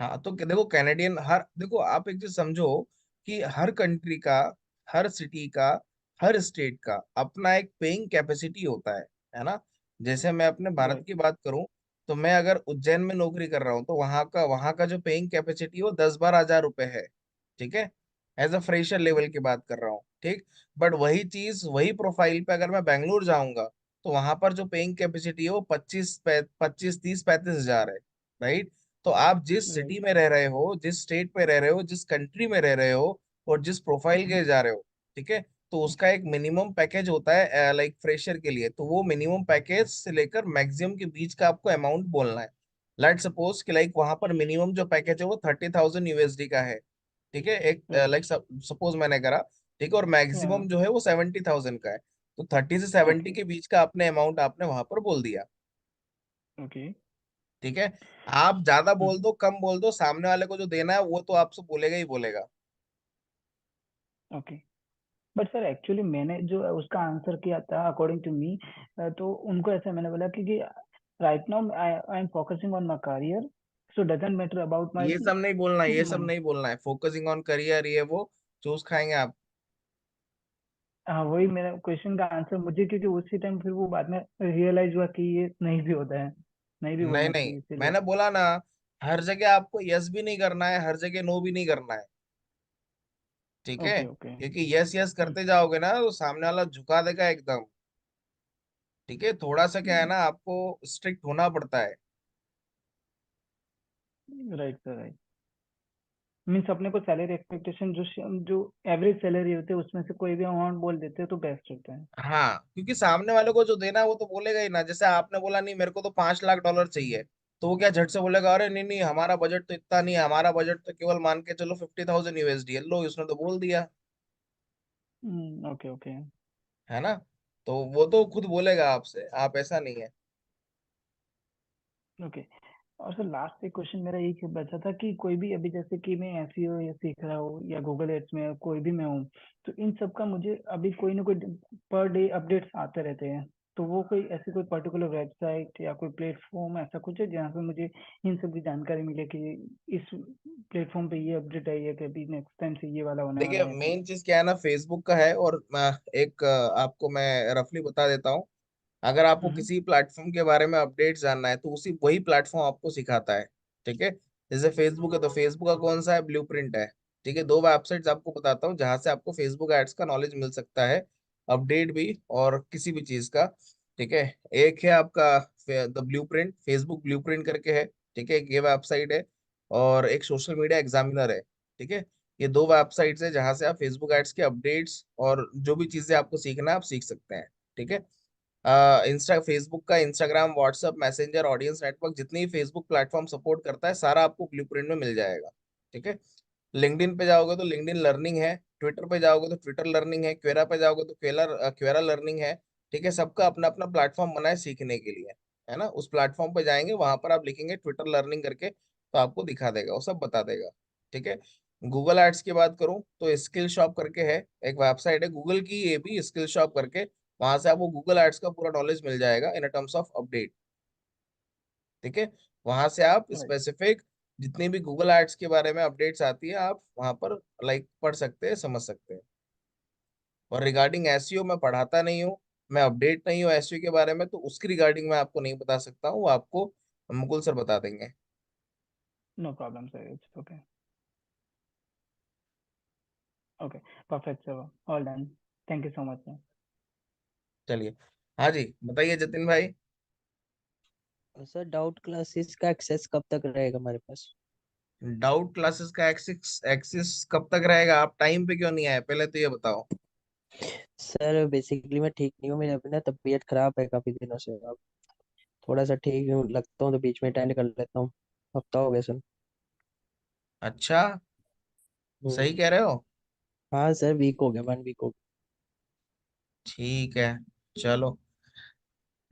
[SPEAKER 1] हाँ तो देखो कैनेडियन, हर देखो आप एक चीज समझो कि हर कंट्री का, हर सिटी का, हर स्टेट का अपना एक पेइंग कैपेसिटी होता है ना। जैसे मैं अपने भारत
[SPEAKER 6] राइट।
[SPEAKER 1] की बात करूं, तो मैं अगर उज्जैन में नौकरी कर रहा हूं तो वहां का जो पेइंग कैपेसिटी वो 10-12 हजार रुपए है। ठीक है। एज अ फ्रेशर लेवल की बात कर रहा हूँ, ठीक। बट वही चीज वही प्रोफाइल पे अगर मैं बैंगलोर जाऊंगा, तो वहां पर जो पेइंग कैपेसिटी है वो 25, 25, 30, 35 हजार है। राइट। तो आप जिस सिटी
[SPEAKER 6] राइट।
[SPEAKER 1] में रह रहे हो, जिस स्टेट में रह रहे हो, जिस कंट्री में रह रहे हो, और जिस प्रोफाइल के जा रहे हो, ठीक है, तो उसका एक मिनिमम पैकेज होता है लाइक फ्रेशर के लिए। तो वो मिनिमम पैकेज से लेकर मैक्सिमम के बीच का आपको अमाउंट बोलना है। लेट सपोज कि लाइक वहां पर मिनिमम जो पैकेज है वो 30,000 USD का है। ठीक है, एक
[SPEAKER 6] राइट।
[SPEAKER 1] लाइक सपोज मैंने करा, ठीक है, और मैक्सिमम
[SPEAKER 6] हाँ।
[SPEAKER 1] जो है वो 70,000 का है। तो 30 से 70
[SPEAKER 6] ओके।
[SPEAKER 1] के बीच का आपने अमाउंट आपने वहां पर बोल दिया।
[SPEAKER 6] ओके।
[SPEAKER 1] ठीक है। आप ज्यादा बोल दो कम बोल दो, सामने वाले को जो देना है वो तो आपसे बोलेगा ही बोलेगा।
[SPEAKER 6] ओके। बट सर एक्चुअली मैंने जो उसका आंसर किया था अकॉर्डिंग टू मी, तो उनको ऐसा मैंने बोला कि right now I am focusing on my career, so doesn't matter about my.
[SPEAKER 1] ये सब नहीं बोलना है, ये सब
[SPEAKER 6] मनी।
[SPEAKER 1] नहीं बोलना है, फोकसिंग ऑन करियर ये वो चूज खाएंगे आप।
[SPEAKER 6] हाँ वही मेरा क्वेश्चन का आंसर मुझे, क्योंकि उसी टाइम फिर वो बाद में रियलाइज हुआ कि ये नहीं भी होता है, नहीं भी
[SPEAKER 1] नहीं
[SPEAKER 6] बोलना
[SPEAKER 1] नहीं,
[SPEAKER 6] चाहिए इसीलिए।
[SPEAKER 1] मैंने बोला ना, हर जगह आपको यस भी नहीं करना है, हर जगह नो भी नहीं करना है। ठीक है।
[SPEAKER 6] ओके। ओके।
[SPEAKER 1] क्योंकि यस यस करते जाओगे ना तो सामने वाला झुका देगा एकदम। ठीक है, थोड़ा सा क्या है ना, आपको स्ट्रिक्ट होना पड़ता है।
[SPEAKER 6] Right sir, right. मीन्स अपने को सैलरी एक्सपेक्टेशन जो एवरेज सैलरी होती है उसमें से कोई भी अमाउंट बोल देते हैं तो बेस्ट होता है।
[SPEAKER 1] हाँ, क्योंकि सामने वाले को जो देना है वो तो बोलेगा ही ना। जैसे आपने बोला नहीं मेरे को तो 5 लाख डॉलर चाहिए, तो वो क्या झट से बोलेगा, अरे नहीं नहीं हमारा बजट तो इतना नहीं है, हमारा बजट तो केवल मान के चलो 50,000 USD है। लो उसने तो बोल दिया।
[SPEAKER 6] ओके। ओके।
[SPEAKER 1] है ना। तो वो तो खुद बोलेगा आपसे, आप ऐसा नहीं है।
[SPEAKER 6] ओके। और सर लास्ट एक क्वेश्चन मेरा यही बचा था कि कोई भी अभी जैसे कि मैं एसईओ या सीख रहा हूँ या गूगल एड्स में कोई भी मैं हूँ, तो इन सब का मुझे अभी कोई ना कोई पर डे अपडेट्स आते रहते हैं। तो वो कोई ऐसी कोई पर्टिकुलर वेबसाइट या कोई प्लेटफॉर्म ऐसा कुछ है जहाँ पे मुझे इन सब की जानकारी मिले कि इस प्लेटफॉर्म पे ये अपडेट आई है कि अभी नेक्स्ट टाइम से ये वाला होने वाला
[SPEAKER 1] देखिए
[SPEAKER 6] है ऐसे।
[SPEAKER 1] मेन चीज क्या है ना, फेसबुक का है। और एक आपको मैं रफली बता देता हूँ। अगर आपको
[SPEAKER 6] हम्म।
[SPEAKER 1] किसी प्लेटफॉर्म के बारे में अपडेट जानना है तो उसी वही प्लेटफॉर्म आपको सिखाता है। ठीक है। जैसे फेसबुक है तो फेसबुक का कौन सा है, ब्लूप्रिंट है। ठीक है, दो वेबसाइट्स आपको बताता हूँ जहां से आपको फेसबुक एड्स का नॉलेज मिल सकता है, अपडेट भी और किसी भी चीज का। ठीक है। एक है आपका द ब्लूप्रिंट, फेसबुक ब्लूप्रिंट करके है। ठीक है, एक ये वेबसाइट है। और एक सोशल मीडिया एग्जामिनर है। ठीक है। ये दो वेबसाइट्स है जहां से आप फेसबुक एड्स के अपडेट्स और जो भी चीजें आपको सीखना है आप सीख सकते हैं। ठीक है। फेसबुक का Instagram, WhatsApp, messenger, audience network, जितनी फेसबुक प्लेटफॉर्म सपोर्ट करता है सारा आपको ब्लूप्रिंट में मिल जाएगा। ठीक है। लिंक्डइन पे जाओगे तो लिंक्डइन लर्निंग है, ट्विटर पे जाओगे तो ट्विटर लर्निंग है, क्वेरा पे जाओगे तो क्वेरा लर्निंग है। ठीक है, सबका अपना अपना प्लेटफॉर्म बना है सीखने के लिए। है ना, उस प्लेटफॉर्म पे जाएंगे, वहां पर आप लिखेंगे ट्विटर लर्निंग करके तो आपको दिखा देगा, वो सब बता देगा। ठीक है। गूगल एड्स की बात करूं तो स्किल शॉप करके है, एक वेबसाइट है गूगल की, ये भी स्किल शॉप करके। वहां से आपको गूगल एड्स का पूरा नॉलेज मिल जाएगा इन टर्म्स ऑफ अपडेट। ठीक है। वहां से आप
[SPEAKER 6] राइट।
[SPEAKER 1] स्पेसिफिक जितनी भी गूगल एड्स के बारे में अपडेट्स आती है आप वहां पर लाइक पढ़ सकते हैं, समझ सकते हैं। और रिगार्डिंग एसईओ मैं पढ़ाता नहीं हूँ, मैं अपडेट नहीं हूँ एसईओ के बारे में, तो उसकी रिगार्डिंग मैं आपको नहीं बता सकता हूँ, वो आपको मुकुल सर बता देंगे।
[SPEAKER 6] No problem sir, it's okay. Okay. Perfect sir. All done. Thank you so much sir.
[SPEAKER 1] चलिए। हाँ जी, बताइए जतिन भाई।
[SPEAKER 7] सर डाउट क्लासेस का एक्सेस कब तक रहेगा हमारे पास?
[SPEAKER 1] डाउट क्लासेस का एक्सेस एक्सेस कब तक रहेगा? आप टाइम पे क्यों नहीं आए पहले तो ये बताओ।
[SPEAKER 7] सर बेसिकली मैं ठीक नहीं हूँ, मेरी अभी ना तबीयत खराब है काफी दिनों से। अब थोड़ा सा ठीक हूँ लगता हूँ तो बीच में अटेंड कर लेता हूँ। हफ्ता हो गया सर।
[SPEAKER 1] अच्छा, सही कह रहे हो।
[SPEAKER 7] हाँ सर, वीक हो गया, 1 वीक हो
[SPEAKER 1] ठीक है, चलो।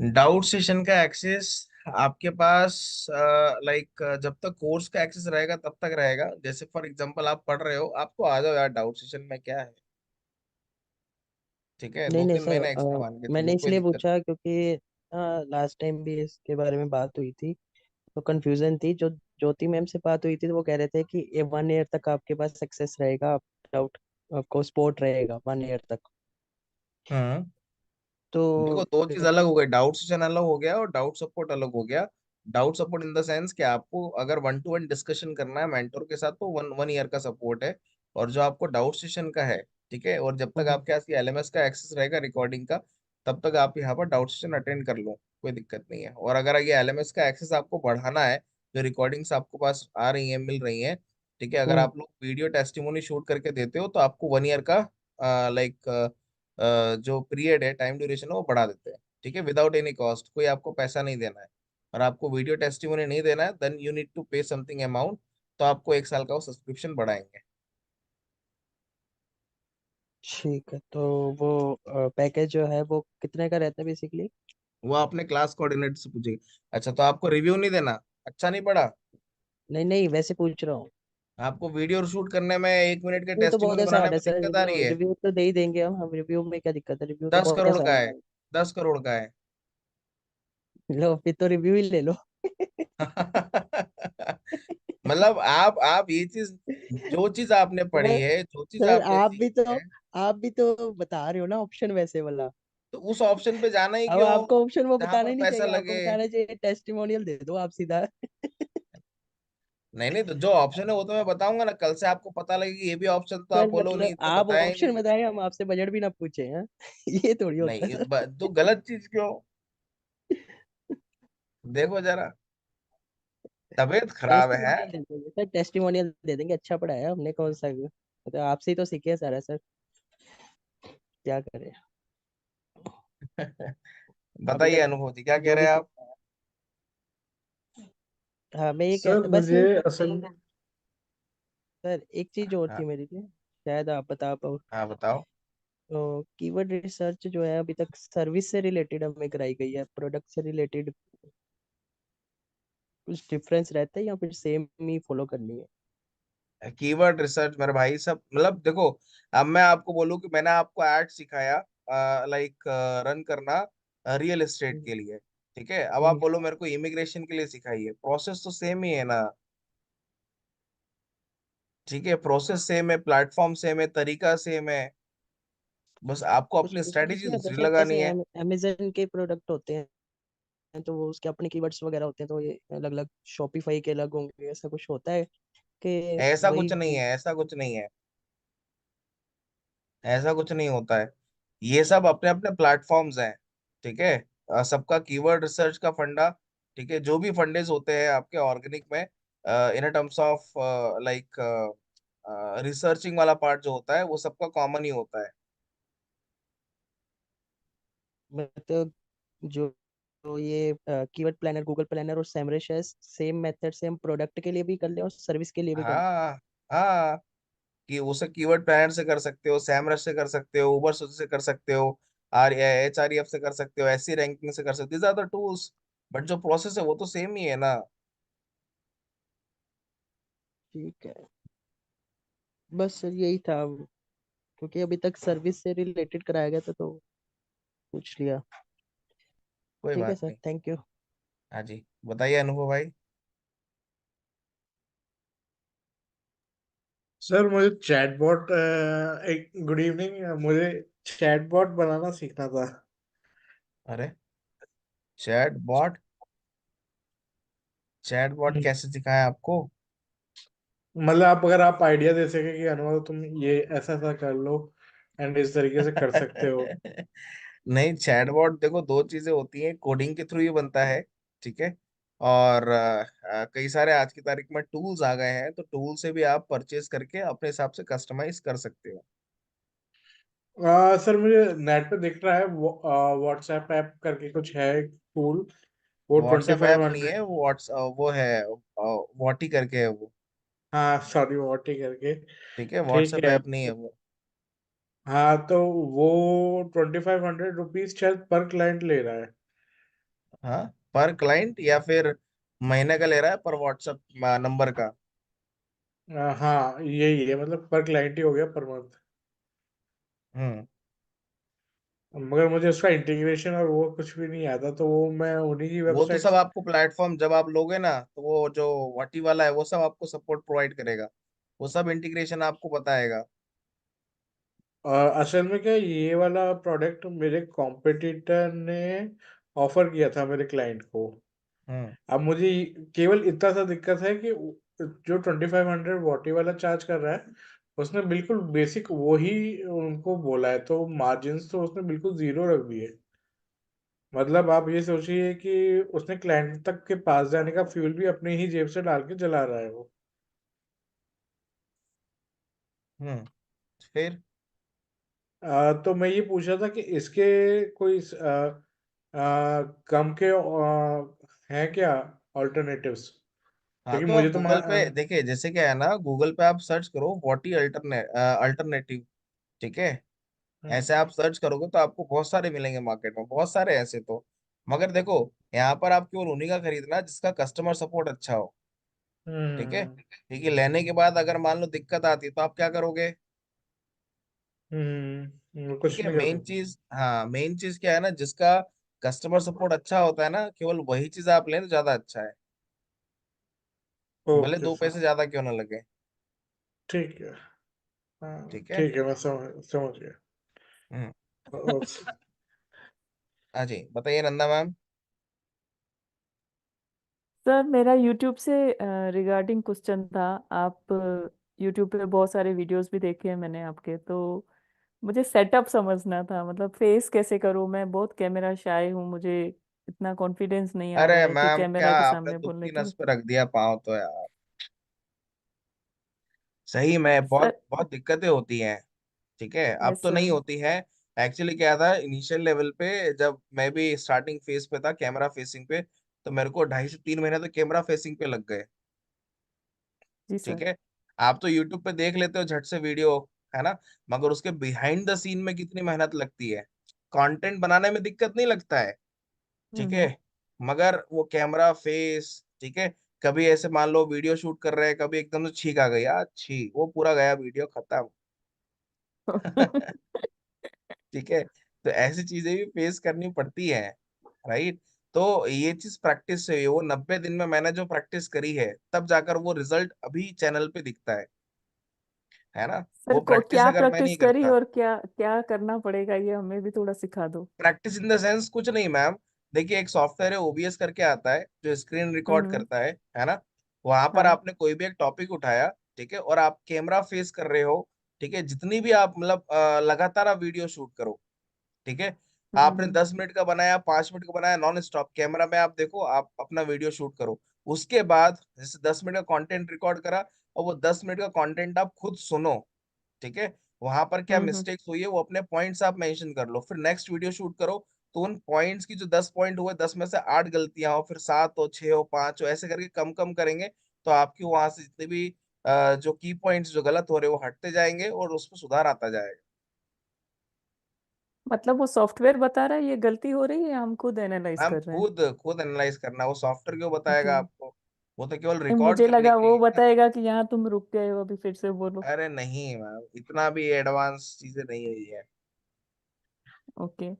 [SPEAKER 1] डाउट सेशन का एक्सेस आपके पास लाइक जब तक कोर्स का एक्सेस रहेगा तब तक रहेगा। जैसे फॉर एग्जांपल आप पढ़ रहे हो, आपको आ जाओ यार डाउट सेशन में, क्या है। ठीक है,
[SPEAKER 7] नहीं
[SPEAKER 1] दो
[SPEAKER 7] नहीं
[SPEAKER 1] तीन
[SPEAKER 7] सर,
[SPEAKER 1] महीने एक्स्ट्रा मान के चलो,
[SPEAKER 7] मैंने
[SPEAKER 1] कोई
[SPEAKER 7] इसलिए
[SPEAKER 1] दिक्कत नहीं।
[SPEAKER 7] पूछा क्योंकि लास्ट टाइम भी इसके बारे में बात हुई थी, तो कंफ्यूजन थी। जो ज्योति मैम से बात हुई थी तो वो कह रहे थे कि ये 1 ईयर तक आपके पास सक्सेस रहेगा, आप डाउट आपको सपोर्ट रहेगा 1 ईयर तक।
[SPEAKER 1] हम्म। देखो,
[SPEAKER 7] तो
[SPEAKER 1] दो चीज अलग हो गई, डाउट सेशन अलग हो गया और डाउट सपोर्ट अलग हो गया। Doubt support in the sense कि आपको अगर 1 to 1 डिस्कशन करना है मेंटोर के साथ तो वन वन ईयर का सपोर्ट है। और जो आपको डाउट सेशन का है, ठीक है, और जब तक
[SPEAKER 7] हम्म,
[SPEAKER 1] आपके पास ये एलएमएस का एक्सेस रहेगा रिकॉर्डिंग का, तब तक आप यहाँ पर डाउट सेशन अटेंड कर लो, कोई दिक्कत नहीं है। और अगर ये एलएमएस का एक्सेस आपको बढ़ाना है, जो रिकॉर्डिंग्स आपको पास आ रही हैं, मिल रही हैं, ठीक है, अगर
[SPEAKER 7] हम्म,
[SPEAKER 1] आप लोग वीडियो टेस्टिमोनी शूट करके देते हो तो आपको 1 ईयर का लाइक जो पीरियड है, टाइम ड्यूरेशन है, वो बढ़ा देते हैं। ठीक है, विदाउट एनी कॉस्ट, कोई आपको पैसा नहीं देना है। और आपको वीडियो टेस्टिमोनी नहीं देना है, देन यू नीड टू पे समथिंग अमाउंट। तो आपको 1 साल का वो सब्सक्रिप्शन बढ़ाएंगे।
[SPEAKER 7] ठीक है। तो वो पैकेज जो है वो कितने का रहता है बेसिकली?
[SPEAKER 1] वो आपने क्लास कोऑर्डिनेटर से पूछेगी। अच्छा, तो आपको रिव्यू नहीं देना, अच्छा नहीं पड़ा।
[SPEAKER 7] नहीं नहीं, वैसे पूछ रहा हूँ।
[SPEAKER 1] आपको वीडियो शूट करने में 1 मिनट के
[SPEAKER 7] रिव्यू तो बहुत
[SPEAKER 1] टेस्टिमोनी बनाने
[SPEAKER 7] आसान है
[SPEAKER 1] में
[SPEAKER 7] सर,
[SPEAKER 1] दिक्कत आ रही
[SPEAKER 7] रिव्यू
[SPEAKER 1] है।
[SPEAKER 7] रिव्यू तो दे ही देंगे हम रिव्यू में क्या दिक्कत है, रिव्यू तो
[SPEAKER 1] दस
[SPEAKER 7] बहुत
[SPEAKER 1] करोड़ का
[SPEAKER 7] आसान
[SPEAKER 1] है,
[SPEAKER 7] है।
[SPEAKER 1] 10 करोड़ का है।
[SPEAKER 7] लो फिर तो रिव्यू ही ले लो।
[SPEAKER 1] मतलब आप ये चीज, जो चीज आपने पढ़ी
[SPEAKER 7] सर
[SPEAKER 1] है, जो चीज
[SPEAKER 7] सर
[SPEAKER 1] आपने सीखी है,
[SPEAKER 7] आप भी तो बता रहे हो ना ऑप्शन वैसे वाला।
[SPEAKER 1] तो उस ऑप्शन पे जाना ही
[SPEAKER 7] अब
[SPEAKER 1] क्यों,
[SPEAKER 7] आपको ऑप्शन वो
[SPEAKER 1] जहां
[SPEAKER 7] बताना
[SPEAKER 1] पर
[SPEAKER 7] ही नहीं
[SPEAKER 1] पैसा
[SPEAKER 7] चाहिए, आपको
[SPEAKER 1] लगे।
[SPEAKER 7] बताना चाहिए टेस्टिमोनियल दे दो आप सीधा।
[SPEAKER 1] नहीं नहीं, तो जो ऑप्शन है वो तो मैं बताऊंगा ना, कल से आपको पता लगे कि ये भी ऑप्शन, तो आप
[SPEAKER 7] सर
[SPEAKER 1] बोलो नहीं
[SPEAKER 7] मतलब
[SPEAKER 1] इतना
[SPEAKER 7] आप
[SPEAKER 1] बताया ही
[SPEAKER 7] ऑप्शन
[SPEAKER 1] नहीं।
[SPEAKER 7] बताएं, हम आपसे बजट भी ना पूछे हैं। ये थोड़ी होता है
[SPEAKER 1] नहीं,
[SPEAKER 7] सर।
[SPEAKER 1] तो गलत चीज क्यों। देखो जरा, तबीयत खराब है।
[SPEAKER 7] टेस्टिमोनियल दे देंगे सर, टेस्टिमोनियल दे देंगे, अच्छा पढ़ाया हमने, कौन सा मतलब आपसे ही तो सीखे हैं सारा सर, क्या करें। अब
[SPEAKER 1] बताइए अनुभव जी, क्या कह
[SPEAKER 7] जो
[SPEAKER 1] रहे
[SPEAKER 7] भी
[SPEAKER 1] हैं
[SPEAKER 7] सर,
[SPEAKER 1] आप।
[SPEAKER 7] हाँ मैं ये
[SPEAKER 8] सर
[SPEAKER 7] कहता बस
[SPEAKER 8] मुझे असल में
[SPEAKER 7] सर एक चीज और
[SPEAKER 1] हाँ
[SPEAKER 7] थी मेरी लिए, शायद आप बता पाओ।
[SPEAKER 1] हाँ, बताओ।
[SPEAKER 7] तो कीवर्ड रिसर्च जो है अभी तक सर्विस से रिलेटेड हमें कराई गई है, प्रोडक्ट से रिलेटेड कुछ डिफरेंस रहता है या फिर सेम ही फॉलो करनी है?
[SPEAKER 1] कीवर्ड रिसर्च मेरे भाई सब, मतलब देखो, अब मैं आपको बोलूं कि मैंने आपको ऐड सिखाया लाइक रन करना रियल एस्टेट
[SPEAKER 7] हम्म,
[SPEAKER 1] के लिए, ठीक है, अब आप
[SPEAKER 7] हम्म,
[SPEAKER 1] बोलो मेरे को इमिग्रेशन के लिए सिखाइए, प्रोसेस तो सेम ही है ना। ठीक है, प्रोसेस सेम है, प्लेटफॉर्म सेम है, तरीका सेम है, बस आपको
[SPEAKER 7] कुछ
[SPEAKER 1] अपनी
[SPEAKER 7] डिफरेंस
[SPEAKER 1] स्ट्रेटेजी
[SPEAKER 7] नहीं आता
[SPEAKER 1] दूसरी
[SPEAKER 7] सर,
[SPEAKER 1] लगानी
[SPEAKER 7] जैसे
[SPEAKER 1] है।
[SPEAKER 7] अमेजन के प्रोडक्ट होते हैं तो वो उसके अपने कीवर्ड्स वगैरह होते हैं, तो ये अलग अलग शॉपिफाई के अलग होंगे, ऐसा कुछ होता है कि
[SPEAKER 1] ऐसा
[SPEAKER 7] वही?
[SPEAKER 1] कुछ नहीं है, ऐसा कुछ नहीं है, ऐसा कुछ नहीं होता है। ये सब अपने अपने प्लेटफॉर्म्स हैं। ठीक है, सबका कीवर्ड रिसर्च का फंडा, ठीक है, जो भी फंडेज होते हैं आपके ऑर्गेनिक में, in terms of like researching वाला पार्ट जो होता है वो सबका कॉमन ही होता है।
[SPEAKER 7] मतलब जो तो ये कीवर्ड प्लानर, गूगल प्लानर और सेमरश है, सेम मेथड से हम प्रोडक्ट के लिए भी कर लें और सर्विस के लिए भी कर लें?
[SPEAKER 1] हाँ हाँ, कि उसे कीवर्ड प्लानर से कर सकते हो, सैमरश से कर सकते हो, उबर से कर सकते हो, HREF से कर सकते हो, ऐसी रैंकिंग से कर सकते हो, these are the tools. But जो प्रोसेस है वो तो सेम ही है ना।
[SPEAKER 7] ठीक है, बस सर यही था, क्योंकि अभी तक सर्विस से रिलेटेड कराया गया था तो पूछ लिया।
[SPEAKER 1] कोई
[SPEAKER 7] ठीक है
[SPEAKER 1] बात
[SPEAKER 7] सर,
[SPEAKER 1] नहीं।
[SPEAKER 7] Thank you.
[SPEAKER 1] हाँ जी, बताइए अनुभव भाई।
[SPEAKER 8] सर मुझे चैटबॉट एक गुड इवनिंग, मुझे चैटबॉट बनाना सीखना था।
[SPEAKER 1] अरे, चैट बॉट, चैट बॉट
[SPEAKER 8] हम्म।
[SPEAKER 1] कैसे सिखाया आपको।
[SPEAKER 8] मतलब आप अगर आप आइडिया दे सके कि अनुवाद तुम ये ऐसा ऐसा कर लो एंड इस तरीके से कर सकते हो।
[SPEAKER 1] नहीं, चैट बॉट देखो, दो चीजें होती हैं, कोडिंग के थ्रू ही बनता है। ठीक है, और कई सारे आज की तारीख में टूल्स आ गए हैं, तो टूल से भी आप परचेज करके अपने हिसाब से कस्टमाइज कर सकते हो।
[SPEAKER 8] सर मुझे नेट पे दिख रहा है, व्हाट्सएप ऐप करके कुछ है टूल, वो ट्वेंटी
[SPEAKER 1] व्हाट्सएप ऐप
[SPEAKER 8] फाइव
[SPEAKER 1] नहीं है
[SPEAKER 8] हंड्रेड
[SPEAKER 1] वो, वो है वॉटी करके है वो।
[SPEAKER 8] हाँ सॉरी, वॉटी करके।
[SPEAKER 1] ठीक है,
[SPEAKER 8] ठीक
[SPEAKER 1] व्हाट्सएप
[SPEAKER 8] है।
[SPEAKER 1] ऐप नहीं है वो।
[SPEAKER 8] हाँ तो वो 2500 रुपीज शायद पर क्लाइंट ले रहा है।
[SPEAKER 1] हाँ, पर क्लाइंट या फिर महीने का ले रहा है पर व्हाट्सएप नंबर का?
[SPEAKER 8] हाँ यही है, मतलब पर क्लाइंट ही हो गया, पर मंथ।
[SPEAKER 1] हम्म।
[SPEAKER 8] मगर मुझे उसका इंटीग्रेशन और वो कुछ भी नहीं आता, तो वो मैं उन्हीं की
[SPEAKER 1] वो तो
[SPEAKER 8] वेबसाइट।
[SPEAKER 1] सब आपको प्लेटफॉर्म जब आप लोगे ना, तो वो जो वाटी वाला है वो सब आपको सपोर्ट प्रोवाइड करेगा, वो सब इंटीग्रेशन आपको बताएगा।
[SPEAKER 8] असल में क्या है, ये वाला प्रोडक्ट मेरे कॉम्पिटिटर ने ऑफर किया था मेरे क्लाइंट को।
[SPEAKER 1] हम्म।
[SPEAKER 8] अब मुझे केवल इतना सा दिक्कत है कि जो 2500 वॉटी वाला चार्ज कर रहा है, उसने बिल्कुल बेसिक वो ही उनको बोला है, तो मार्जिन्स तो उसने बिल्कुल जीरो रख दिए। मतलब आप ये सोचिए कि उसने क्लाइंट तक के पास जाने का फ्यूल भी अपने ही जेब से डाल के चला रहा है वो।
[SPEAKER 1] हम्म। फिर
[SPEAKER 8] तो मैं ये पूछ रहा था कि इसके कोई कम के हैं क्या ऑल्टरनेटिव्स?
[SPEAKER 1] हाँ,
[SPEAKER 8] क्योंकि
[SPEAKER 1] तो आप
[SPEAKER 8] मुझे तो
[SPEAKER 1] गूगल पे देखिए, जैसे क्या है ना, गूगल पे आप सर्च करो वॉटी अल्टरनेटिव। ठीक है,
[SPEAKER 8] हम्म
[SPEAKER 1] ऐसे आप सर्च करोगे तो आपको बहुत सारे मिलेंगे मार्केट में, बहुत सारे ऐसे तो। मगर देखो, यहाँ पर आप केवल उन्हीं का खरीदना जिसका कस्टमर सपोर्ट अच्छा हो। ठीक है,
[SPEAKER 8] हम्म
[SPEAKER 1] ठीक है, लेने के बाद अगर मान लो दिक्कत आती है तो आप क्या करोगे? ठीक
[SPEAKER 8] कुछ
[SPEAKER 1] है,
[SPEAKER 8] नहीं कर
[SPEAKER 1] मेन
[SPEAKER 8] सकते।
[SPEAKER 1] चीज, हाँ मेन चीज क्या है ना, जिसका कस्टमर सपोर्ट अच्छा होता है ना, केवल वही चीज आप लें तो ज्यादा अच्छा है, भले
[SPEAKER 8] ओके
[SPEAKER 1] दो
[SPEAKER 8] सर।
[SPEAKER 1] पैसे ज्यादा क्यों ना लगे।
[SPEAKER 8] ठीक है। हाँ
[SPEAKER 1] ठीक है।
[SPEAKER 8] ठीक है, मैं समझ समझ गया।
[SPEAKER 1] हम्म।
[SPEAKER 8] ओके।
[SPEAKER 1] हाँ जी, बताइए नंदा मैम।
[SPEAKER 5] सर मेरा यूट्यूब से रिगार्डिंग क्वेश्चन था। आप यूट्यूब पे बहुत सारे वीडियोस भी देखे हैं मैंने आपके, तो मुझे सेटअप समझना था, मतलब फेस कैसे करूँ। मैं बहुत कैमरा शाय हूँ, मुझे इतना कॉन्फिडेंस नहीं आ रहा
[SPEAKER 1] अरे
[SPEAKER 5] है कि
[SPEAKER 1] मैम, क्या
[SPEAKER 5] कैमरा के
[SPEAKER 1] आपने
[SPEAKER 5] सामने
[SPEAKER 1] दुख
[SPEAKER 5] बोलने
[SPEAKER 1] की
[SPEAKER 5] के
[SPEAKER 1] नस
[SPEAKER 5] लिए।
[SPEAKER 1] पे रख दिया पाँव तो यार। सही में बहुत
[SPEAKER 5] सर
[SPEAKER 1] बहुत दिक्कतें होती हैं। ठीक है, अब
[SPEAKER 5] यस
[SPEAKER 1] तो नहीं
[SPEAKER 5] सर।
[SPEAKER 1] होती है। एक्चुअली क्या था, इनिशियल लेवल पे जब मैं भी स्टार्टिंग फेज पे था कैमरा फेसिंग पे, तो मेरे को 2.5 से 3 महीने तो कैमरा फेसिंग पे लग गए।
[SPEAKER 5] जी
[SPEAKER 1] ठीक
[SPEAKER 5] सर।
[SPEAKER 1] है, आप तो यूट्यूब पे देख लेते हो झट से वीडियो, है ना, मगर उसके बिहाइंड द सीन में कितनी मेहनत लगती है। कंटेंट बनाने में दिक्कत नहीं लगता है। ठीक है,
[SPEAKER 5] हम्म।
[SPEAKER 1] मगर वो कैमरा फेस, ठीक है, कभी ऐसे मान लो वीडियो शूट कर रहे हैं, कभी एकदम से छींक आ गई यार, छी वो पूरा गया वीडियो खत्म। ठीक है, तो ऐसी चीजें भी फेस करनी पड़ती है। राइट। तो ये चीज प्रैक्टिस से हुई है। वो 90 दिन में मैंने जो प्रैक्टिस करी है, तब जाकर वो रिजल्ट अभी चैनल पे दिखता है ना।
[SPEAKER 5] सर
[SPEAKER 1] वो
[SPEAKER 5] को
[SPEAKER 1] प्रैक्टिस
[SPEAKER 5] क्या
[SPEAKER 1] अगर मैं नहीं
[SPEAKER 5] प्रैक्टिस करी
[SPEAKER 1] करता,
[SPEAKER 5] और क्या क्या करना पड़ेगा, ये हमें भी थोड़ा सिखा दो।
[SPEAKER 1] प्रैक्टिस इन द सेंस कुछ नहीं मैम। देखिए, एक सॉफ्टवेयर है ओबीएस करके आता है, जो स्क्रीन रिकॉर्ड
[SPEAKER 5] हम्म।
[SPEAKER 1] करता है ना। वहां पर
[SPEAKER 5] हाँ।
[SPEAKER 1] आपने कोई भी एक टॉपिक उठाया, ठीक है, और आप कैमरा फेस कर रहे हो। ठीक है, जितनी भी आप मतलब लगातार आप वीडियो शूट करो। ठीक है, आपने
[SPEAKER 5] हम्म।
[SPEAKER 1] 10 मिनट का बनाया, 5 मिनट का बनाया, नॉन स्टॉप कैमरा में आप देखो, आप अपना वीडियो शूट करो। उसके बाद जैसे 10 मिनट का कंटेंट रिकॉर्ड करा, और वो 10 मिनट का कंटेंट आप खुद सुनो। ठीक है, वहां पर क्या
[SPEAKER 5] हम्म।
[SPEAKER 1] मिस्टेक्स हुई है वो अपने पॉइंट्स आप मेंशन कर लो, फिर नेक्स्ट वीडियो शूट करो। तो उन पॉइंट्स की जो 10 पॉइंट हुए, 10 में से 8 गलतियां हो, फिर 7 हो, 6 हो, 5 हो, ऐसे करके कम कम करेंगे। तो आपकी वहां से जितने भी जो की पॉइंट्स जो गलत हो रहे हैं वो हटते जाएंगे और उसमें सुधार आता जाएगा।
[SPEAKER 5] मतलब वो सॉफ्टवेयर बता रहा है ये गलती हो रही है या हम खुद एनालाइज
[SPEAKER 1] मैम,
[SPEAKER 5] कर रहे हैं?
[SPEAKER 1] खुद खुद एनालाइज करना, वो सॉफ्टवेयर क्यों
[SPEAKER 5] ओके।
[SPEAKER 1] बताएगा आपको? वो तो केवल
[SPEAKER 5] नहीं,
[SPEAKER 1] रिकॉर्ड
[SPEAKER 5] मुझे
[SPEAKER 1] करने
[SPEAKER 5] लगा
[SPEAKER 1] के
[SPEAKER 5] वो
[SPEAKER 1] लिए है।
[SPEAKER 5] बताएगा कि यहाँ तुम रुक गए हो, अभी फिर से बोलो।
[SPEAKER 1] अरे नहीं मैम, इतना भी एडवांस चीजें नहीं हुई है।
[SPEAKER 5] Okay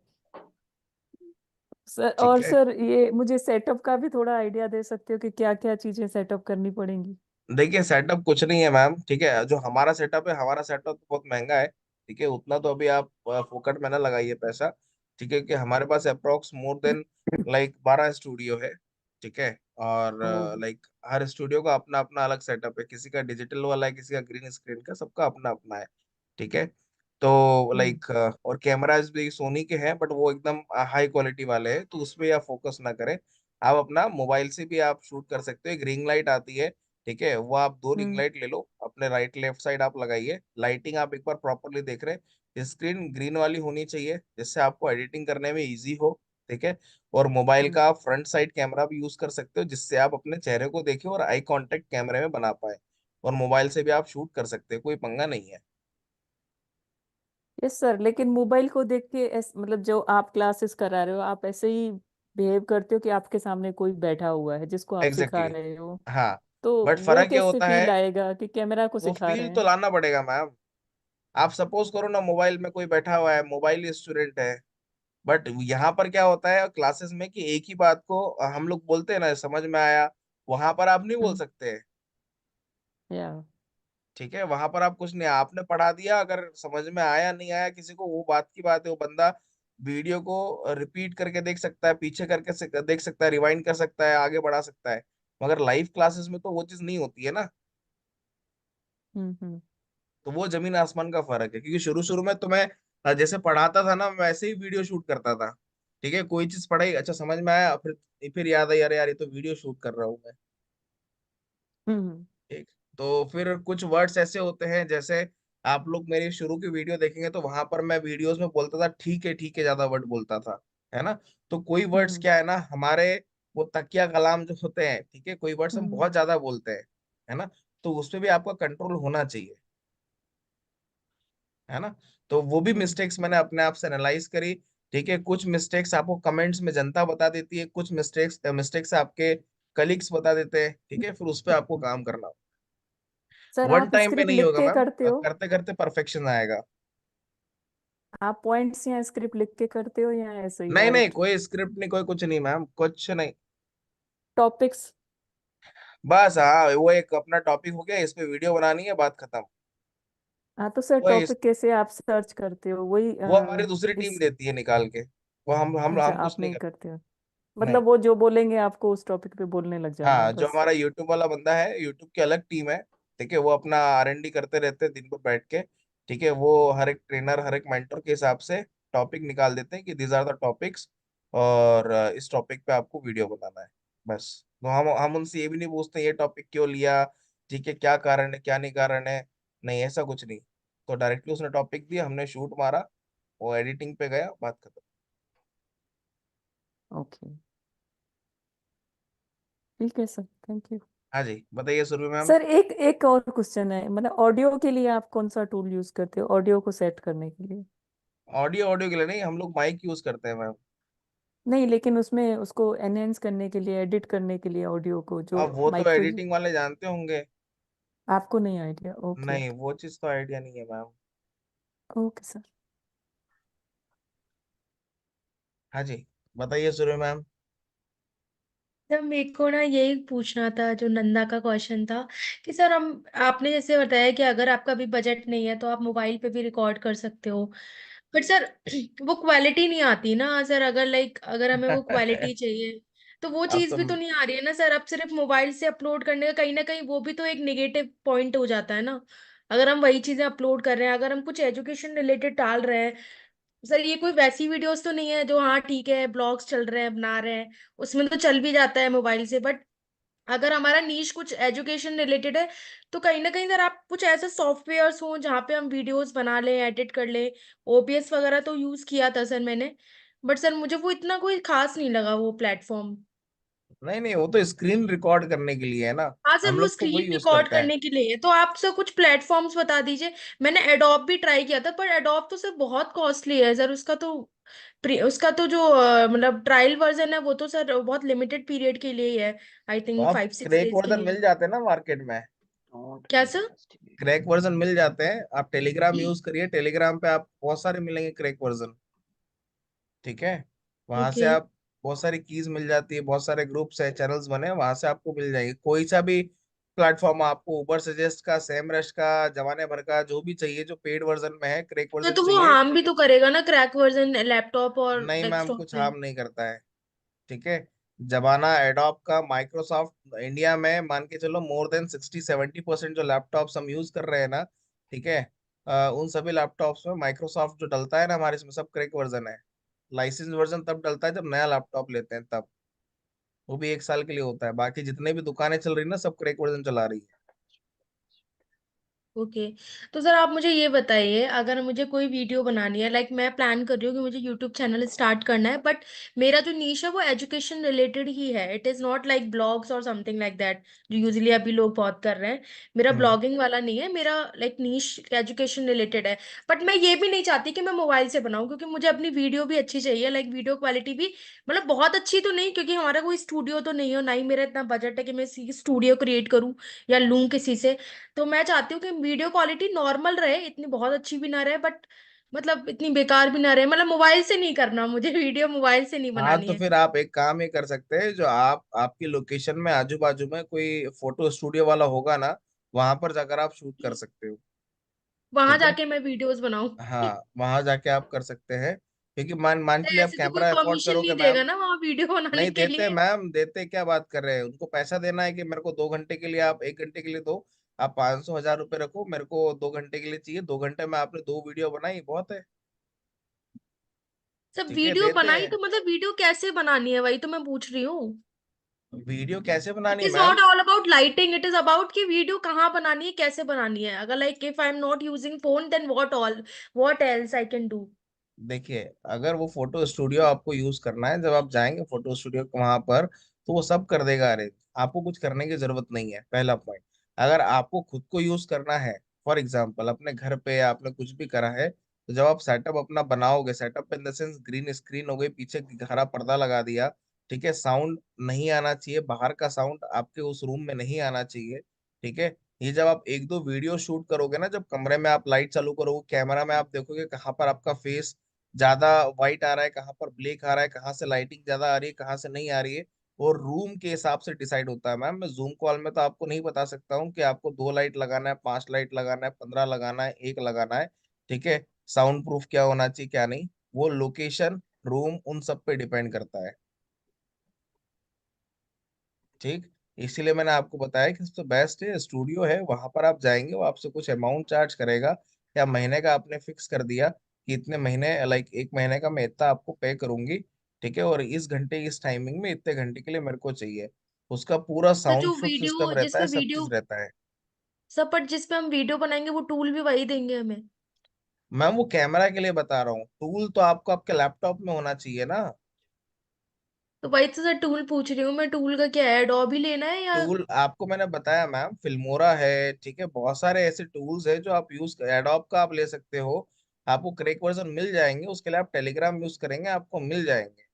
[SPEAKER 5] sir.
[SPEAKER 1] ठीक
[SPEAKER 5] और
[SPEAKER 1] है,
[SPEAKER 5] सर ये मुझे सेटअप का भी थोड़ा आइडिया दे सकते हो कि क्या क्या चीजें सेटअप करनी पड़ेंगी?
[SPEAKER 1] देखिए सेटअप कुछ नहीं है मैम। ठीक है, जो हमारा सेटअप है, हमारा सेटअप बहुत महंगा है। ठीक है, उतना तो अभी आप फोकट में ना लगाइए पैसा। ठीक है, कि हमारे पास approx more than like 12 studio है। ठीक है, और
[SPEAKER 5] ओ।
[SPEAKER 1] लाइक हर स्टूडियो का अपना अपना अलग सेटअप है, किसी का डिजिटल वाला है, किसी का ग्रीन स्क्रीन का, सबका अपना अपना है। ठीक है, तो
[SPEAKER 5] हम्म।
[SPEAKER 1] लाइक और कैमराज भी सोनी के हैं, बट वो एकदम हाई क्वालिटी वाले हैं, तो उसमें आप फोकस ना करें। आप अपना मोबाइल से भी आप शूट कर सकते हो, एक रिंग लाइट आती है। ठीक है, वो आप 2 रिंग
[SPEAKER 5] हम्म।
[SPEAKER 1] लाइट ले लो, अपने राइट लेफ्ट साइड आप लगाइए, लाइटिंग आप एक बार प्रॉपरली देख रहे हैं, स्क्रीन ग्रीन वाली होनी चाहिए जिससे आपको एडिटिंग करने में इजी हो। ठीक है, और मोबाइल
[SPEAKER 5] हम्म।
[SPEAKER 1] का आप फ्रंट साइड कैमरा भी यूज कर सकते हो, जिससे आप अपने चेहरे को देखें और आई कांटेक्ट कैमरे में बना पाए। और मोबाइल से भी आप शूट कर सकते हैं, कोई पंगा नहीं है।
[SPEAKER 5] यस सर, लेकिन मोबाइल को देख के मतलब जो आप क्लासेस करा रहे हो आप ऐसे ही बिहेव करते हो कि आपके सामने कोई बैठा हुआ है जिसको आप सिखा
[SPEAKER 1] एग्जैक्टली
[SPEAKER 5] रहे हो,
[SPEAKER 1] exactly. हाँ,
[SPEAKER 5] तो
[SPEAKER 1] बट
[SPEAKER 5] वो
[SPEAKER 1] फर्क ये
[SPEAKER 5] कैसे
[SPEAKER 1] होता है,
[SPEAKER 5] फील आएगा कि कैमरा को
[SPEAKER 1] वो
[SPEAKER 5] सिखा रहे
[SPEAKER 1] फील तो
[SPEAKER 5] हैं।
[SPEAKER 1] लाना पड़ेगा मैम। आप सपोज करो ना, मोबाइल में कोई बैठा हुआ है, मोबाइल स्टूडेंट है, बट यहाँ पर क्या होता है क्लासेस में कि एक ही बात को हम लोग बोलते हैं ना, समझ में आया, वहां पर आप नहीं बोल
[SPEAKER 5] हम्म।
[SPEAKER 1] सकते।
[SPEAKER 5] या
[SPEAKER 1] ठीक है, वहां पर आप कुछ नहीं, आपने पढ़ा दिया, अगर समझ में आया नहीं आया किसी को, वो बात की बात है। वो बंदा वीडियो को रिपीट करके देख सकता है, पीछे करके देख सकता है, रिवाइंड कर सकता है, आगे बढ़ा सकता है। मगर लाइव क्लासेस में तो वो चीज नहीं होती है ना।
[SPEAKER 5] हम्म।
[SPEAKER 1] तो वो जमीन आसमान का फर्क है, क्योंकि शुरू शुरू में तो मैं जैसे पढ़ाता था ना, मैं वैसे ही वीडियो शूट करता था। ठीक है, कोई चीज पढ़ाई अच्छा समझ में आया, फिर याद आई, अरे यार ये तो वीडियो शूट कर रहा हूँ मैं।
[SPEAKER 5] हम्म।
[SPEAKER 1] ठीक। तो फिर कुछ वर्ड्स ऐसे होते हैं, जैसे आप लोग मेरी शुरू की वीडियो देखेंगे तो वहां पर मैं वीडियोस में बोलता था ठीक है ज्यादा वर्ड बोलता था, है ना। तो कोई वर्ड्स
[SPEAKER 5] हम्म।
[SPEAKER 1] क्या है ना हमारे, वो तकिया कलाम जो होते हैं, ठीक है, कोई वर्ड्स हम
[SPEAKER 5] हम्म।
[SPEAKER 1] बहुत ज्यादा बोलते हैं, है ना। तो उसपे भी आपका कंट्रोल होना चाहिए, है ना। तो वो भी
[SPEAKER 5] हम्म।
[SPEAKER 1] मिस्टेक्स मैंने अपने आप से एनालाइज करी। ठीक है, कुछ मिस्टेक्स आपको कमेंट्स में जनता बता देती है, कुछ मिस्टेक्स मिस्टेक्स आपके कलीग्स बता देते हैं। ठीक है, फिर उस पर आपको काम करना,
[SPEAKER 5] सर
[SPEAKER 1] वन
[SPEAKER 5] आप
[SPEAKER 1] टाइम पे
[SPEAKER 5] स्क्रिप्ट
[SPEAKER 1] नहीं
[SPEAKER 5] लिख
[SPEAKER 1] होगा
[SPEAKER 5] के
[SPEAKER 1] मैम,
[SPEAKER 5] करते हो?
[SPEAKER 1] करते करते परफेक्शन आएगा।
[SPEAKER 5] आप पॉइंट्स या स्क्रिप्ट लिख के करते हो या ऐसे ही
[SPEAKER 1] नहीं नहीं,
[SPEAKER 5] डायरेक्ट
[SPEAKER 1] कोई स्क्रिप्ट नहीं, कोई कुछ नहीं मैम, कुछ नहीं।
[SPEAKER 5] टॉपिक्स?
[SPEAKER 1] बस हाँ, वो एक अपना टॉपिक हो गया, इस पे वीडियो बनानी है, बात खत्म।
[SPEAKER 5] हाँ तो सर
[SPEAKER 1] वो
[SPEAKER 5] टॉपिक कैसे आप सर्च करते हो वही
[SPEAKER 1] वो हमारी दूसरी टीम
[SPEAKER 5] इस
[SPEAKER 1] देती है निकाल के, वो
[SPEAKER 5] अच्छा
[SPEAKER 1] हम कुछ
[SPEAKER 5] आप
[SPEAKER 1] नहीं
[SPEAKER 5] नहीं
[SPEAKER 1] करते।
[SPEAKER 5] करते हो,
[SPEAKER 1] नहीं।
[SPEAKER 5] मतलब वो जो बोलेंगे आपको उस टॉपिक पे बोलने लग जाना है
[SPEAKER 1] हाँ, जो
[SPEAKER 5] बस।
[SPEAKER 1] हमारा यूट्यूब वाला बंदा है, यूट्यूब की अलग टीम है। ठीक है, वो अपना R&D करते रहते हैं दिन भर बैठ के। ठीक है, वो हर एक ट्रेनर, हर एक मेंटर के हिसाब से टॉपिक निकाल देते हैं कि दीज आर द टॉपिक्स, और इस टॉपिक पे आपको वीडियो बनाना है। बस। तो हम उनसे ये भी नहीं पूछते ये टॉपिक क्यों लिया, ठीक है, क्या कारण है, क्या नहीं कारण है। नहीं, ऐसा कुछ नहीं। तो डायरेक्टली उसने टॉपिक दिया, हमने शूट मारा, वो एडिटिंग पे गया, बात खत्म।
[SPEAKER 5] ओके, ठीक है सर, थैंक यू।
[SPEAKER 1] हाँ जी, बताइए सुरभि मैम।
[SPEAKER 5] सर एक एक और क्वेश्चन है, मतलब ऑडियो के लिए आप कौन सा टूल यूज करते हो ऑडियो को सेट करने के लिए?
[SPEAKER 1] ऑडियो ऑडियो के लिए नहीं, हम लोग माइक यूज करते हैं मैम।
[SPEAKER 5] नहीं, लेकिन उसमें उसको एनहेंस करने के लिए, एडिट करने के लिए ऑडियो को जो
[SPEAKER 1] अब वो तो
[SPEAKER 5] माइक तो
[SPEAKER 1] एडिटिंग वाले जानते होंगे।
[SPEAKER 5] आपको नहीं आइडिया? ओके
[SPEAKER 1] नहीं,
[SPEAKER 5] ओके।
[SPEAKER 1] वो चीज तो आइडिया नहीं है मैम।
[SPEAKER 5] Okay sir.
[SPEAKER 1] हाँ जी, बताइए सुरभि मैम।
[SPEAKER 3] सर मेरे को ना यही पूछना था, जो नंदा का क्वेश्चन था, कि सर हम आपने जैसे बताया कि अगर आपका भी बजट नहीं है तो आप मोबाइल पे भी रिकॉर्ड कर सकते हो, बट सर वो क्वालिटी नहीं आती ना सर, अगर हमें वो क्वालिटी चाहिए तो वो
[SPEAKER 1] अब
[SPEAKER 3] चीज
[SPEAKER 1] तो
[SPEAKER 3] भी तो नहीं आ रही है ना सर। अब सिर्फ मोबाइल से अपलोड करने का कहीं ना कहीं वो भी तो एक नेगेटिव पॉइंट हो जाता है ना। अगर हम वही चीजें अपलोड कर रहे हैं, अगर हम कुछ एजुकेशन रिलेटेड डाल रहे हैं, सर ये कोई वैसी वीडियोस तो नहीं है जो हाँ ठीक है ब्लॉग्स चल रहे हैं बना रहे हैं, उसमें तो चल भी जाता है मोबाइल से, बट अगर हमारा नीश कुछ एजुकेशन रिलेटेड है तो कहीं ना कहीं सर आप कुछ ऐसे सॉफ्टवेयर्स हो जहाँ पे हम वीडियोस बना लें, एडिट कर ले। OBS वगैरह तो यूज किया था सर मैंने, बट सर मुझे वो इतना कोई खास नहीं लगा वो प्लेटफॉर्म।
[SPEAKER 1] नहीं नहीं, वो तो स्क्रीन रिकॉर्ड करने के लिए है ना,
[SPEAKER 3] हाँ सर,
[SPEAKER 1] हम
[SPEAKER 3] वो
[SPEAKER 1] लोग तो
[SPEAKER 3] स्क्रीन
[SPEAKER 1] वही यूज
[SPEAKER 3] रिकॉर्ड
[SPEAKER 1] करते हैं।
[SPEAKER 3] करने के लिए है, तो आप सर कुछ प्लेटफॉर्म्स बता दीजिए। मैंने एडोब भी ट्राई किया था, पर एडोब तो सर बहुत कॉस्टली है सर, उसका तो जो मतलब ट्रायल वर्जन है वो तो सर बहुत लिमिटेड पीरियड के लिए ही है, आई
[SPEAKER 1] तो
[SPEAKER 3] थिंक
[SPEAKER 1] आप
[SPEAKER 3] 5-6
[SPEAKER 1] क्रैक
[SPEAKER 3] डेज के
[SPEAKER 1] वर्जन
[SPEAKER 3] लिए।
[SPEAKER 1] मिल जाते हैं ना मार्केट में।
[SPEAKER 2] नॉट
[SPEAKER 3] क्या सर?
[SPEAKER 2] इन्वेस्टिगेट।
[SPEAKER 1] क्रैक वर्जन मिल जाते हैं, आप टेलीग्राम यूज करिए, टेलीग्राम पे आप बहुत सारे मिलेंगे क्रैक वर्जन। ठीक है, वहां से
[SPEAKER 3] ओके।
[SPEAKER 1] आप बहुत सारी कीज मिल जाती है, बहुत सारे ग्रुप्स है, चैनल्स बने हैं, वहां से आपको मिल जाएंगे कोई सा भी प्लेटफॉर्म, आपको उबर सजेस्ट का, सेमरश का, जमाने भर का, जो भी चाहिए, जो पेड वर्जन में है, क्रैक वर्जन
[SPEAKER 3] तो वो
[SPEAKER 1] चाहिए।
[SPEAKER 3] हार्म भी तो करेगा ना क्रैक वर्जन लैपटॉप और
[SPEAKER 1] नहीं मैम,
[SPEAKER 3] डेस्कटॉप
[SPEAKER 1] कुछ
[SPEAKER 3] में?
[SPEAKER 1] हार्म नहीं करता है। ठीक है, जमाना एडोब का, माइक्रोसॉफ्ट इंडिया में मान के चलो मोर देन 60-70% जो लैपटॉप्स हम यूज कर रहे हैं ना, ठीक है, उन सभी लैपटॉप्स में माइक्रोसॉफ्ट जो डलता है ना हमारे, इसमें सब क्रैक वर्जन है। लाइसेंस वर्जन तब डलता है जब नया लैपटॉप लेते हैं तब, वो भी 1 साल के लिए होता है, बाकी जितने भी दुकानें चल रही है ना, सब क्रैक वर्जन चला रही है।
[SPEAKER 3] ओके। तो सर आप मुझे ये बताइए, अगर मुझे कोई वीडियो बनानी है, लाइक मैं प्लान कर रही हूँ कि मुझे यूट्यूब चैनल स्टार्ट करना है, बट मेरा जो नीश है वो एजुकेशन रिलेटेड ही है। It is not like blogs और समथिंग लाइक दैट जो यूजुअली अभी लोग बहुत कर रहे हैं। मेरा
[SPEAKER 1] हम्म।
[SPEAKER 3] ब्लॉगिंग वाला नहीं है, मेरा लाइक नीश एजुकेशन रिलेटेड है। बट मैं ये भी नहीं चाहती कि मैं मोबाइल से बनाऊं, क्योंकि मुझे अपनी वीडियो भी अच्छी चाहिए, लाइक वीडियो क्वालिटी भी मतलब बहुत अच्छी तो नहीं, क्योंकि हमारा कोई स्टूडियो तो नहीं हो, ना ही मेरा इतना बजट है कि मैं स्टूडियो क्रिएट करूं या लूं किसी से। तो मैं चाहती हूँ कि वीडियो क्वालिटी नॉर्मल रहे, इतनी बहुत अच्छी भी ना रहे, बट मतलब इतनी बेकार भी ना रहे। मतलब मोबाइल से नहीं करना मुझे, वीडियो मोबाइल से नहीं
[SPEAKER 1] हाँ,
[SPEAKER 3] बनानी
[SPEAKER 1] तो
[SPEAKER 3] है।
[SPEAKER 1] फिर आप एक काम ही कर सकते हैं, जो आप आपकी लोकेशन में आजू बाजू में कोई फोटो स्टूडियो वाला होगा ना, वहां पर जाकर आप शूट कर सकते हो।
[SPEAKER 3] वहां
[SPEAKER 1] ठीक है।
[SPEAKER 3] जाके मैं वीडियोस बनाऊं?
[SPEAKER 1] हाँ, वहां जाके आप कर सकते हैं, क्योंकि मान के
[SPEAKER 3] तो
[SPEAKER 1] लिए आप
[SPEAKER 3] ऐसे तो कोई
[SPEAKER 1] कैमरा अफोर्ड
[SPEAKER 3] परमिशन
[SPEAKER 1] करोगे
[SPEAKER 3] नहीं देगा
[SPEAKER 1] मैम।
[SPEAKER 3] ना वहां वीडियो बनाने
[SPEAKER 1] नहीं
[SPEAKER 3] के
[SPEAKER 1] देते
[SPEAKER 3] लिए?
[SPEAKER 1] मैम, देते, क्या बात कर रहे हैं, उनको पैसा देना है कि मेरे को 2 घंटे के लिए, आप 1 घंटे के लिए दो। आप 500 1000 रुपये रखो, मेरे को 2 घंटे के लिए चाहिए, 2 घंटे में आपने 2 वीडियो बनाई, बहुत है।
[SPEAKER 3] सब
[SPEAKER 1] ठीक है,
[SPEAKER 3] वीडियो
[SPEAKER 1] देते
[SPEAKER 3] बनाई
[SPEAKER 1] हैं।
[SPEAKER 3] तो मतलब वीडियो कैसे बनानी है, वही तो मैं पूछ रही हूँ।
[SPEAKER 1] वीडियो कैसे
[SPEAKER 3] इट
[SPEAKER 1] बनानी है
[SPEAKER 3] is
[SPEAKER 1] ma'am?
[SPEAKER 3] Not all about lighting, it is about कि वीडियो कहाँ बनानी है, कैसे बनानी है। अगर like if I am not using phone, then what else I can do?
[SPEAKER 1] देखिए, अगर वो फोटो स्टूडियो आपको यूज करना है, जब आप जाएंगे फोटो स्टूडियो वहां पर, तो वो सब कर देगा अरेंज। आपको कुछ करने की जरूरत नहीं है, पहला पॉइंट। अगर आपको खुद को यूज करना है, फॉर एग्जाम्पल अपने घर पे आपने कुछ भी करा है, तो जब आप सेटअप अपना बनाओगे, setup in the sense green screen हो गई, पीछे हरा पर्दा लगा दिया, ठीक है, साउंड नहीं आना चाहिए, बाहर का साउंड आपके उस रूम में नहीं आना चाहिए। ठीक है। ये जब आप एक दो वीडियो शूट करोगे ना, जब कमरे में आप लाइट चालू करोगे, कैमरा में आप देखोगे कहाँ पर आपका फेस ज्यादा व्हाइट आ रहा है, कहाँ पर ब्लैक आ रहा है, कहाँ से लाइटिंग ज्यादा आ रही है, कहाँ से नहीं आ रही है, और रूम के हिसाब से डिसाइड होता है मैम। मैं जूम कॉल में तो आपको नहीं बता सकता हूँ कि आपको 2 लाइट लगाना है, 5 लाइट लगाना है, 15 लगाना है, एक लगाना है। ठीक है। साउंड प्रूफ क्या होना चाहिए, क्या नहीं, वो लोकेशन, रूम, उन सब पे डिपेंड करता है। ठीक। इसीलिए मैंने आपको बताया कि सबसे बेस्ट है स्टूडियो है, वहां पर आप जाएंगे, वो आपसे कुछ अमाउंट चार्ज करेगा, या महीने का आपने फिक्स कर दिया कि इतने महीने, लाइक 1 महीने का मैं इतना आपको पे करूंगी। ठीक है, और इस घंटे इस टाइमिंग में इतने घंटे के लिए मेरे को चाहिए। उसका पूरा
[SPEAKER 3] सर
[SPEAKER 1] साउंड
[SPEAKER 3] जो
[SPEAKER 1] प्रूफ सिस्टम
[SPEAKER 3] वीडियो
[SPEAKER 1] रहता है,
[SPEAKER 3] जिसमें
[SPEAKER 1] सब
[SPEAKER 3] वीडियो
[SPEAKER 1] चीज रहता है।
[SPEAKER 3] सर पर जिसपे हम वीडियो बनाएंगे वो टूल भी वही देंगे हमें?
[SPEAKER 1] मैम, वो कैमरा के लिए बता रहा हूँ, टूल तो आपको आपके लैपटॉप में होना चाहिए ना।
[SPEAKER 3] तो वही तो सर टूल पूछ रही हूँ मैं, टूल का क्या है, एडोबी लेना है या?
[SPEAKER 1] टूल आपको मैंने बताया मैम, फिल्मोरा है, ठीक है, बहुत सारे ऐसे टूल्स है जो आप यूज, एडोब का आप ले सकते हो। आपको क्रैक वर्जन मिल जाएंगे, उसके लिए आप टेलीग्राम यूज करेंगे, आपको मिल जाएंगे।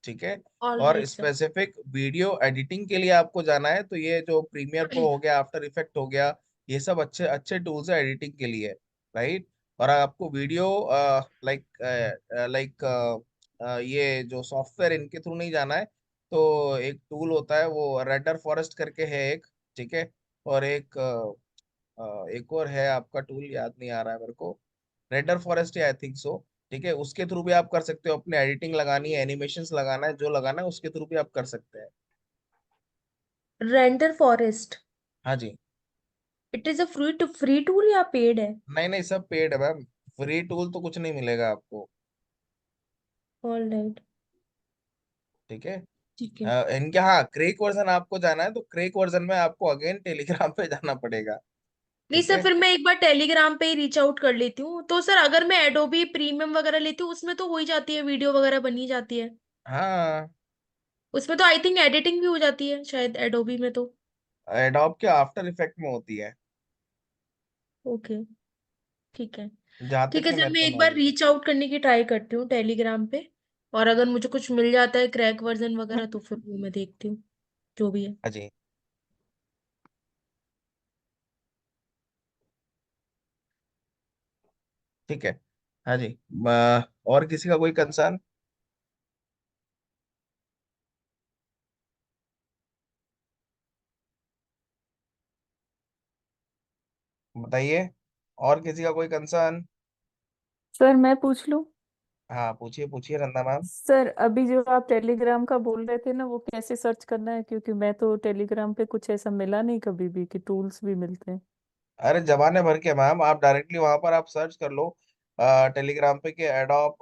[SPEAKER 1] ठीक है।
[SPEAKER 3] ऑल
[SPEAKER 1] और
[SPEAKER 3] right sir.
[SPEAKER 1] Specific video editing के लिए आपको जाना है, तो ये जो प्रीमियर प्रो हो गया, आफ्टर इफेक्ट हो गया, ये सब अच्छे अच्छे टूल्स है एडिटिंग के लिए। राइट। और आपको वीडियो लाइक लाइक ये जो सॉफ्टवेयर, इनके थ्रू नहीं जाना है, तो एक टूल होता है, वो रेडर फॉरेस्ट करके है एक। ठीक है। और एक और है, आपका टूल याद नहीं आ रहा है मेरे को, रेडर फॉरेस्ट है, आई थिंक सो। ठीक है, उसके थ्रू भी आप कर सकते हो, अपने एडिटिंग लगानी है, एनिमेशंस लगाना है, जो लगाना है उसके थ्रू भी आप कर सकते हैं।
[SPEAKER 3] Render forest?
[SPEAKER 1] हाँ जी।
[SPEAKER 3] It is a free tool या पेड है?
[SPEAKER 1] नहीं नहीं, सब पेड है मैम। फ्री टूल तो कुछ नहीं मिलेगा आपको।
[SPEAKER 3] All right.
[SPEAKER 1] ठीक है।
[SPEAKER 3] ठीक है।
[SPEAKER 1] इनके, हाँ, क्रेक वर्जन आपको जाना है, तो क्रेक वर्जन में आपको अगेन टेलीग्राम पे जाना पड़ेगा।
[SPEAKER 3] नहीं
[SPEAKER 1] ठीक
[SPEAKER 3] सर,
[SPEAKER 1] है।
[SPEAKER 3] फिर मैं एक बार टेलीग्राम पे ही रीच आउट कर लेती हूँ। तो सर अगर मैं एडोबी प्रीमियम वगैरह लेती हूँ उसमें तो हो ही जाती है, वीडियो वगैरह बनी जाती है।
[SPEAKER 1] हाँ,
[SPEAKER 3] उसमें तो आई थिंक एडिटिंग भी हो जाती है शायद, एडोबी में तो।
[SPEAKER 1] एडोब के आफ्टर इफेक्ट में होती है,
[SPEAKER 3] ओके। ठीक है।
[SPEAKER 1] जहां
[SPEAKER 3] ठीक
[SPEAKER 1] तक
[SPEAKER 3] है
[SPEAKER 1] कि
[SPEAKER 3] सर,
[SPEAKER 1] मेरे
[SPEAKER 3] मैं
[SPEAKER 1] को
[SPEAKER 3] एक बार
[SPEAKER 1] नॉलेज है।
[SPEAKER 3] रीच आउट करने की ट्राई करती हूँ टेलीग्राम पे। और अगर मुझे कुछ मिल जाता है क्रैक वर्जन वगैरह तो फिर वो मैं देखती हूँ, जो भी है।
[SPEAKER 1] हाँ जी। ठीक है। हाँ जी। और किसी का कोई कंसर्न? बताइए, और किसी का कोई कंसर्न?
[SPEAKER 5] सर मैं पूछ लूं?
[SPEAKER 1] हाँ, पूछिए पूछिए रंदा मैम।
[SPEAKER 5] सर अभी जो आप टेलीग्राम का बोल रहे थे ना, वो कैसे सर्च करना है? क्योंकि मैं तो टेलीग्राम पे कुछ ऐसा मिला नहीं कभी भी कि टूल्स भी मिलते हैं।
[SPEAKER 1] अरे जमाने भर के मैम, आप डायरेक्टली वहां पर आप सर्च कर लो, टेलीग्राम पे, के adobe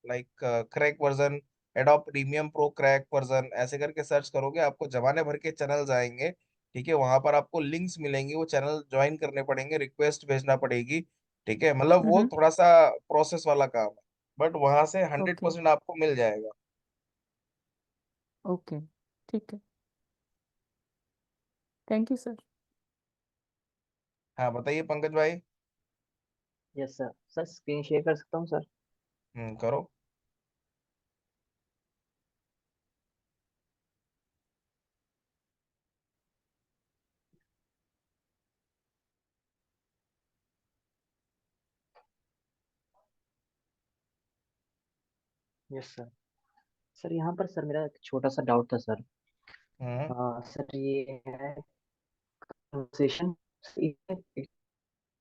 [SPEAKER 1] like crack version, adobe premium pro crack version, ऐसे करके सर्च करोगे, आपको जमाने भर के चैनल्स आएंगे। ठीक है, वहां पर आपको लिंक्स मिलेंगे, वो चैनल ज्वाइन करने पड़ेंगे, रिक्वेस्ट भेजना पड़ेगी। ठीक है, मतलब वो
[SPEAKER 5] हम्म।
[SPEAKER 1] थोड़ा सा प्रोसेस वाला काम है, बट वहां से हंड्रेड
[SPEAKER 5] ओके।
[SPEAKER 1] परसेंट आपको मिल जाएगा।
[SPEAKER 5] ओके। ठीक है। Thank you sir.
[SPEAKER 1] हाँ बताइए पंकज भाई।
[SPEAKER 2] Yes sir. Sir screen share कर सकता हूँ सर?
[SPEAKER 1] करो।
[SPEAKER 2] Yes sir. सर यहाँ पर सर मेरा एक छोटा सा डाउट था सर।
[SPEAKER 1] हम्म
[SPEAKER 2] सर ये है कन्वर्सेशन।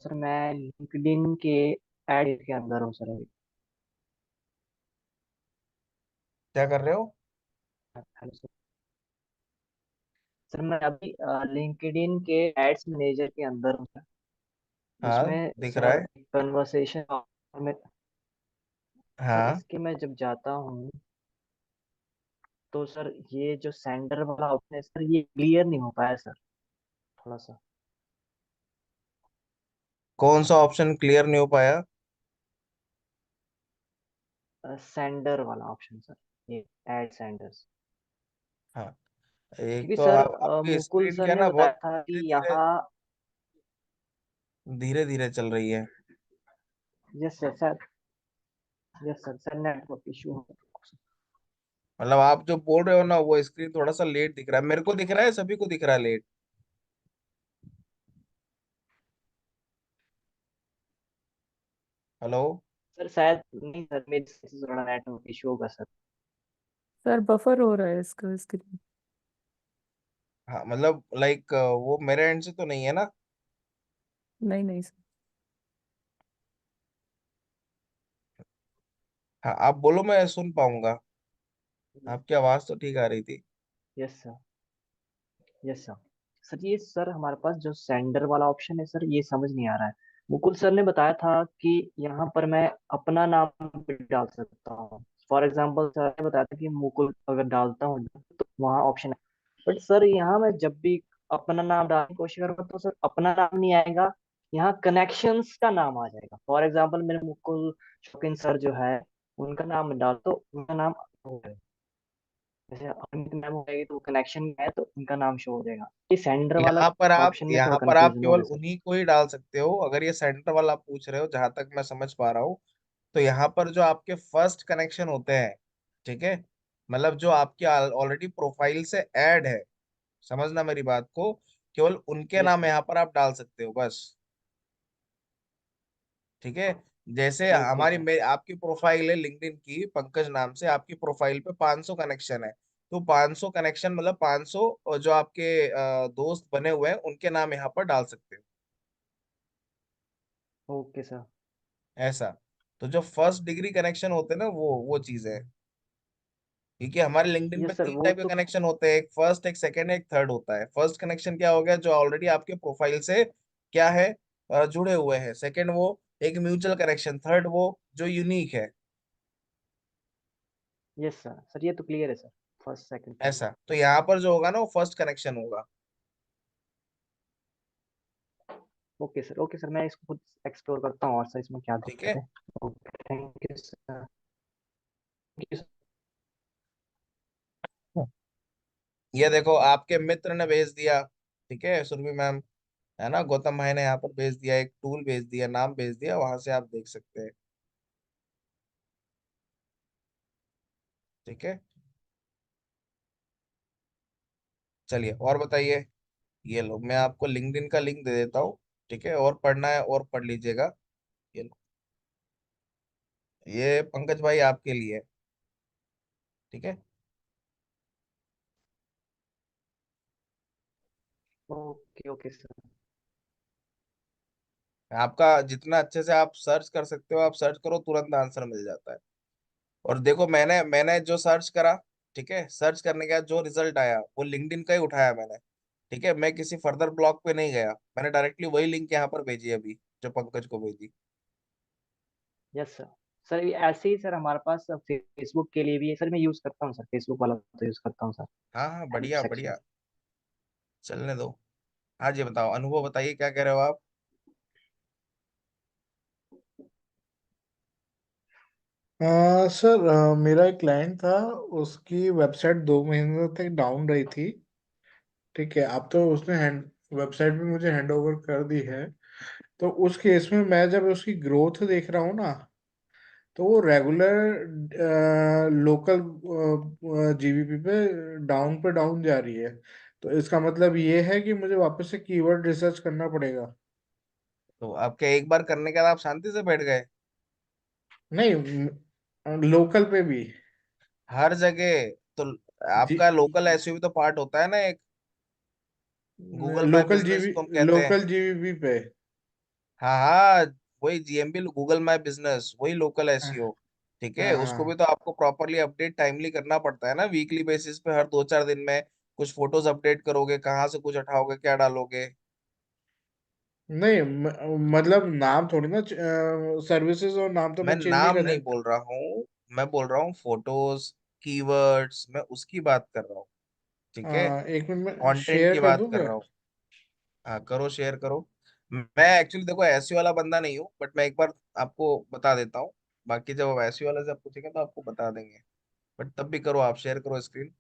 [SPEAKER 2] सर मैं लिंक्डइन के ऐड के अंदर हूँ सर अभी।
[SPEAKER 1] क्या कर रहे हो?
[SPEAKER 2] Hello sir. सर मैं अभी लिंक्डइन के एड्स मैनेजर के अंदर हूँ सर,
[SPEAKER 1] हाँ
[SPEAKER 2] जिसमें
[SPEAKER 1] दिख रहा
[SPEAKER 2] सर
[SPEAKER 1] है।
[SPEAKER 2] कन्वर्सेशन में। सर
[SPEAKER 1] हाँ,
[SPEAKER 2] इसके मैं जब जाता हूँ तो सर ये जो सेंडर वाला ऑप्शन है सर, ये क्लियर नहीं हो पाया सर थोड़ा सा।
[SPEAKER 1] कौन सा ऑप्शन क्लियर नहीं हो पाया?
[SPEAKER 2] सेंडर वाला ऑप्शन सर, ये एड सेंडर्स।
[SPEAKER 1] हाँ, एक
[SPEAKER 2] क्योंकि
[SPEAKER 1] तो
[SPEAKER 2] सर
[SPEAKER 1] आपकी
[SPEAKER 2] मुकुल
[SPEAKER 1] स्क्रीन
[SPEAKER 2] सर
[SPEAKER 1] क्या है
[SPEAKER 2] ने
[SPEAKER 1] ना,
[SPEAKER 2] बताया
[SPEAKER 1] बहुत
[SPEAKER 2] था
[SPEAKER 1] धीरे
[SPEAKER 2] कि
[SPEAKER 1] धीरे
[SPEAKER 2] यहाँ।
[SPEAKER 1] धीरे धीरे चल रही है।
[SPEAKER 2] Yes sir sir. Yes sir sir network issue है।
[SPEAKER 1] मतलब आप जो बोल रहे हो ना, वो स्क्रीन थोड़ा सा लेट दिख रहा है, मेरे को दिख रहा है, सभी को दिख रहा है लेट। हेलो।
[SPEAKER 2] सर शायद नहीं सर, मेरे से थोड़ा नेटवर्क इशू होगा सर।
[SPEAKER 5] सर बफर हो रहा है इसका स्क्रीन।
[SPEAKER 1] हाँ मतलब लाइक वो मेरे एंड से तो नहीं है ना?
[SPEAKER 5] नहीं नहीं सर।
[SPEAKER 1] हाँ आप बोलो, मैं सुन पाऊंगा। आपकी आवाज तो ठीक आ रही थी।
[SPEAKER 2] Yes sir. Yes sir. Sir ये सर हमारे पास जो सेंडर वाला ऑप्शन है सर, ये समझ नहीं आ रहा है। मुकुल सर ने बताया था कि यहाँ पर मैं अपना नाम भी डाल सकता हूँ। फॉर एग्जाम्पल सर ने बताया था कि मुकुल अगर डालता हूँ तो वहाँ ऑप्शन है। बट सर यहाँ मैं जब भी अपना नाम डालने की कोशिश करूँगा तो सर अपना नाम नहीं आएगा, यहाँ कनेक्शंस का नाम आ जाएगा। फॉर एग्जाम्पल मेरे मुकुल शौकीन सर जो है, उनका नाम डाल तो उनका नाम हो जाएगा। जैसे अमित मैम हो जाएगी तो कनेक्शन में है तो उनका नाम शो हो जाएगा। ये सेंडर वाला ऑप्शन में थोड़ा
[SPEAKER 1] यहाँ पर आप
[SPEAKER 2] कंफ्यूजन हो
[SPEAKER 1] केवल
[SPEAKER 2] गया सर।
[SPEAKER 1] उन्हीं को ही डाल सकते हो, अगर ये सेंटर वाला आप पूछ रहे हो, जहां तक मैं समझ पा रहा हूँ। तो यहाँ पर जो आपके फर्स्ट कनेक्शन होते हैं, ठीक है, मतलब जो आपके ऑलरेडी प्रोफाइल से ऐड है, समझना मेरी बात को, केवल उनके
[SPEAKER 2] यस
[SPEAKER 1] नाम
[SPEAKER 2] सर।
[SPEAKER 1] यहाँ पर आप डाल सकते हो बस। ठीक है, जैसे
[SPEAKER 2] ओके सर।
[SPEAKER 1] आपकी प्रोफाइल है लिंक्डइन की, पंकज नाम से आपकी प्रोफाइल पे 500 कनेक्शन है। तो 500 कनेक्शन मतलब 500 जो आपके दोस्त बने हुए हैं उनके नाम यहाँ पर डाल सकते हो।
[SPEAKER 2] Okay sir.
[SPEAKER 1] ऐसा। तो जो फर्स्ट डिग्री कनेक्शन होते हैं ना, वो चीजें है। क्योंकि हमारे लिंक्डइन पे
[SPEAKER 2] यस सर
[SPEAKER 1] 3
[SPEAKER 2] वो
[SPEAKER 1] टाइप के
[SPEAKER 2] तो।
[SPEAKER 1] कनेक्शन होते हैं, एक फर्स्ट, एक सेकंड, एक थर्ड होता है। फर्स्ट कनेक्शन क्या हो गया, जो ऑलरेडी आपके प्रोफाइल से क्या है, जुड़े हुए हैं। सेकंड वो एक म्यूचुअल कनेक्शन। थर्ड वो जो यूनिक है।
[SPEAKER 2] यस सर सर ये तो क्लियर है सर। First second third.
[SPEAKER 1] ऐसा, तो यहाँ पर जो होगा ना, वो फर्स्ट कनेक्शन होगा।
[SPEAKER 2] Okay sir. ओके सर मैं इसको खुद एक्सप्लोर करता हूँ और सर इसमें क्या
[SPEAKER 1] ठीक
[SPEAKER 2] दिक्कत
[SPEAKER 1] है।
[SPEAKER 2] है। Okay thank you sir. Thank you sir.
[SPEAKER 1] ये देखो आपके मित्र ने भेज दिया। ठीक है, सुरभि मैम, है ना, गौतम भाई ने यहाँ पर भेज दिया, एक टूल भेज दिया, नाम भेज दिया, वहां से आप देख सकते हैं। ठीक है, चलिए और बताइए। ये लो, मैं आपको लिंक्डइन का लिंक दे देता हूँ। ठीक है, और पढ़ना है और पढ़ लीजिएगा। ये लो, ये पंकज भाई आपके लिए। ठीक है।
[SPEAKER 2] Okay okay sir.
[SPEAKER 1] आपका जितना अच्छे से आप सर्च कर सकते हो, आप सर्च करो, तुरंत आंसर मिल जाता है। और देखो, मैंने मैंने जो सर्च करा, ठीक है, सर्च करने के बाद जो रिजल्ट आया वो लिंक्डइन का ही उठाया मैंने। ठीक है, मैं किसी फर्दर ब्लॉग पे नहीं गया, मैंने डायरेक्टली वही लिंक यहाँ पर भेजी अभी, जो पंकज को भेजी।
[SPEAKER 2] Yes sir. सर ये ऐसे ही सर हमारे पास फेसबुक के लिए भी है सर, मैं यूज करता हूँ सर, फेसबुक वाला तो यूज करता हूँ सर।
[SPEAKER 1] हाँ हाँ,
[SPEAKER 2] हेल्प
[SPEAKER 1] बढ़िया
[SPEAKER 2] सेक्शन।
[SPEAKER 1] बढ़िया। चलने दो। हाँ जी बताओ, अनुभव बताइए क्या कह रहे हो आप।
[SPEAKER 8] सर, मेरा एक क्लाइंट था, उसकी वेबसाइट 2 महीने तक डाउन रही थी। ठीक है, अब तो उसने हैंड वेबसाइट भी मुझे हैंड ओवर कर दी है। तो उस केस में मैं जब उसकी ग्रोथ देख रहा हूँ ना, तो वो रेगुलर लोकल जीबीपी पे डाउन जा रही है। तो इसका मतलब ये है कि मुझे वापस से कीवर्ड रिसर्च करना पड़ेगा।
[SPEAKER 1] तो आपके एक बार करने के बाद आप शांति से बैठ गए।
[SPEAKER 8] नहीं, लोकल पे भी।
[SPEAKER 1] हर जगह तो
[SPEAKER 8] जी,
[SPEAKER 1] आपका लोकल एसईओ भी तो पार्ट होता है ना एक, गूगल माई
[SPEAKER 8] लोकल
[SPEAKER 1] बिजनेस
[SPEAKER 8] जीबी
[SPEAKER 1] जिसको हम कहते हैं।
[SPEAKER 8] लोकल जीबीपी पे।
[SPEAKER 1] हाँ हाँ, वही जीएमबी, गूगल माई बिजनेस, वही लोकल एसईओ। ठीक है,
[SPEAKER 8] हाँ
[SPEAKER 1] उसको भी
[SPEAKER 8] हाँ।
[SPEAKER 1] तो आपको प्रॉपरली अपडेट टाइमली करना पड़ता है ना, वीकली बेसिस पे, हर 2-4 दिन में कुछ फोटोज अपडेट करोगे, कहाँ से कुछ हटाओगे, क्या डालोगे।
[SPEAKER 8] नहीं, मतलब नाम थोड़ी ना, सर्विसेज और नाम तो
[SPEAKER 1] मैं
[SPEAKER 8] मैं चेंज नहीं
[SPEAKER 1] नाम
[SPEAKER 8] कर
[SPEAKER 1] नहीं
[SPEAKER 8] सकता।
[SPEAKER 1] बोल रहा हूँ, मैं बोल रहा हूँ फोटोज, कीवर्ड्स, मैं उसकी बात कर रहा हूँ। ठीक है,
[SPEAKER 8] हाँ, एक मिनट में
[SPEAKER 1] कंटेंट
[SPEAKER 8] शेयर
[SPEAKER 1] की
[SPEAKER 8] कर
[SPEAKER 1] बात
[SPEAKER 8] दूं
[SPEAKER 1] कर
[SPEAKER 8] क्या?
[SPEAKER 1] रहा हूँ। हाँ करो, शेयर करो। मैं एक्चुअली देखो एसईओ वाला बंदा नहीं हूँ, बट मैं एक बार आपको बता देता हूँ। बाकी जब आप एसईओ वाले से आप पूछेंगे तो आपको बता देंगे। बट तब भी करो, आप शेयर करो स्क्रीन।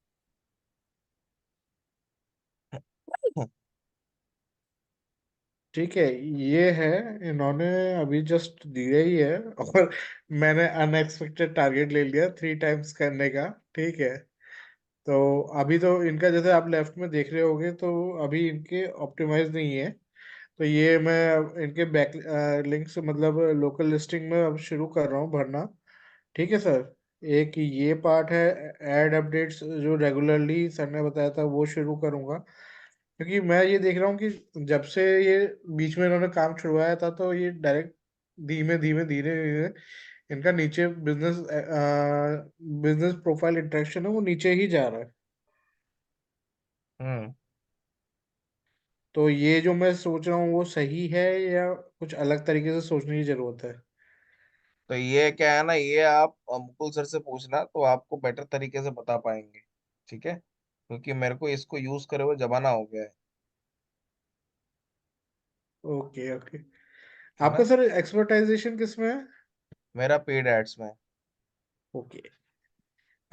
[SPEAKER 8] ठीक है, ये है, इन्होंने अभी जस्ट दिया ही है। और मैंने अनएक्सपेक्टेड टारगेट ले लिया 3 टाइम्स करने का। ठीक है, तो अभी तो इनका जैसे आप लेफ्ट में देख रहे होगे, तो अभी इनके ऑप्टिमाइज नहीं है। तो ये मैं अब इनके बैक लिंक्स मतलब लोकल लिस्टिंग में अब शुरू कर रहा हूँ भरना। ठीक है सर। एक ये पार्ट है, एड अपडेट्स जो रेगुलरली सर ने बताया था वो शुरू करूँगा। क्योंकि मैं ये देख रहा हूँ कि जब से ये बीच में इन्होंने काम छुड़वाया था, तो ये डायरेक्ट धीमे धीमे धीरे धीरे इनका नीचे बिजनेस प्रोफाइल इंटरेक्शन है वो नीचे ही जा रहा है।
[SPEAKER 1] हम्म।
[SPEAKER 8] तो ये जो मैं सोच रहा हूँ वो सही है या कुछ अलग तरीके से सोचने की जरूरत है?
[SPEAKER 1] तो ये क्या है ना, ये आप मुकुल सर से पूछना तो आपको बेटर तरीके से बता पाएंगे। ठीक है, क्योंकि मेरे को इसको यूज करे हुए जमाना हो गया
[SPEAKER 8] ओके ओके।
[SPEAKER 1] है
[SPEAKER 8] आपका
[SPEAKER 1] ना।
[SPEAKER 8] सर एक्सपर्टाइजेशन किस में है?
[SPEAKER 1] मेरा पेड एड्स में।
[SPEAKER 8] ओके।
[SPEAKER 1] ठीक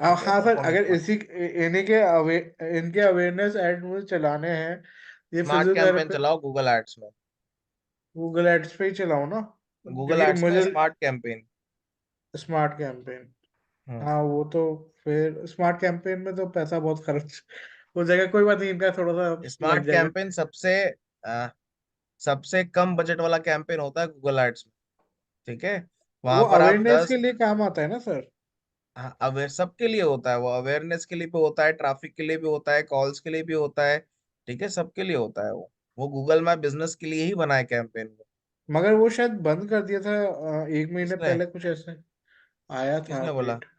[SPEAKER 1] है,
[SPEAKER 8] हाँ सर,
[SPEAKER 1] परफॉर्मेंस
[SPEAKER 8] अगर
[SPEAKER 1] मार्केटिंग।
[SPEAKER 8] इनके अवेयरनेस एड मुझे चलाने हैं, ये
[SPEAKER 1] स्मार्ट कैंपेन
[SPEAKER 8] फिजियोथेरेपी
[SPEAKER 1] चलाओ गूगल एड्स में।
[SPEAKER 8] गूगल एड्स पे ही चलाऊँ ना?
[SPEAKER 1] गूगल
[SPEAKER 8] क्योंकि
[SPEAKER 1] एड्स में
[SPEAKER 8] मुझे
[SPEAKER 1] स्मार्ट कैंपेन।
[SPEAKER 8] Smart campaign.
[SPEAKER 1] हम्म।
[SPEAKER 8] हाँ, वो तो फिर स्मार्ट कैंपेन में तो पैसा बहुत खर्च हो जाएगा। कोई बात नहीं, इनका थोड़ा सा लग
[SPEAKER 1] स्मार्ट
[SPEAKER 8] जाएगा।
[SPEAKER 1] कैंपेन सबसे कम बजट वाला कैंपेन होता है गूगल एड्स में। ठीक है,
[SPEAKER 8] वो
[SPEAKER 1] वहां पर आप
[SPEAKER 8] अवेयरनेस के
[SPEAKER 1] 10।
[SPEAKER 8] लिए काम आता है ना सर?
[SPEAKER 1] हाँ, अवेयर सबके लिए होता है वो, अवेयरनेस के लिए भी होता है, ट्रैफिक के लिए भी होता है, कॉल्स के लिए भी होता है। ठीक है, सबके लिए होता है वो गूगल मैप बिजनेस के लिए ही बना है कैंपेन वो।
[SPEAKER 8] मगर वो शायद बंद कर दिया था 1 महीने
[SPEAKER 1] किसने
[SPEAKER 8] पहले, कुछ ऐसे आया था
[SPEAKER 1] किसने बोला।
[SPEAKER 8] अपडेट।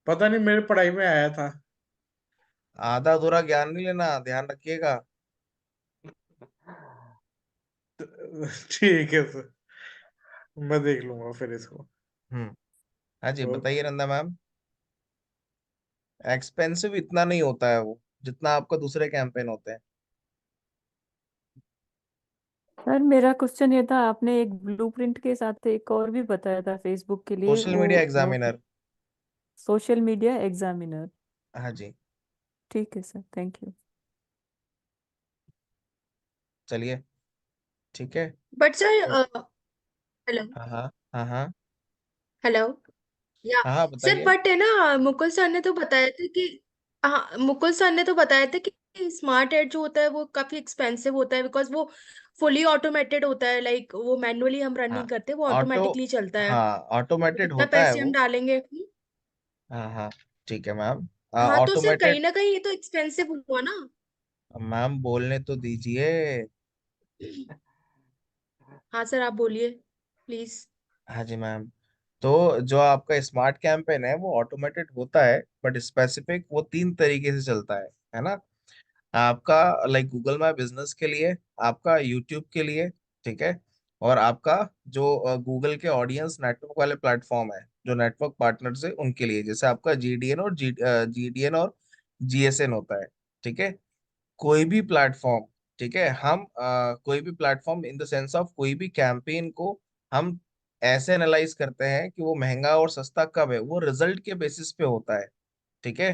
[SPEAKER 8] पता नहीं, मेरे पढ़ाई में आया था।
[SPEAKER 1] आधा अधूरा ज्ञान नहीं लेना, ध्यान रखिएगा।
[SPEAKER 8] ठीक है सर, मैं देख लूंगा फिर इसको।
[SPEAKER 1] हम्म। हाँ जी
[SPEAKER 8] ओके।
[SPEAKER 1] बताइए नंदा मैम। एक्सपेंसिव इतना नहीं होता है वो, जितना आपका दूसरे कैंपेन होते हैं।
[SPEAKER 5] सर मेरा क्वेश्चन ये था, आपने एक ब्लूप्रिंट के साथ एक और भी बताया था फेसबुक के लिए,
[SPEAKER 1] सोशल
[SPEAKER 5] वो
[SPEAKER 1] media
[SPEAKER 5] note
[SPEAKER 1] examiner.
[SPEAKER 5] Social media examiner.
[SPEAKER 1] हाँ जी।
[SPEAKER 5] ठीक है सर, थैंक यू।
[SPEAKER 1] चलिए, ठीक है।
[SPEAKER 3] बट सर,
[SPEAKER 1] तो
[SPEAKER 3] हेलो।
[SPEAKER 1] हाँ हाँ हाँ हाँ
[SPEAKER 3] हेलो। या
[SPEAKER 1] हाँ हाँ
[SPEAKER 3] सर,
[SPEAKER 1] बताइए।
[SPEAKER 3] बट है ना, मुकुल सर ने तो बताया था कि, हाँ मुकुल सर ने तो बताया था कि स्मार्ट एड जो होता है वो काफी एक्सपेंसिव होता है, बिकॉज वो फुली ऑटोमेटेड होता है, लाइक वो मैनुअली हम रन
[SPEAKER 1] हाँ
[SPEAKER 3] नहीं करते, वो
[SPEAKER 1] ऑटो
[SPEAKER 3] ऑटोमेटिकली चलता है।
[SPEAKER 1] हाँ
[SPEAKER 3] तो
[SPEAKER 1] ऑटोमेटेड
[SPEAKER 3] जितना
[SPEAKER 1] होता है
[SPEAKER 3] पैसे हम
[SPEAKER 1] वो।
[SPEAKER 3] डालेंगे,
[SPEAKER 1] हाँ हाँ, ठीक है मैम।
[SPEAKER 3] हाँ, तो सर कहीं
[SPEAKER 1] ऑटोमेटेड।
[SPEAKER 3] ना कहीं ये तो एक्सपेंसिव हुआ ना।
[SPEAKER 1] मैम बोलने तो दीजिए।
[SPEAKER 3] हाँ सर, आप बोलिए प्लीज।
[SPEAKER 1] हाँ जी मैम। तो जो आपका स्मार्ट कैंपेन है वो ऑटोमेटेड होता है, बट स्पेसिफिक वो 3 तरीके से चलता है ना। आपका लाइक गूगल माई बिजनेस के लिए, आपका यूट्यूब के लिए, ठीक है, और आपका जो गूगल के ऑडियंस नेटवर्क वाले प्लेटफॉर्म है, जो नेटवर्क पार्टनर्स है उनके लिए, जैसे आपका जीडीएन और जीडीएन और जीएसएन होता है। ठीक है, कोई भी प्लेटफॉर्म, ठीक है, हम कोई भी platform in the sense of कोई भी कैंपेन को हम ऐसे एनालाइज करते हैं कि वो महंगा और सस्ता कब है, वो रिजल्ट के बेसिस पे होता है। ठीक है।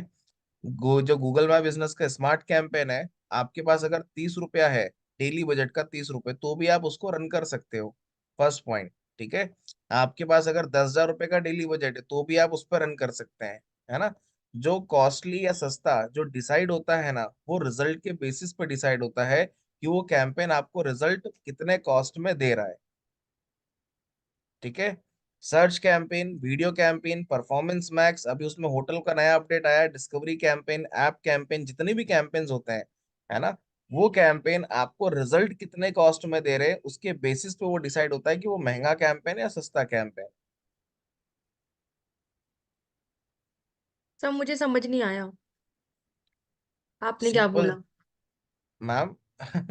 [SPEAKER 1] जो गूगल माई बिजनेस का स्मार्ट कैंपेन है, आपके पास अगर 30 रुपया है, डेली बजट का 30 रुपये, तो भी आप उसको रन कर सकते हो। First point. ठीक है। आपके पास अगर 10,000 रुपये का डेली बजट है, तो भी आप उस पर रन कर सकते हैं। है ना। जो कॉस्टली या सस्ता जो डिसाइड होता है ना, वो रिजल्ट के बेसिस पे डिसाइड होता है कि वो कैंपेन आपको रिजल्ट कितने कॉस्ट में दे रहा है। ठीक है। Search campaign, video campaign, performance max, अभी उसमें होटल का नया अपडेट आया है, डिस्कवरी कैंपेन, ऐप कैंपेन, जितने भी कैंपेन्स होते हैं, है ना, वो कैंपेन आपको रिजल्ट कितने कॉस्ट में दे रहे हैं, उसके बेसिस पे वो डिसाइड होता है कि वो महंगा कैंपेन या सस्ता कैंपेन।
[SPEAKER 3] सब मुझे समझ नहीं आया, आपने क्या
[SPEAKER 1] सिंपल
[SPEAKER 3] बोला?
[SPEAKER 1] मैम।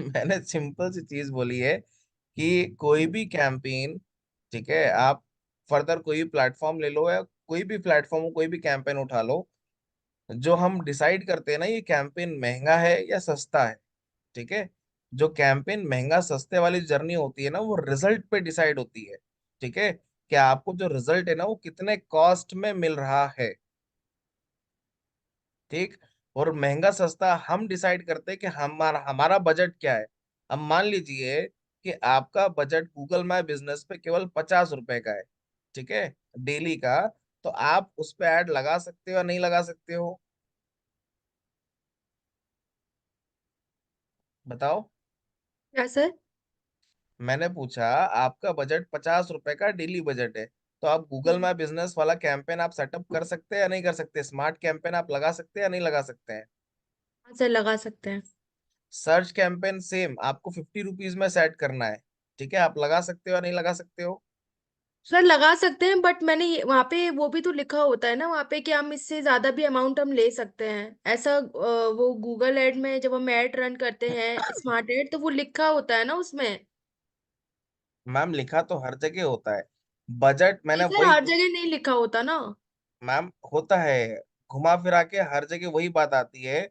[SPEAKER 1] मैंने सिंपल सी चीज बोली है कि कोई भी कैंपेन, ठीक है, आप फर्दर कोई भी प्लेटफॉर्म ले लो या कोई भी प्लेटफॉर्म, कोई भी कैंपेन उठा लो, जो हम डिसाइड करते हैं ना ये कैंपेन महंगा है या सस्ता है। ठीक है। जो कैंपेन महंगा सस्ते वाली जर्नी होती है ना, वो रिजल्ट पे डिसाइड होती है। ठीक है। कि आपको जो रिजल्ट है ना, वो कितने कॉस्ट में मिल रहा है। ठीक। और महंगा सस्ता हम डिसाइड करते हैं कि हमारा हमारा बजट क्या है। अब मान लीजिए कि आपका बजट गूगल माई बिजनेस पे केवल 50 रुपए का है, ठीक है, डेली का, तो आप उस पे ऐड लगा सकते हो या नहीं लगा सकते हो, बताओ।
[SPEAKER 3] क्या सर?
[SPEAKER 1] मैंने पूछा, आपका बजट 50 रुपए का डेली बजट है, तो आप गूगल
[SPEAKER 3] हम्म।
[SPEAKER 1] माई बिजनेस वाला कैंपेन आप सेटअप कर सकते हैं या नहीं कर सकते, स्मार्ट कैंपेन आप लगा सकते हैं या नहीं लगा सकते हैं।
[SPEAKER 3] हाँ सर, लगा सकते हैं।
[SPEAKER 1] सर्च कैंपेन सेम आपको 50 रुपीज में सेट करना है, ठीक है, आप लगा सकते हो या नहीं लगा सकते हो।
[SPEAKER 3] सर लगा सकते हैं, बट मैंने वहां पे वो भी तो लिखा होता है ना वहां पे कि हम इससे ज्यादा भी अमाउंट हम ले सकते हैं, ऐसा वो गूगल एड में जब हम एड रन करते हैं स्मार्ट एड, तो वो लिखा होता है ना उसमें।
[SPEAKER 1] मैम लिखा तो हर जगह होता है, बजट
[SPEAKER 3] नहीं
[SPEAKER 1] मैंने
[SPEAKER 3] सर,
[SPEAKER 1] वही
[SPEAKER 3] हर जगह नहीं लिखा होता ना।
[SPEAKER 1] मैम होता है, घुमा फिरा के हर जगह वही बात आती है,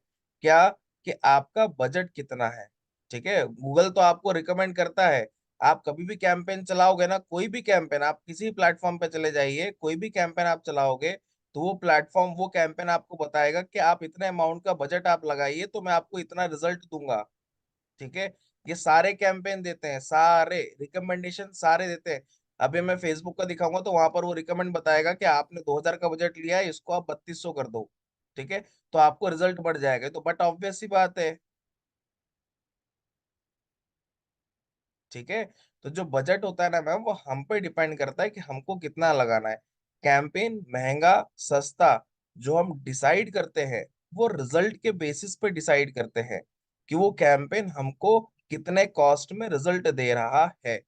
[SPEAKER 1] क्या, कि आपका बजट कितना है। ठीक है। गूगल तो आपको रिकमेंड करता है, आप कभी भी कैंपेन चलाओगे ना, कोई भी कैंपेन, आप किसी प्लेटफॉर्म पे चले जाइए, कोई भी कैंपेन आप चलाओगे, तो वो प्लेटफॉर्म वो कैंपेन आपको बताएगा कि आप इतने अमाउंट का बजट आप लगाइए तो मैं आपको इतना रिजल्ट दूंगा। ठीक है। ये सारे कैंपेन देते हैं, सारे रिकमेंडेशन सारे देते हैं। अभी मैं फेसबुक का दिखाऊंगा तो वहां पर वो रिकमेंड बताएगा कि आपने 2,000 का बजट लिया है, इसको आप 3,200 कर दो। ठीक है। तो आपको रिजल्ट बढ़ जाएगा, तो बट ऑब्वियस सी बात है। ठीक है। तो जो बजट होता है ना मैम, वो हम पे डिपेंड करता है कि हमको कितना लगाना है। कैंपेन महंगा सस्ता जो हम डिसाइड करते हैं, वो रिजल्ट के बेसिस पे डिसाइड करते हैं कि वो कैंपेन हमको कितने कॉस्ट में रिजल्ट दे रहा है।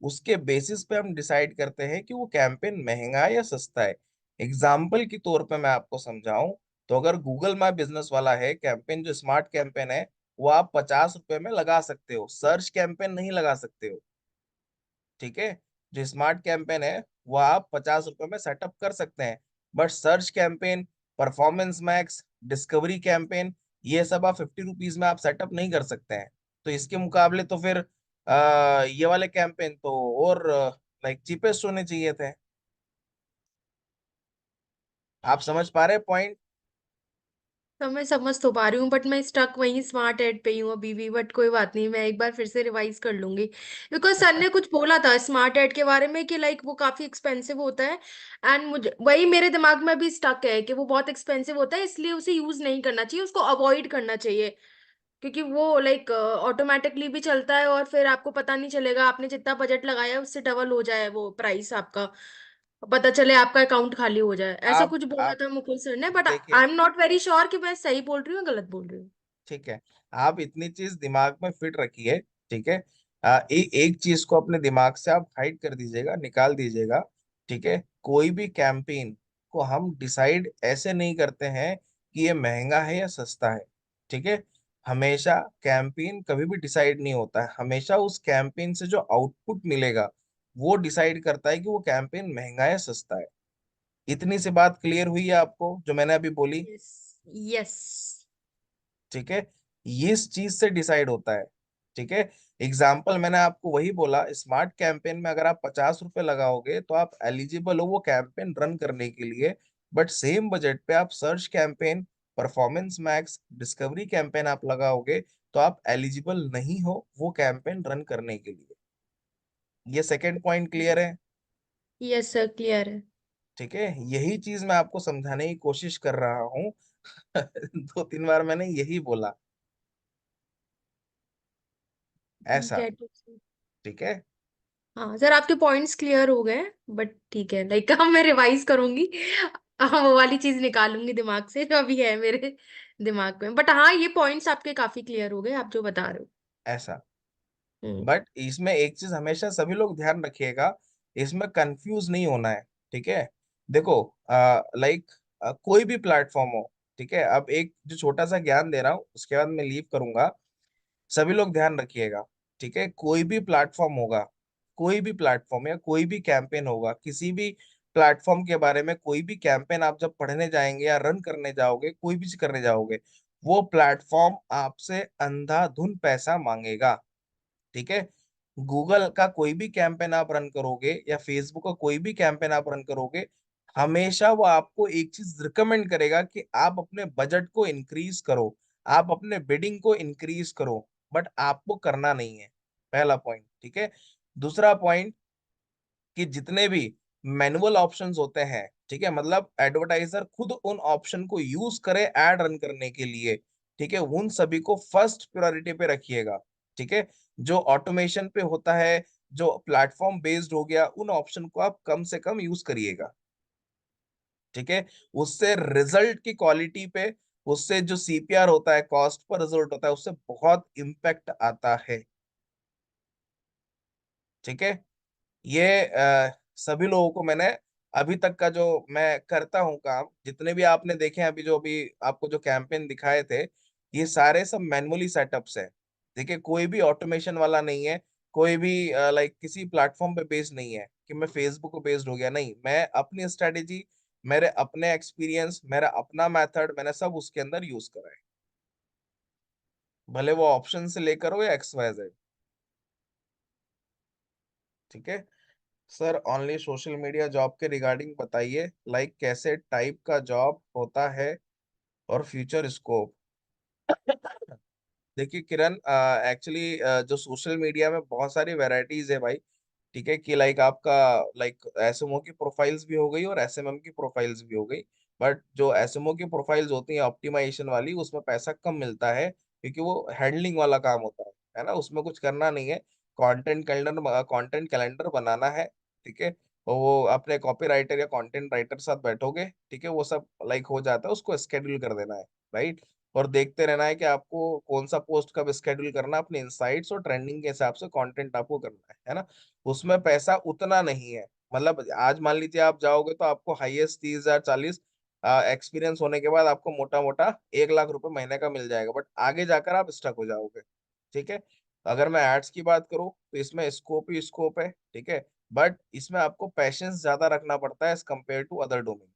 [SPEAKER 1] उसके बेसिस पे हम डिसाइड करते हैं कि वो कैंपेन महंगा है या सस्ता है। एग्जाम्पल के तौर पे मैं आपको समझाऊं, तो अगर गूगल माई बिजनेस वाला है कैंपेन, जो स्मार्ट कैंपेन है, वो आप 50 रुपए में लगा सकते हो, सर्च कैंपेन नहीं लगा सकते हो। ठीक है। जो स्मार्ट कैंपेन है, वो आप 50 रुपए में सेटअप कर सकते हैं, but search campaign, performance max, discovery campaign, ये सब आप 50 रुपीज में आप सेटअप नहीं कर सकते हैं। तो इसके मुकाबले तो फिर ये वाले कैंपेन तो और लाइक चीपेस्ट होने चाहिए थे। आप समझ पा रहे पॉइंट।
[SPEAKER 3] तो मैं समझ तो पा रही हूँ, बट मैं स्टक वहीं स्मार्ट एड पे ही हूँ अभी भी, बट कोई बात नहीं, मैं एक बार फिर से रिवाइज कर लूंगी। बिकॉज सर ने कुछ बोला था स्मार्ट एड के बारे में कि लाइक वो काफी एक्सपेंसिव होता है, एंड मुझे वही मेरे दिमाग में भी स्टक है कि वो बहुत एक्सपेंसिव होता है, इसलिए उसे यूज नहीं करना चाहिए, उसको अवॉइड करना चाहिए। क्योंकि वो लाइक ऑटोमेटिकली भी चलता है और फिर आपको पता नहीं चलेगा, आपने जितना बजट लगाया है उससे डबल हो जाए वो प्राइस आपका, पता चले आपका अकाउंट खाली हो जाए, ऐसा कुछ बोला
[SPEAKER 1] आप
[SPEAKER 3] था मुकुल सर ने, बट
[SPEAKER 1] देखिए,
[SPEAKER 3] आई एम नॉट वेरी श्योर कि मैं सही बोल रही हूँ या गलत बोल रही हूँ।
[SPEAKER 1] ठीक है, आप इतनी चीज दिमाग में फिट रखिए। ठीक है। एक चीज को अपने दिमाग से आप हाइड कर दीजिएगा, निकाल दीजिएगा। ठीक है। कोई भी कैंपेन को हम डिसाइड ऐसे नहीं करते हैं कि ये महंगा है या सस्ता है। ठीक है। हमेशा कैंपेन कभी भी डिसाइड नहीं होता है, हमेशा उस कैंपेन से जो आउटपुट मिलेगा वो डिसाइड करता है कि वो कैंपेन महंगा है सस्ता है। इतनी सी बात क्लियर हुई है आपको जो मैंने अभी बोली।
[SPEAKER 3] यस। यस।
[SPEAKER 1] ठीक है। ये इस चीज से डिसाइड होता है। ठीक है, एग्जाम्पल मैंने आपको वही बोला, स्मार्ट कैंपेन में अगर आप 50 रुपए लगाओगे तो आप एलिजिबल हो वो कैंपेन रन करने के लिए। बट सेम बजट पे आप search campaign, performance max, discovery campaign आप लगाओगे तो आप एलिजिबल नहीं हो वो कैंपेन रन करने के लिए। ये सेकंड पॉइंट क्लियर है?
[SPEAKER 3] यस सर, क्लियर है।
[SPEAKER 1] ठीक है, यही चीज मैं आपको समझाने की कोशिश कर रहा हूँ। 2-3 बार मैंने यही बोला, ऐसा।
[SPEAKER 3] Get it.
[SPEAKER 1] ठीक है।
[SPEAKER 3] हाँ सर, आपके पॉइंट्स क्लियर हो गए, बट ठीक है, लाइक अब मैं रिवाइज करूंगी। वो वाली चीज निकालूंगी दिमाग से जो अभी है मेरे दिमाग में, बट हाँ, ये पॉइंट्स आपके काफी क्लियर हो गए, आप जो बता रहे
[SPEAKER 1] ऐसा।
[SPEAKER 3] हो।
[SPEAKER 1] बट इसमें एक चीज हमेशा सभी लोग ध्यान रखिएगा, इसमें कंफ्यूज नहीं होना है। ठीक है, देखो, लाइक कोई भी प्लेटफॉर्म हो, ठीक है, अब एक जो छोटा सा ज्ञान दे रहा हूँ उसके बाद मैं लीव करूंगा, सभी लोग ध्यान रखिएगा। ठीक है, कोई भी प्लेटफॉर्म होगा, कोई भी प्लेटफॉर्म या कोई भी कैंपेन होगा, किसी भी प्लेटफॉर्म के बारे में कोई भी कैंपेन आप जब पढ़ने जाएंगे या रन करने जाओगे, कोई भी चीज करने जाओगे, वो प्लेटफॉर्म आपसे अंधाधुन पैसा मांगेगा। ठीक है, गूगल का कोई भी कैंपेन आप रन करोगे या फेसबुक का कोई भी कैंपेन आप रन करोगे, हमेशा वो आपको एक चीज रिकमेंड करेगा कि आप अपने बजट को इंक्रीज करो, आप अपने बिडिंग को इंक्रीज करो। बट आपको करना नहीं है, पहला पॉइंट। ठीक है, दूसरा पॉइंट, कि जितने भी मैनुअल ऑप्शंस होते हैं, ठीक है, मतलब एडवर्टाइजर खुद उन ऑप्शन को यूज करे एड रन करने के लिए, ठीक है, उन सभी को फर्स्ट प्रायोरिटी पे रखिएगा। ठीक है, जो ऑटोमेशन पे होता है, जो प्लेटफॉर्म बेस्ड हो गया, उन ऑप्शन को आप कम से कम यूज करिएगा। ठीक है, उससे रिजल्ट की क्वालिटी पे, उससे जो सीपीआर होता है, कॉस्ट पर रिजल्ट होता है, उससे बहुत इम्पैक्ट आता है। ठीक है, ये सभी लोगों को मैंने अभी तक का जो मैं करता हूँ काम, जितने भी आपने देखे हैं अभी, जो अभी आपको जो कैंपेन दिखाए थे, ये सारे सब मैनुअली सेटअप्स है। देखिए, कोई भी ऑटोमेशन वाला नहीं है, कोई भी लाइक किसी प्लेटफॉर्म पे बेस्ड नहीं है कि मैं फेसबुक पे बेस्ड हो गया, नहीं, मैं अपनी स्ट्रेटेजी, मेरे अपने एक्सपीरियंस, मेरा अपना मेथड, मैंने सब उसके अंदर यूज करा है, भले वो ऑप्शन से लेकर हो या XYZ। ठीक है sir, only social media job के रिगार्डिंग बताइए, लाइक कैसे टाइप का जॉब होता है और फ्यूचर स्कोप। देखिए किरण, एक्चुअली जो सोशल मीडिया में बहुत सारी वैरायटीज है भाई। ठीक है, कि लाइक आपका, लाइक एसएमओ की प्रोफाइल्स भी हो गई और एसएमएम की प्रोफाइल्स भी हो गई। बट जो एसएमओ की प्रोफाइल्स होती हैं ऑप्टिमाइजेशन वाली, उसमें पैसा कम मिलता है क्योंकि वो हैंडलिंग वाला काम होता है ना, उसमें कुछ करना नहीं है, कंटेंट कैलेंडर बनाना है। ठीक है, और वो अपने कॉपी राइटर या कंटेंट राइटर साथ बैठोगे, ठीक है, वो सब लाइक हो जाता है, उसको स्केड्यूल कर देना है, राइट। और देखते रहना है कि आपको कौन सा पोस्ट कब स्केड्यूल करना, अपने इंसाइट्स और ट्रेंडिंग के हिसाब से कंटेंट आपको करना है ना। उसमें पैसा उतना नहीं है, मतलब आज मान लीजिए आप जाओगे तो आपको हाईएस्ट 30,000 40, एक्सपीरियंस होने के बाद आपको मोटा मोटा 1 लाख रुपए महीने का मिल जाएगा, बट आगे जाकर आप स्टक हो जाओगे। ठीक है, अगर मैं एड्स की बात करूं तो इसमें स्कोप ही स्कोप है। ठीक है, बट इसमें आपको पैशंस ज्यादा रखना पड़ता है as compare to other domain,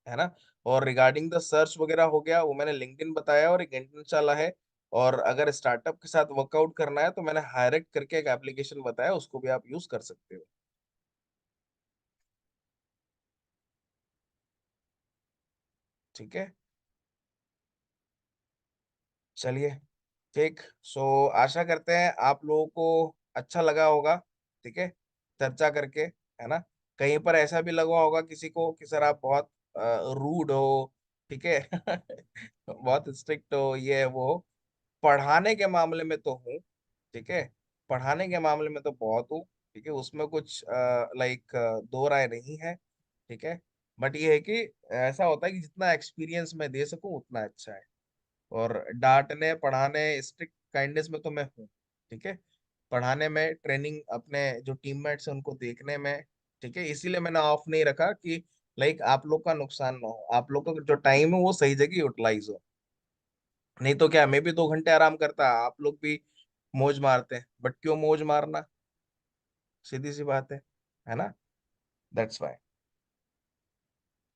[SPEAKER 1] है ना। और रिगार्डिंग द सर्च वगैरह हो गया, वो मैंने लिंक्डइन बताया और एक इंटर्न चला है। और अगर स्टार्टअप के साथ वर्कआउट करना है तो मैंने हायरेक्ट करके एक एप्लीकेशन बताया, उसको भी आप यूज कर सकते हो। ठीक है, चलिए, ठीक, सो आशा करते हैं आप लोगों को अच्छा लगा होगा। ठीक है, चर्चा करके, है ना। कहीं पर ऐसा भी लगा होगा किसी को कि सर आप बहुत रूड हो, ठीक है, बहुत स्ट्रिक्ट हो, ये वो, पढ़ाने के मामले में तो हूँ। ठीक है, पढ़ाने के मामले में तो बहुत हूँ। ठीक है, उसमें कुछ लाइक दो राय नहीं है। ठीक है, बट ये है कि ऐसा होता है कि जितना एक्सपीरियंस मैं दे सकूं उतना अच्छा है। और डांटने पढ़ाने स्ट्रिक्ट काइंडनेस में तो मैं हूँ। ठीक है, पढ़ाने में, ट्रेनिंग अपने जो टीममेट्स हैं उनको देखने में। ठीक है, इसीलिए मैंने ऑफ नहीं रखा कि लाइक आप लोग का नुकसान ना हो, आप लोग का जो टाइम है वो सही जगह यूटिलाइज हो। नहीं तो क्या, मैं भी 2 घंटे आराम करता, आप लोग भी मौज मारते हैं, बट क्यों मौज मारना, सीधी सी बात है ना। That's why.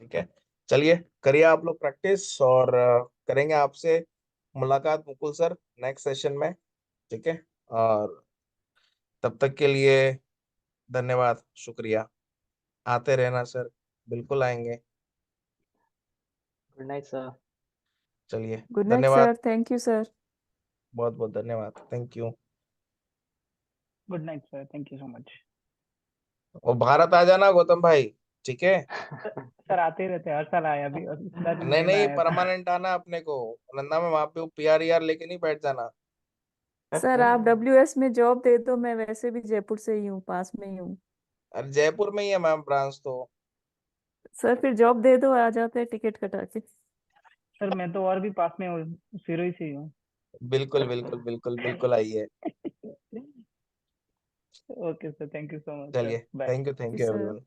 [SPEAKER 1] ठीक है, चलिए, करिए आप लोग प्रैक्टिस, और करेंगे आपसे मुलाकात मुकुल सर नेक्स्ट सेशन में, ठीक है। और तब तक के लिए धन्यवाद, शुक्रिया। आते रहना सर, बिल्कुल आएंगे।
[SPEAKER 2] Good night sir.
[SPEAKER 1] चलिए,
[SPEAKER 5] गुड नाइट
[SPEAKER 1] धन्यवाद,
[SPEAKER 5] सर, थैंक यू सर।
[SPEAKER 1] बहुत बहुत धन्यवाद, thank you.
[SPEAKER 6] Good night sir, thank you so much.
[SPEAKER 1] और भारत आ जाना गौतम भाई, ठीक है।
[SPEAKER 6] सर आते रहते हैं, हर साल आया, अभी इस बार भी
[SPEAKER 1] नहीं
[SPEAKER 6] मई में
[SPEAKER 1] नहीं,
[SPEAKER 6] आया था।
[SPEAKER 1] परमानेंट आना अपने को नंदा में, वहां पे PR लेके नहीं बैठ जाना।
[SPEAKER 5] सर आप WS में जॉब दे दो, मैं वैसे भी जयपुर से ही हूँ, पास में ही हूँ।
[SPEAKER 1] अरे जयपुर में ही है मैम ब्रांच तो।
[SPEAKER 5] सर फिर जॉब दे दो, आ जाते हैं टिकट कटा के।
[SPEAKER 6] सर मैं तो और भी पास में हूँ, सिरोही से ही हूँ।
[SPEAKER 1] बिल्कुल बिल्कुल बिल्कुल बिल्कुल आइए।
[SPEAKER 6] Okay sir, thank you so much sir,
[SPEAKER 1] चलिए,
[SPEAKER 6] bye.
[SPEAKER 1] Thank you
[SPEAKER 5] sir
[SPEAKER 1] everyone.